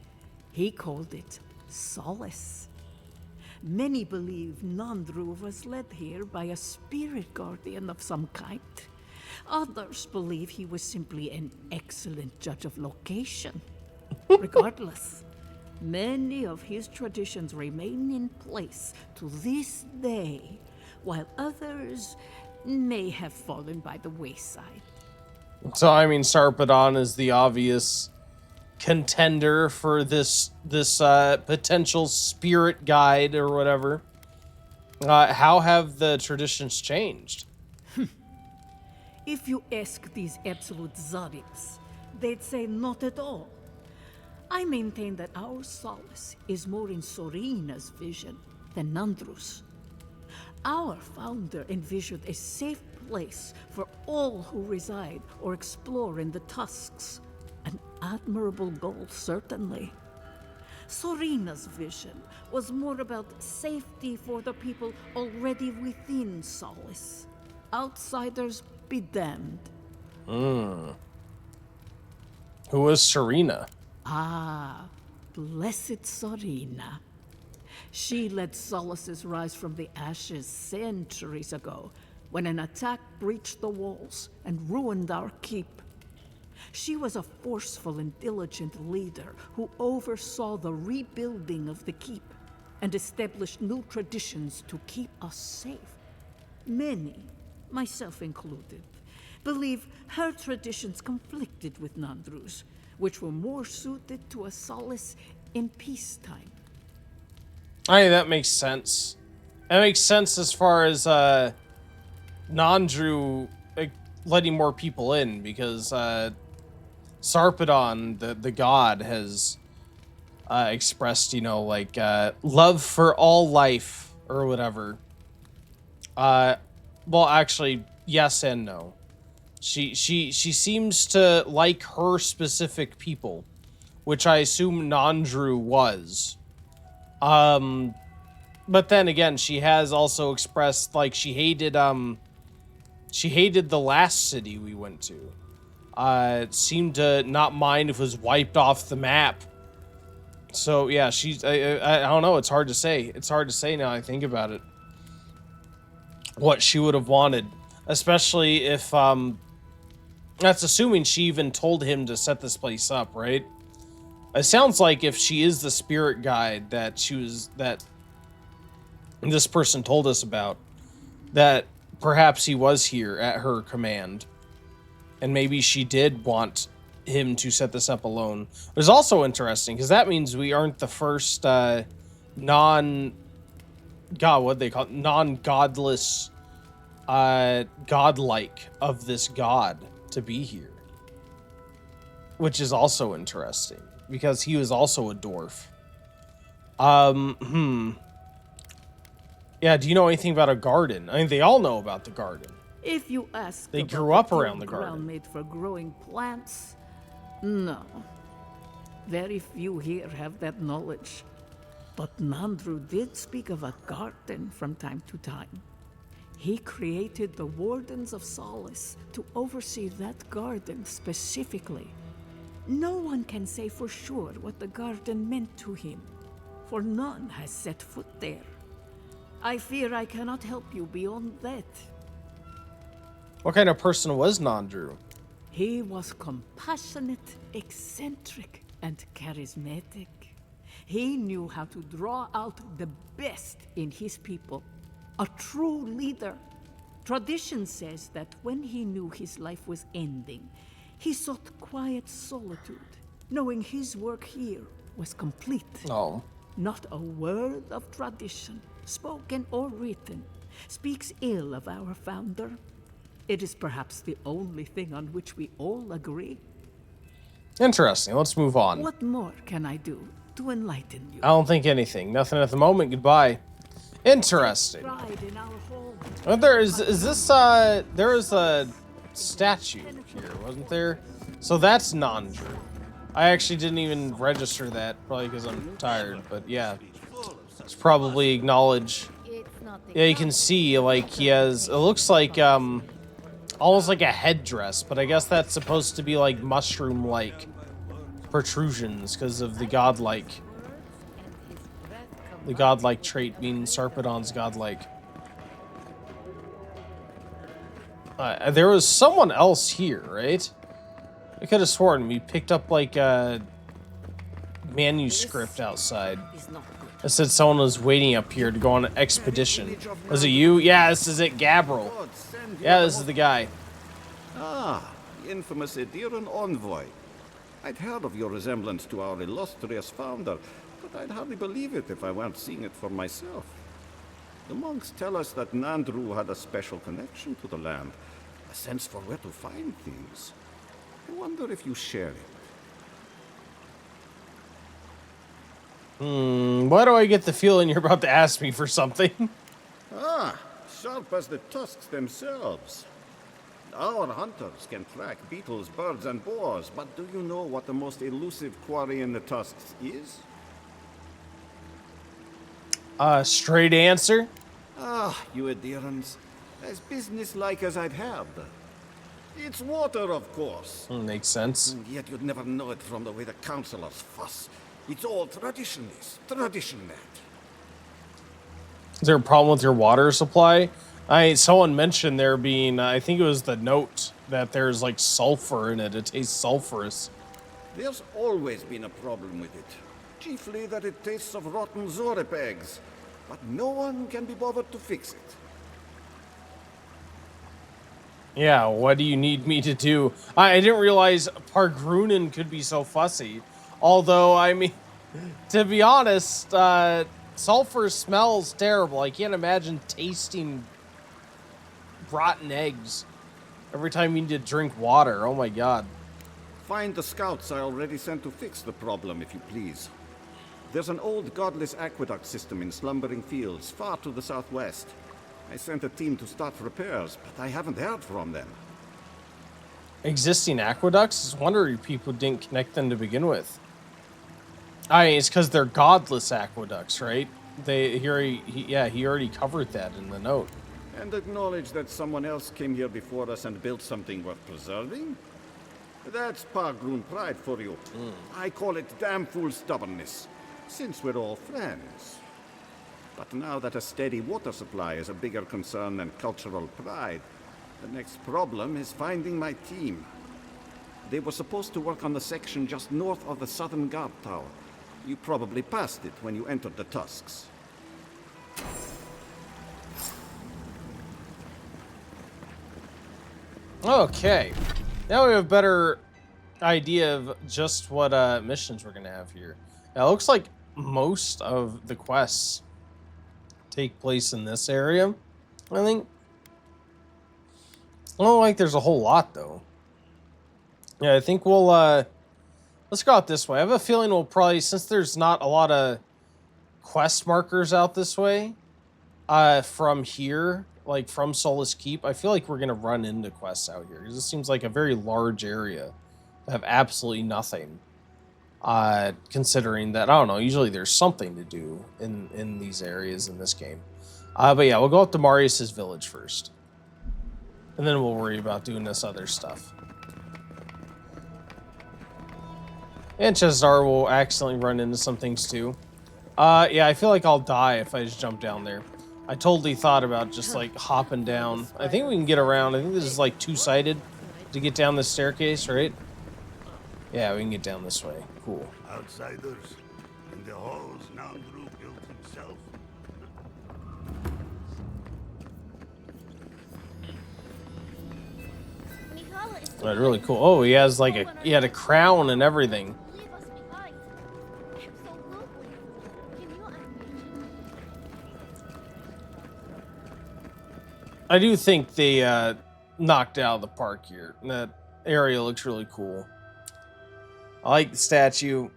He called it Solace. Many believe Nandru was led here by a spirit guardian of some kind. Others believe he was simply an excellent judge of location. Regardless, many of his traditions remain in place to this day, while others may have fallen by the wayside. So, I mean, Sarpedon is the obvious contender for this potential spirit guide or whatever. How have the traditions changed? If you ask these absolute Zarips, they'd say not at all. I maintain that our solace is more in Sorina's vision than Nandru's. Our founder envisioned a safe place for all who reside or explore in the Tusks. An admirable goal, certainly. Sorina's vision was more about safety for the people already within Solace. Outsiders be damned. Who was Serena? Ah, blessed Sorina. She led Solace's rise from the ashes centuries ago, when an attack breached the walls and ruined our keep. She was a forceful and diligent leader who oversaw the rebuilding of the keep and established new traditions to keep us safe. Many, myself included, believe her traditions conflicted with Nandru's, which were more suited to a solace in peacetime. That makes sense. That makes sense as far as Nandru letting more people in, because Sarpedon, the god, has expressed, love for all life or whatever. Well, actually, yes and no. She seems to like her specific people, which I assume Nandru was. But then again, she has also expressed she hated the last city we went to. Seemed to not mind if it was wiped off the map. So yeah, I don't know. It's hard to say. It's hard to say now I think about it. What she would have wanted, especially if that's assuming she even told him to set this place up, right? It sounds like if she is the spirit guide that this person told us about, that perhaps he was here at her command. And maybe she did want him to set this up alone. It was also interesting, because that means we aren't the first non-godless godlike of this god to be here. Which is also interesting, because he was also a dwarf. Yeah, do you know anything about a garden? I mean, they all know about the garden. If you ask, they about grew up the around the ground garden. Made for growing plants, no. Very few here have that knowledge. But Nandru did speak of a garden from time to time. He created the Wardens of Solace to oversee that garden specifically. No one can say for sure what the garden meant to him, for none has set foot there. I fear I cannot help you beyond that. What kind of person was Nandru? He was compassionate, eccentric, and charismatic. He knew how to draw out the best in his people. A true leader. Tradition says that when he knew his life was ending, he sought quiet solitude, knowing his work here was complete. Oh. Not a word of tradition, spoken or written, speaks ill of our founder. It is perhaps the only thing on which we all agree. Interesting. Let's move on. What more can I do to enlighten you? I don't think anything. Nothing at the moment. Goodbye. Interesting. Pride in our home. Well, there is this there is a statue here, wasn't there? So that's Nandru. I actually didn't even register that, probably because I'm tired, but yeah. It's probably acknowledge. Yeah, you can see he has, it looks like almost like a headdress, but I guess that's supposed to be like mushroom-like protrusions because of the godlike. The godlike trait being Sarpedon's godlike. There was someone else here, right? I could have sworn we picked up like a manuscript outside. It said someone was waiting up here to go on an expedition. Was it you? Yeah, this is it, Gabriel. Yeah, this is the guy. Ah, the infamous Ediran envoy. I'd heard of your resemblance to our illustrious founder, but I'd hardly believe it if I weren't seeing it for myself. The monks tell us that Nandru had a special connection to the land, a sense for where to find things. I wonder if you share it. Why do I get the feeling you're about to ask me for something? Ah, sharp as the tusks themselves. Our hunters can track beetles, birds, and boars, but do you know what the most elusive quarry in the tusks is? Straight answer? Ah, you Edirans. As businesslike as I'd have. It's water, of course. Makes sense. And yet you'd never know it from the way the councillors fuss. It's all traditionalist, tradition that. Is there a problem with your water supply? Someone mentioned there being, I think it was the note, that there's like sulfur in it. It tastes sulfurous. There's always been a problem with it. Chiefly that it tastes of rotten Zorip eggs. But no one can be bothered to fix it. Yeah, what do you need me to do? I didn't realize Pargrunen could be so fussy. Although, I mean, to be honest, sulfur smells terrible. I can't imagine tasting rotten eggs every time you need to drink water. Oh my god. Find the scouts I already sent to fix the problem, if you please. There's an old godless aqueduct system in slumbering fields, far to the southwest. I sent a team to start repairs, but I haven't heard from them. Existing aqueducts? I wonder if people didn't connect them to begin with. It's because they're godless aqueducts, right? He already covered that in the note. And acknowledge that someone else came here before us and built something worth preserving? That's Pargrun pride for you. I call it damn fool stubbornness, since we're all friends. But now that a steady water supply is a bigger concern than cultural pride, the next problem is finding my team. They were supposed to work on the section just north of the southern guard tower. You probably passed it when you entered the Tusks. Okay. Now we have a better idea of just what missions we're going to have here. Now, it looks like most of the quests take place in this area, I think. I don't like there's a whole lot, though. Yeah, I think we'll, let's go out this way. I have a feeling we'll probably, since there's not a lot of quest markers out this way, from here, like from Solace Keep, I feel like we're going to run into quests out here. This seems like a very large area to have absolutely nothing. Considering that, I don't know, usually there's something to do in these areas in this game. But yeah, we'll go up to Marius's village first. And then we'll worry about doing this other stuff. And Chesdar will accidentally run into some things too. Yeah, I feel like I'll die if I just jump down there. I totally thought about just like hopping down. I think we can get around. I think this is like two-sided to get down the staircase, right? Yeah, we can get down this way. Cool. Outsiders in the halls Nandru built himself. Right, really cool. Oh, he has like he had a crown and everything. I do think they knocked out of the park here. That area looks really cool. I like the statue.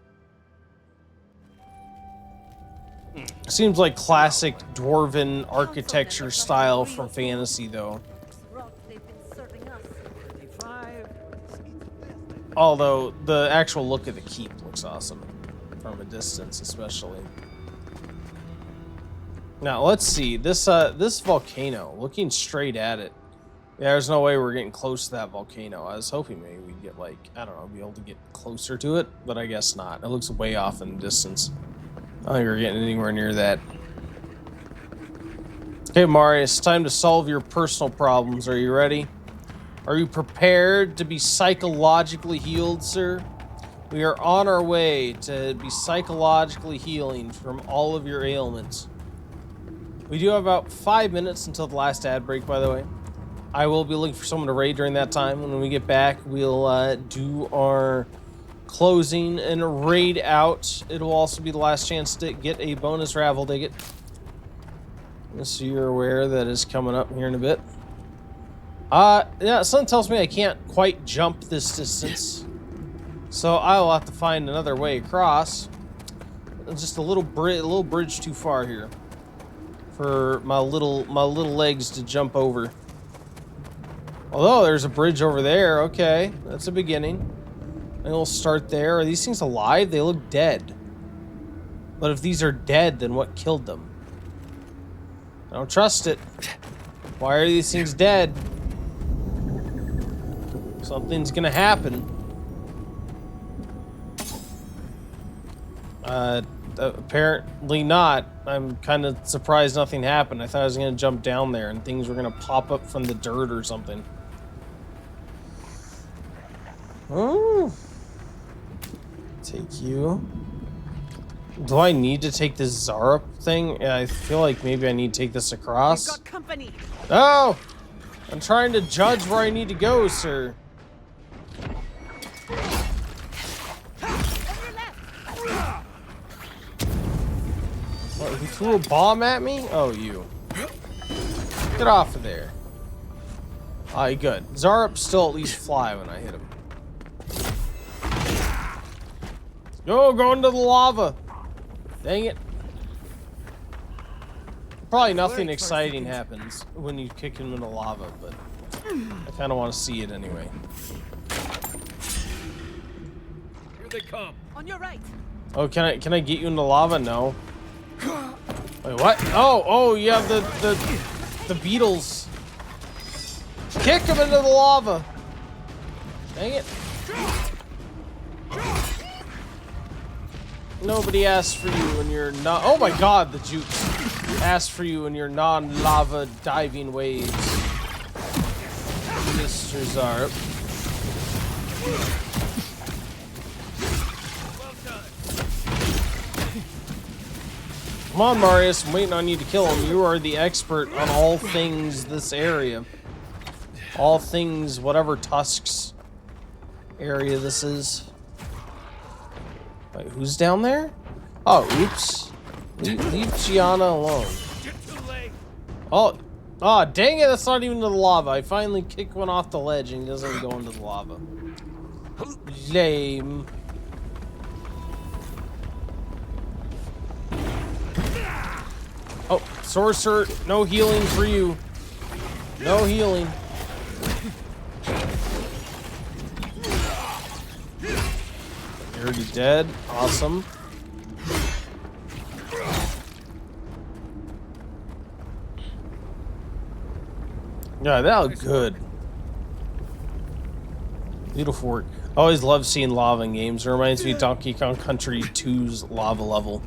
Seems like classic dwarven architecture style from fantasy, though. Although the actual look of the keep looks awesome from a distance, especially. Now let's see this this volcano. Looking straight at it, yeah, there's no way we're getting close to that volcano. I was hoping maybe we'd get like, I don't know, be able to get closer to it, but I guess not. It looks way off in the distance. I don't think we're getting anywhere near that. Okay, Marius, time to solve your personal problems. Are you ready? Are you prepared to be psychologically healed, sir? We are on our way to be psychologically healing from all of your ailments. We do have about 5 minutes until the last ad break, by the way. I will be looking for someone to raid during that time. When we get back, we'll do our closing and raid out. It'll also be the last chance to get a bonus raffle ticket. So you're aware that is coming up here in a bit. Yeah, something tells me I can't quite jump this distance. So I'll have to find another way across. Just a little bridge too far here for my little legs to jump over. Although there's a bridge over there. Okay, that's a beginning. And we'll start there. Are these things alive? They look dead. But if these are dead, then what killed them? I don't trust it. Why are these things dead? Something's gonna happen. Apparently not. I'm kind of surprised nothing happened. I thought I was gonna jump down there and things were gonna pop up from the dirt or something. Oh. Take you. Do I need to take this Zarup thing? Yeah, I feel like maybe I need to take this across. We've got company. No! I'm trying to judge where I need to go, sir. What, he threw a bomb at me? Oh, you. Get off of there. Alright, good. Zarup still at least fly when I hit him. Go into the lava. Dang it. Probably nothing exciting happens when you kick him in the lava, but I kind of want to see it anyway. Here they come. On your right. Oh, can I get you in the lava? No. Wait, what? Oh, you have the beetles. Kick him into the lava. Dang it. Nobody asks for you when you're not. Oh my god, the jukes ask for you in your non-lava diving waves. Mr. Zarup. Come on, Marius. I'm waiting on you to kill him. You are the expert on all things this area. All things, whatever Tusk's area this is. Wait, who's down there? Oh, oops. Leave Gianna alone. Oh, dang it, that's not even into the lava. I finally kicked one off the ledge and he doesn't go into the lava. Lame. Oh, sorcerer, no healing for you. No healing. You're already dead. Awesome. Yeah, that looked good. Beautiful work. I always love seeing lava in games. It reminds me of Donkey Kong Country 2's lava level.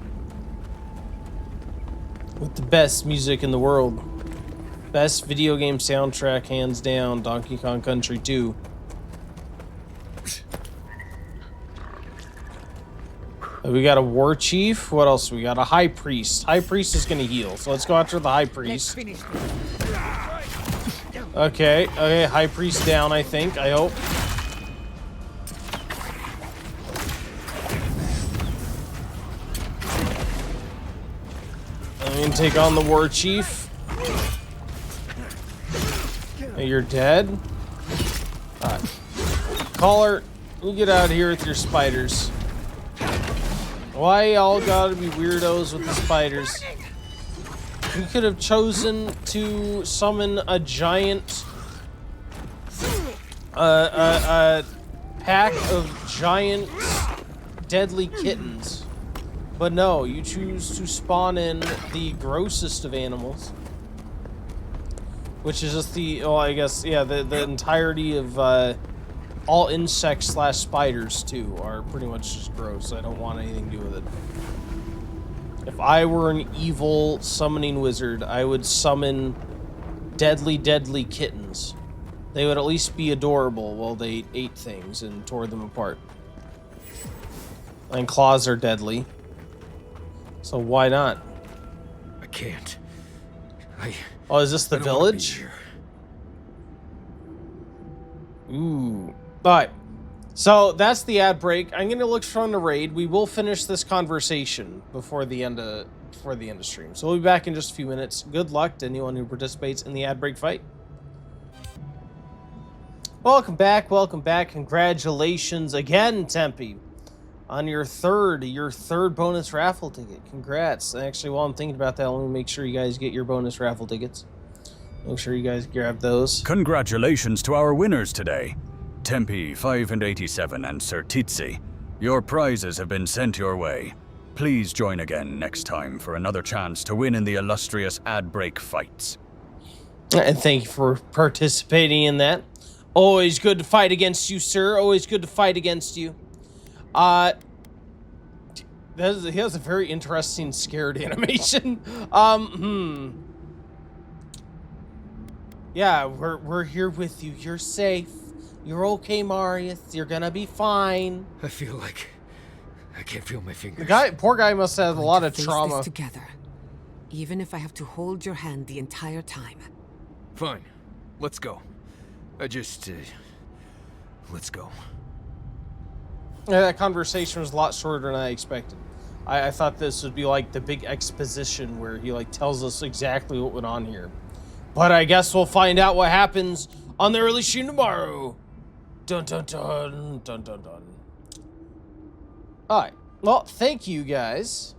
With the best music in the world. Best video game soundtrack, hands down, Donkey Kong Country 2. We got a war chief. What else? We got a high priest. High priest is gonna heal, so let's go after the high priest. Okay, high priest down, I think. I hope. I'm gonna take on the war chief. Hey, you're dead. Alright. Caller, you get out of here with your spiders. Why y'all gotta be weirdos with the spiders? We could have chosen to summon a giant pack of giant deadly kittens. But no, you choose to spawn in the grossest of animals. Which is just the, oh, I guess, yeah, the entirety of all insects slash spiders too are pretty much just gross. I don't want anything to do with it. If I were an evil summoning wizard, I would summon deadly kittens. they would at least be adorable while they ate things and tore them apart. And claws are deadly. So why not? I can't. Oh, is this the I don't wanna be village? here. Ooh. Alright. So that's the ad break. I'm gonna look from the raid. We will finish this conversation before the end of stream. So we'll be back in just a few minutes. Good luck to anyone who participates in the ad break fight. Welcome back, welcome back. Congratulations again, Tempe, on your third bonus raffle ticket. Congrats. Actually, while I'm thinking about that, let me make sure you guys get your bonus raffle tickets. Make sure you guys grab those. Congratulations to our winners today, Tempe 5 and 87 and Sir Titsi. Your prizes have been sent your way. Please join again next time for another chance to win in the illustrious ad break fights. And thank you for participating in that. Always good to fight against you, sir. Always good to fight against you. He has a very interesting scared animation. Yeah, we're here with you. You're safe. You're okay, Marius. You're gonna be fine. I feel like I can't feel my fingers. Poor guy must have a lot of Face trauma. this together, even if I have to hold your hand the entire time. Fine. Let's go. Let's go. Yeah, that conversation was a lot shorter than I expected. I thought this would be like the big exposition where he like tells us exactly what went on here. But I guess we'll find out what happens on the early stream tomorrow. Dun dun dun dun dun dun. Alright. Well, thank you guys